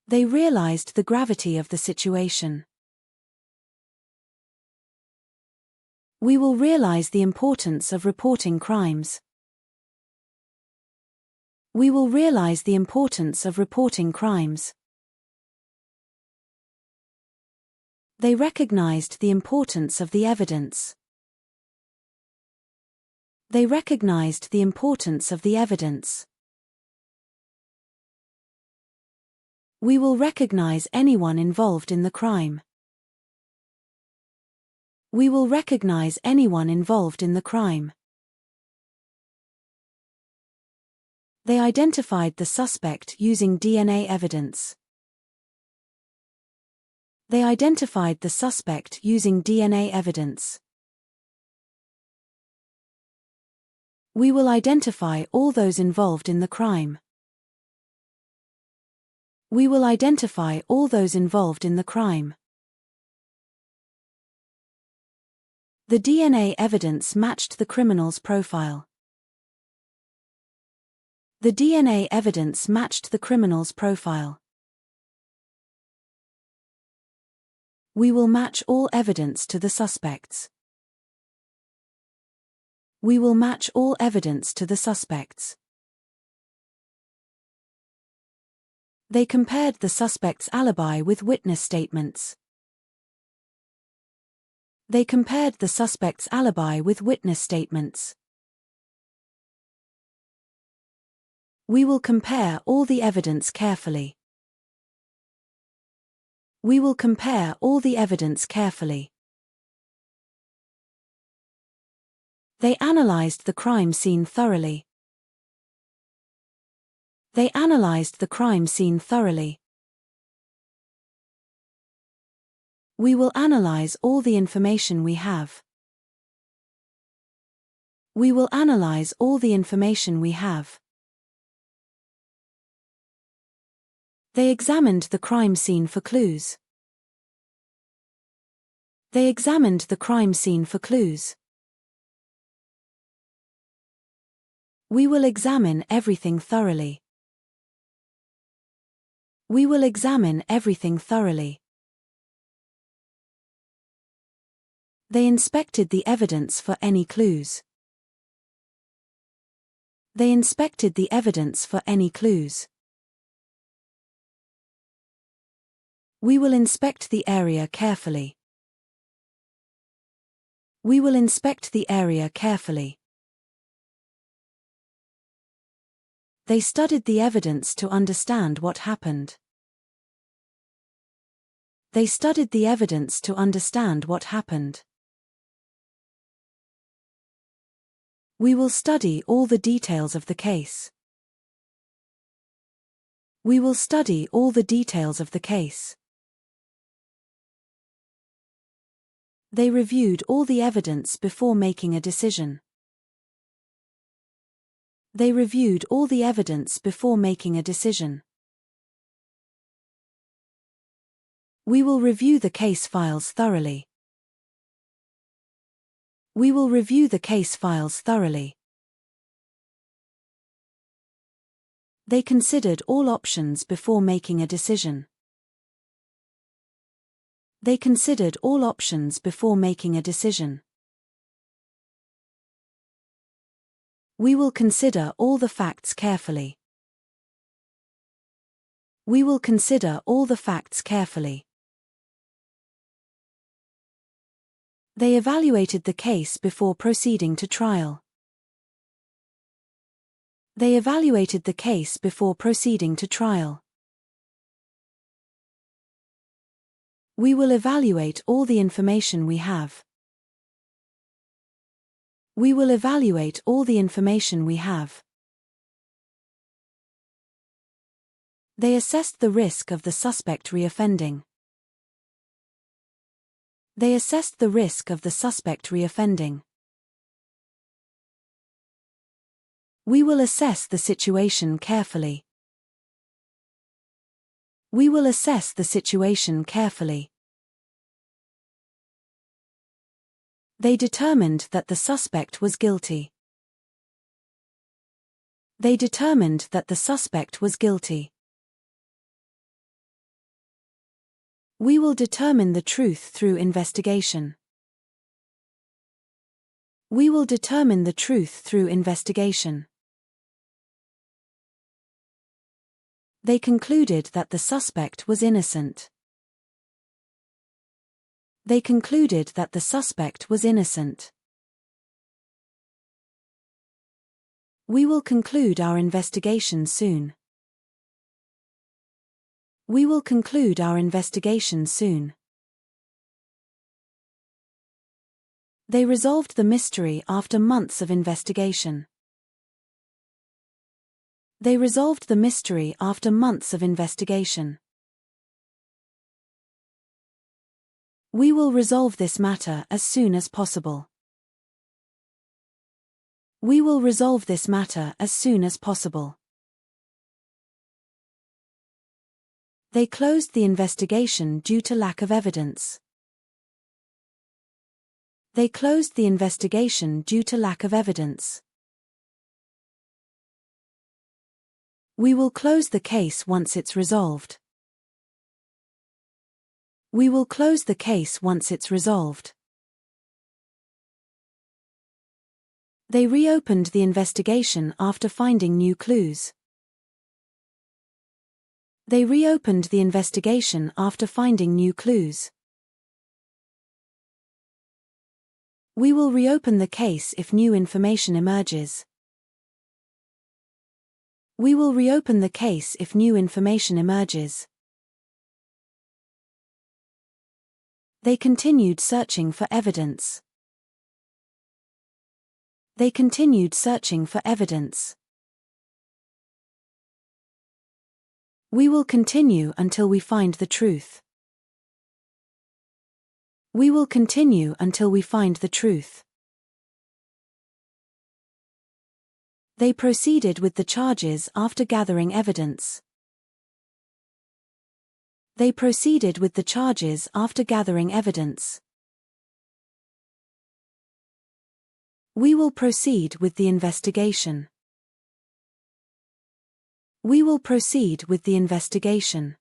They realized the gravity of the situation. We will realize the importance of reporting crimes. We will realize the importance of reporting crimes. They recognized the importance of the evidence. They recognized the importance of the evidence. We will recognize anyone involved in the crime. We will recognize anyone involved in the crime. They identified the suspect using DNA evidence. They identified the suspect using DNA evidence. We will identify all those involved in the crime. We will identify all those involved in the crime. The DNA evidence matched the criminal's profile. The DNA evidence matched the criminal's profile. We will match all evidence to the suspects. We will match all evidence to the suspects. They compared the suspect's alibi with witness statements. They compared the suspect's alibi with witness statements. We will compare all the evidence carefully. We will compare all the evidence carefully. They analyzed the crime scene thoroughly. They analyzed the crime scene thoroughly. We will analyze all the information we have. We will analyze all the information we have. They examined the crime scene for clues. They examined the crime scene for clues. We will examine everything thoroughly. We will examine everything thoroughly. They inspected the evidence for any clues. They inspected the evidence for any clues. We will inspect the area carefully. We will inspect the area carefully. They studied the evidence to understand what happened. They studied the evidence to understand what happened. We will study all the details of the case. We will study all the details of the case. They reviewed all the evidence before making a decision. They reviewed all the evidence before making a decision. We will review the case files thoroughly. We will review the case files thoroughly. They considered all options before making a decision. They considered all options before making a decision. We will consider all the facts carefully. We will consider all the facts carefully. They evaluated the case before proceeding to trial. They evaluated the case before proceeding to trial. We will evaluate all the information we have. We will evaluate all the information we have. They assessed the risk of the suspect reoffending. They assessed the risk of the suspect reoffending. We will assess the situation carefully. We will assess the situation carefully. They determined that the suspect was guilty. They determined that the suspect was guilty. We will determine the truth through investigation. We will determine the truth through investigation. They concluded that the suspect was innocent. They concluded that the suspect was innocent. We will conclude our investigation soon. We will conclude our investigation soon. They resolved the mystery after months of investigation. They resolved the mystery after months of investigation. We will resolve this matter as soon as possible. We will resolve this matter as soon as possible. They closed the investigation due to lack of evidence. They closed the investigation due to lack of evidence. We will close the case once it's resolved. We will close the case once it's resolved. They reopened the investigation after finding new clues. They reopened the investigation after finding new clues. We will reopen the case if new information emerges. We will reopen the case if new information emerges. They continued searching for evidence. They continued searching for evidence. We will continue until we find the truth. We will continue until we find the truth. They proceeded with the charges after gathering evidence. They proceeded with the charges after gathering evidence. We will proceed with the investigation. We will proceed with the investigation.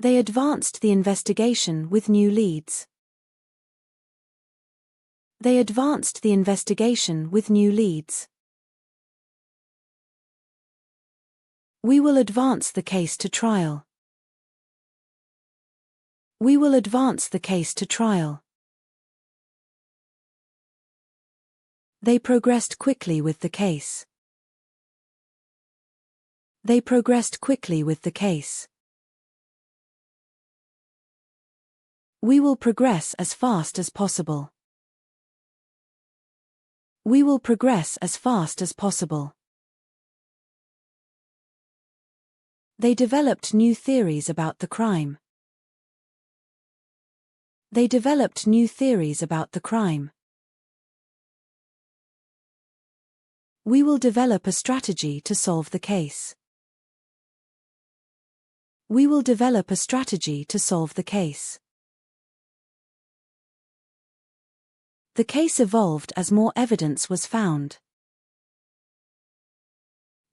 They advanced the investigation with new leads. They advanced the investigation with new leads. We will advance the case to trial. We will advance the case to trial. They progressed quickly with the case. They progressed quickly with the case. We will progress as fast as possible. We will progress as fast as possible. They developed new theories about the crime. They developed new theories about the crime. We will develop a strategy to solve the case. We will develop a strategy to solve the case. The case evolved as more evidence was found.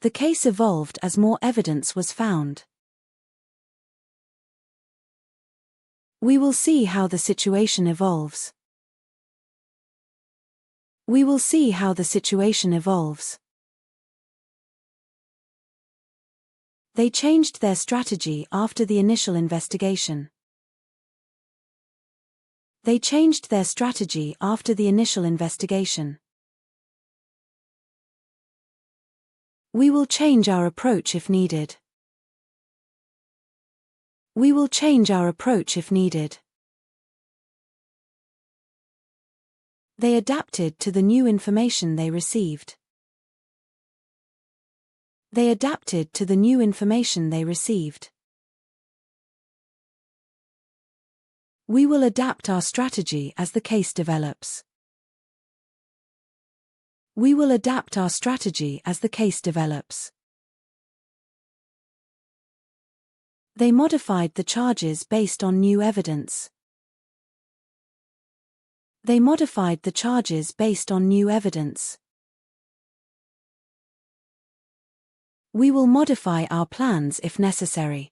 The case evolved as more evidence was found. We will see how the situation evolves. We will see how the situation evolves. They changed their strategy after the initial investigation. They changed their strategy after the initial investigation. We will change our approach if needed. We will change our approach if needed. They adapted to the new information they received. They adapted to the new information they received. We will adapt our strategy as the case develops. We will adapt our strategy as the case develops. They modified the charges based on new evidence. They modified the charges based on new evidence. We will modify our plans if necessary.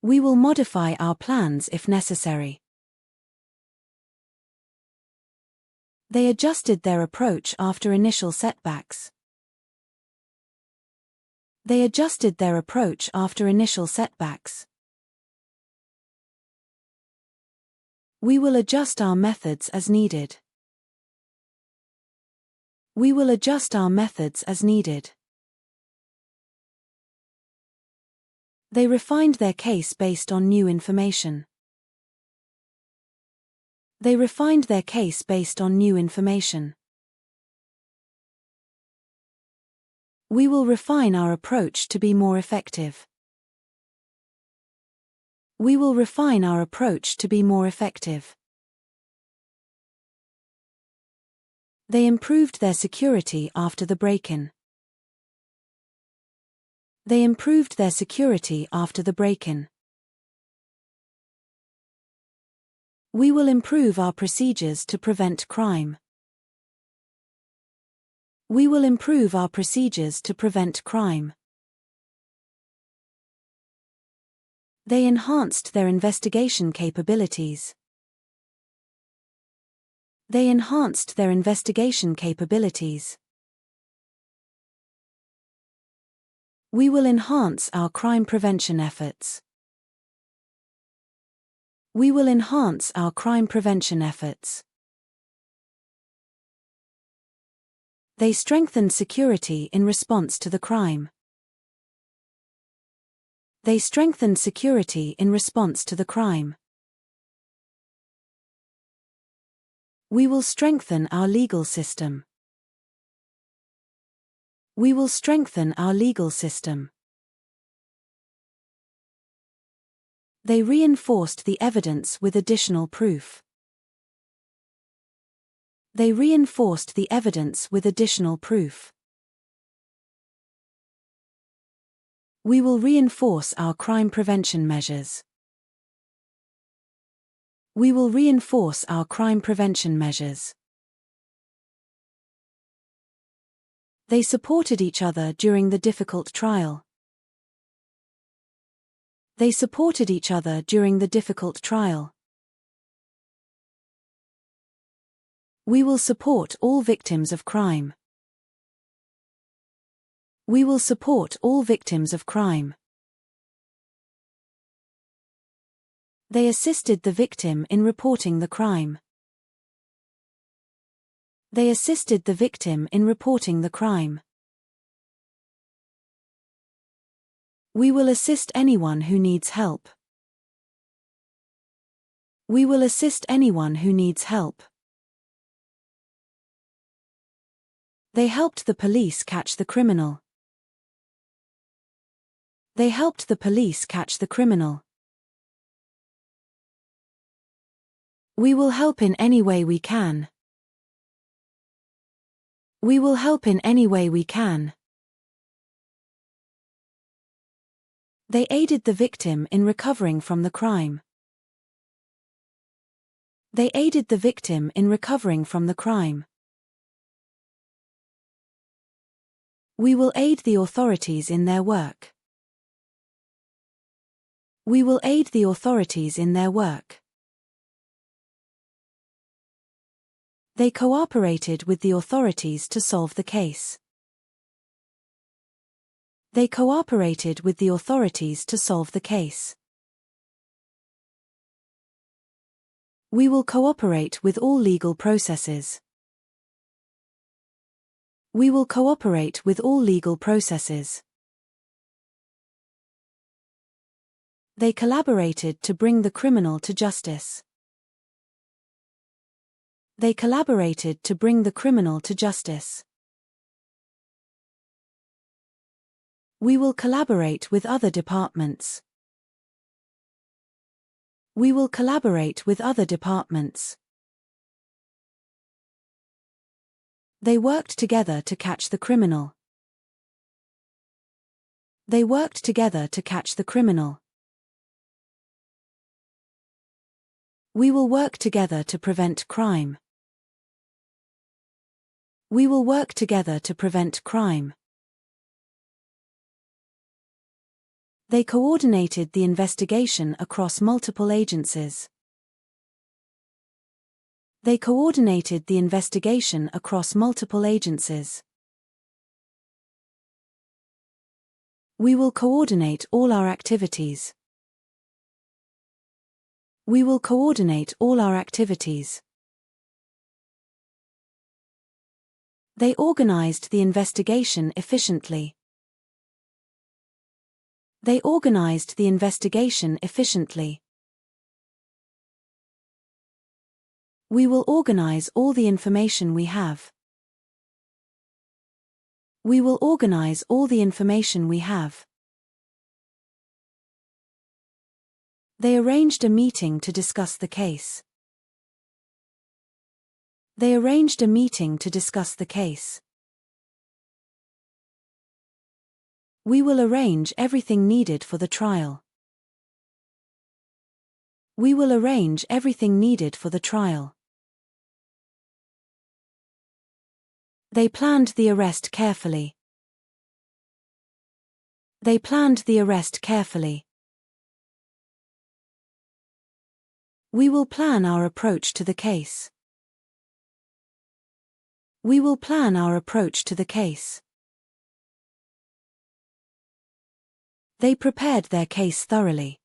We will modify our plans if necessary. They adjusted their approach after initial setbacks. They adjusted their approach after initial setbacks. We will adjust our methods as needed. We will adjust our methods as needed. They refined their case based on new information. They refined their case based on new information. We will refine our approach to be more effective. We will refine our approach to be more effective. They improved their security after the break-in. They improved their security after the break-in. We will improve our procedures to prevent crime. We will improve our procedures to prevent crime. They enhanced their investigation capabilities. They enhanced their investigation capabilities. We will enhance our crime prevention efforts. We will enhance our crime prevention efforts. They strengthened security in response to the crime. They strengthened security in response to the crime. We will strengthen our legal system. We will strengthen our legal system. They reinforced the evidence with additional proof. They reinforced the evidence with additional proof. We will reinforce our crime prevention measures. We will reinforce our crime prevention measures. They supported each other during the difficult trial. They supported each other during the difficult trial. We will support all victims of crime. We will support all victims of crime. They assisted the victim in reporting the crime. They assisted the victim in reporting the crime. We will assist anyone who needs help. We will assist anyone who needs help. They helped the police catch the criminal. They helped the police catch the criminal. We will help in any way we can. We will help in any way we can. They aided the victim in recovering from the crime. They aided the victim in recovering from the crime. We will aid the authorities in their work. We will aid the authorities in their work. They cooperated with the authorities to solve the case. They cooperated with the authorities to solve the case. We will cooperate with all legal processes. We will cooperate with all legal processes. They collaborated to bring the criminal to justice. They collaborated to bring the criminal to justice. We will collaborate with other departments. We will collaborate with other departments. They worked together to catch the criminal. They worked together to catch the criminal. We will work together to prevent crime. We will work together to prevent crime. They coordinated the investigation across multiple agencies. They coordinated the investigation across multiple agencies. We will coordinate all our activities. We will coordinate all our activities. They organized the investigation efficiently. They organized the investigation efficiently. We will organize all the information we have. We will organize all the information we have. They arranged a meeting to discuss the case. They arranged a meeting to discuss the case. We will arrange everything needed for the trial. We will arrange everything needed for the trial. They planned the arrest carefully. They planned the arrest carefully. We will plan our approach to the case. We will plan our approach to the case. They prepared their case thoroughly.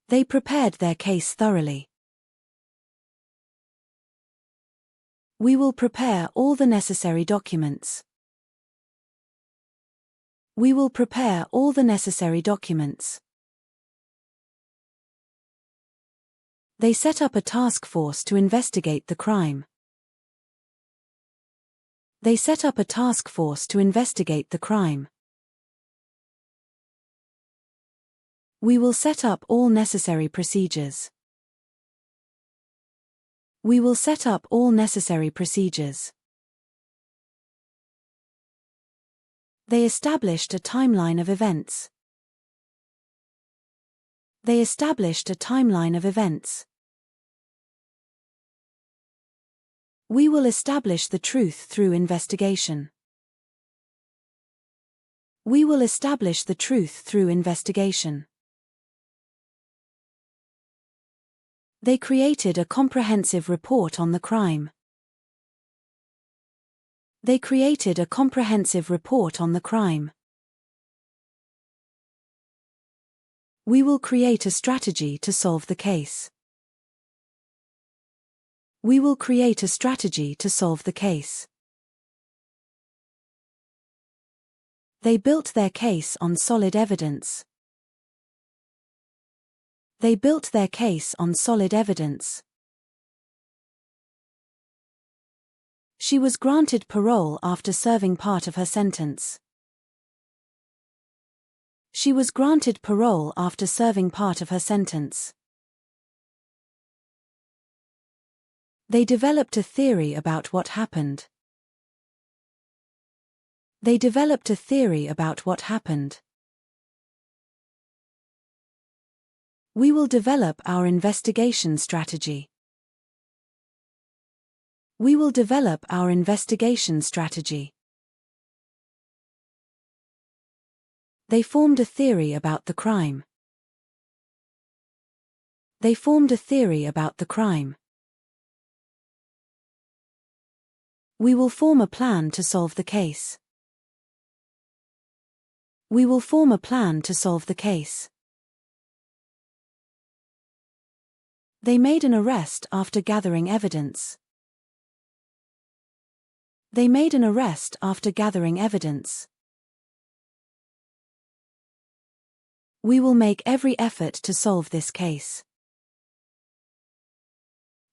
They prepared their case thoroughly. We will prepare all the necessary documents. We will prepare all the necessary documents. They set up a task force to investigate the crime. They set up a task force to investigate the crime. We will set up all necessary procedures. We will set up all necessary procedures. They established a timeline of events. They established a timeline of events. We will establish the truth through investigation. We will establish the truth through investigation. They created a comprehensive report on the crime. They created a comprehensive report on the crime. We will create a strategy to solve the case. We will create a strategy to solve the case. They built their case on solid evidence. They built their case on solid evidence. She was granted parole after serving part of her sentence. She was granted parole after serving part of her sentence. They developed a theory about what happened. They developed a theory about what happened. We will develop our investigation strategy. We will develop our investigation strategy. They formed a theory about the crime. They formed a theory about the crime. We will form a plan to solve the case. We will form a plan to solve the case. They made an arrest after gathering evidence. They made an arrest after gathering evidence. We will make every effort to solve this case.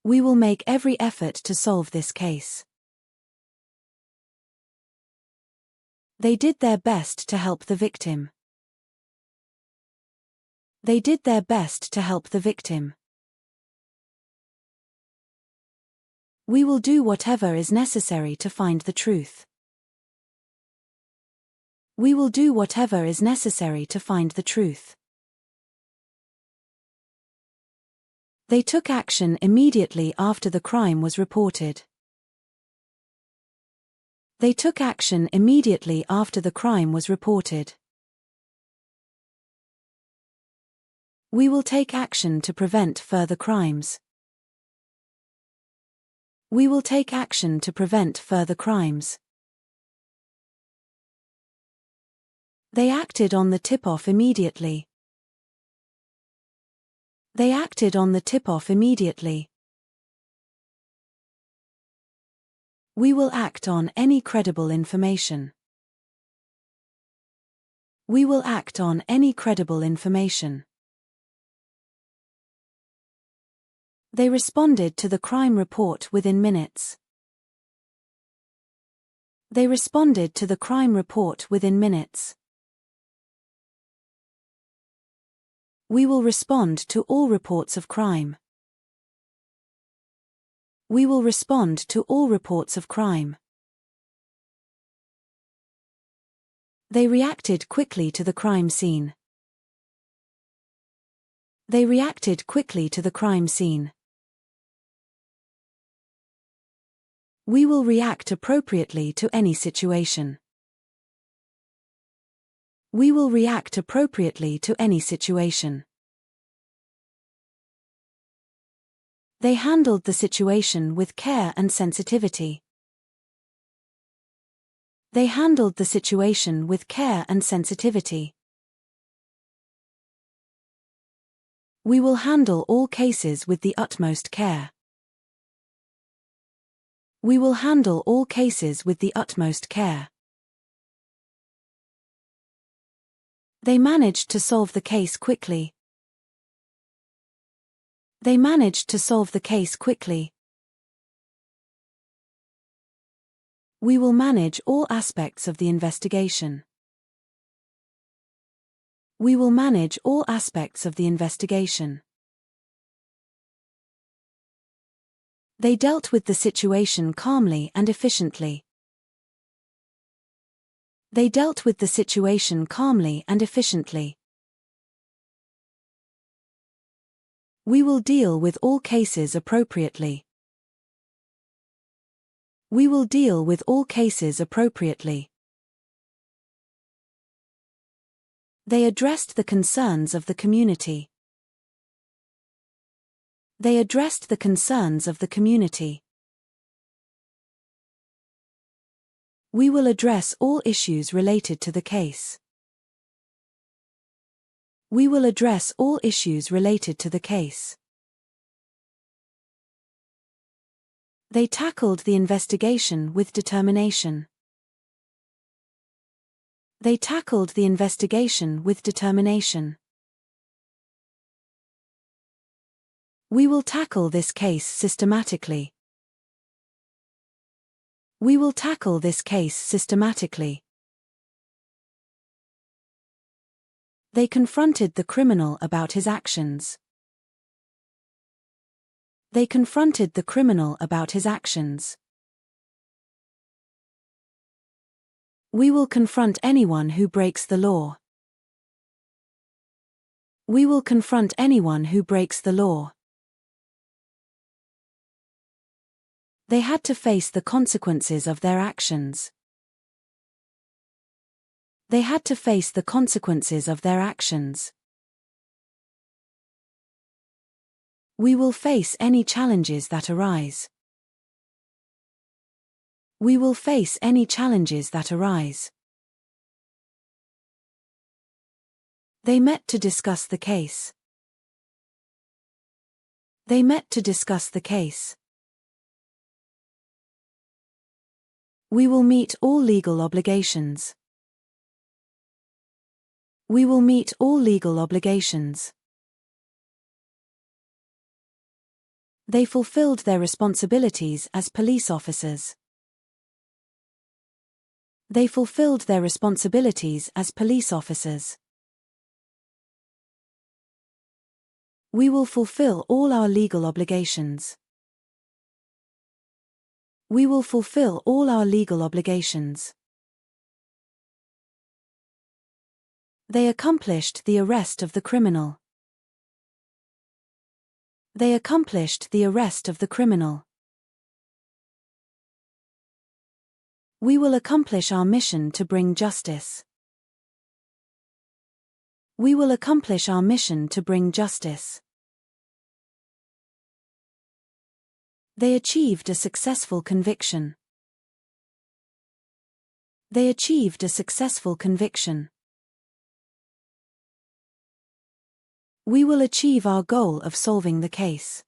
We will make every effort to solve this case. They did their best to help the victim. They did their best to help the victim. We will do whatever is necessary to find the truth. We will do whatever is necessary to find the truth. They took action immediately after the crime was reported. They took action immediately after the crime was reported. We will take action to prevent further crimes. We will take action to prevent further crimes. They acted on the tip-off immediately. They acted on the tip-off immediately. We will act on any credible information. We will act on any credible information. They responded to the crime report within minutes. They responded to the crime report within minutes. We will respond to all reports of crime. We will respond to all reports of crime. They reacted quickly to the crime scene. They reacted quickly to the crime scene. We will react appropriately to any situation. We will react appropriately to any situation. They handled the situation with care and sensitivity. They handled the situation with care and sensitivity. We will handle all cases with the utmost care. We will handle all cases with the utmost care. They managed to solve the case quickly. They managed to solve the case quickly. We will manage all aspects of the investigation. We will manage all aspects of the investigation. They dealt with the situation calmly and efficiently. They dealt with the situation calmly and efficiently. We will deal with all cases appropriately. We will deal with all cases appropriately. They addressed the concerns of the community. They addressed the concerns of the community. We will address all issues related to the case. We will address all issues related to the case. They tackled the investigation with determination. They tackled the investigation with determination. We will tackle this case systematically. We will tackle this case systematically. They confronted the criminal about his actions. They confronted the criminal about his actions. We will confront anyone who breaks the law. We will confront anyone who breaks the law. They had to face the consequences of their actions. They had to face the consequences of their actions. We will face any challenges that arise. We will face any challenges that arise. They met to discuss the case. They met to discuss the case. We will meet all legal obligations. We will meet all legal obligations. They fulfilled their responsibilities as police officers. They fulfilled their responsibilities as police officers. We will fulfill all our legal obligations. We will fulfill all our legal obligations. They accomplished the arrest of the criminal. They accomplished the arrest of the criminal. We will accomplish our mission to bring justice. We will accomplish our mission to bring justice. They achieved a successful conviction. They achieved a successful conviction. We will achieve our goal of solving the case.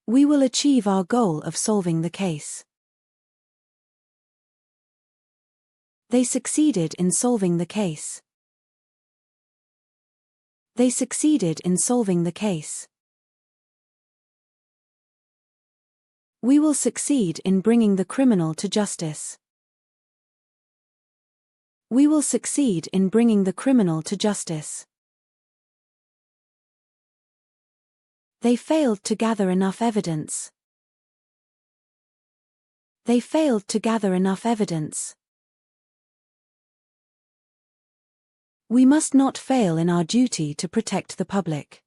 We will achieve our goal of solving the case. They succeeded in solving the case. They succeeded in solving the case. We will succeed in bringing the criminal to justice. We will succeed in bringing the criminal to justice. They failed to gather enough evidence. They failed to gather enough evidence. We must not fail in our duty to protect the public.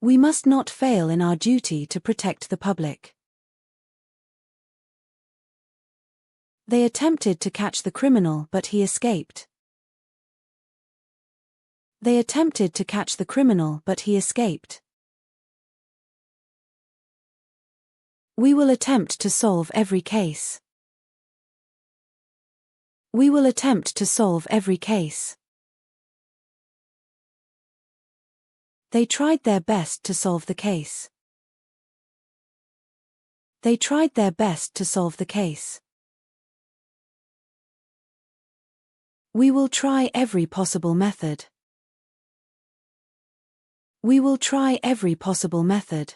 We must not fail in our duty to protect the public. They attempted to catch the criminal but he escaped. They attempted to catch the criminal but he escaped. We will attempt to solve every case. We will attempt to solve every case. They tried their best to solve the case. They tried their best to solve the case. We will try every possible method. We will try every possible method.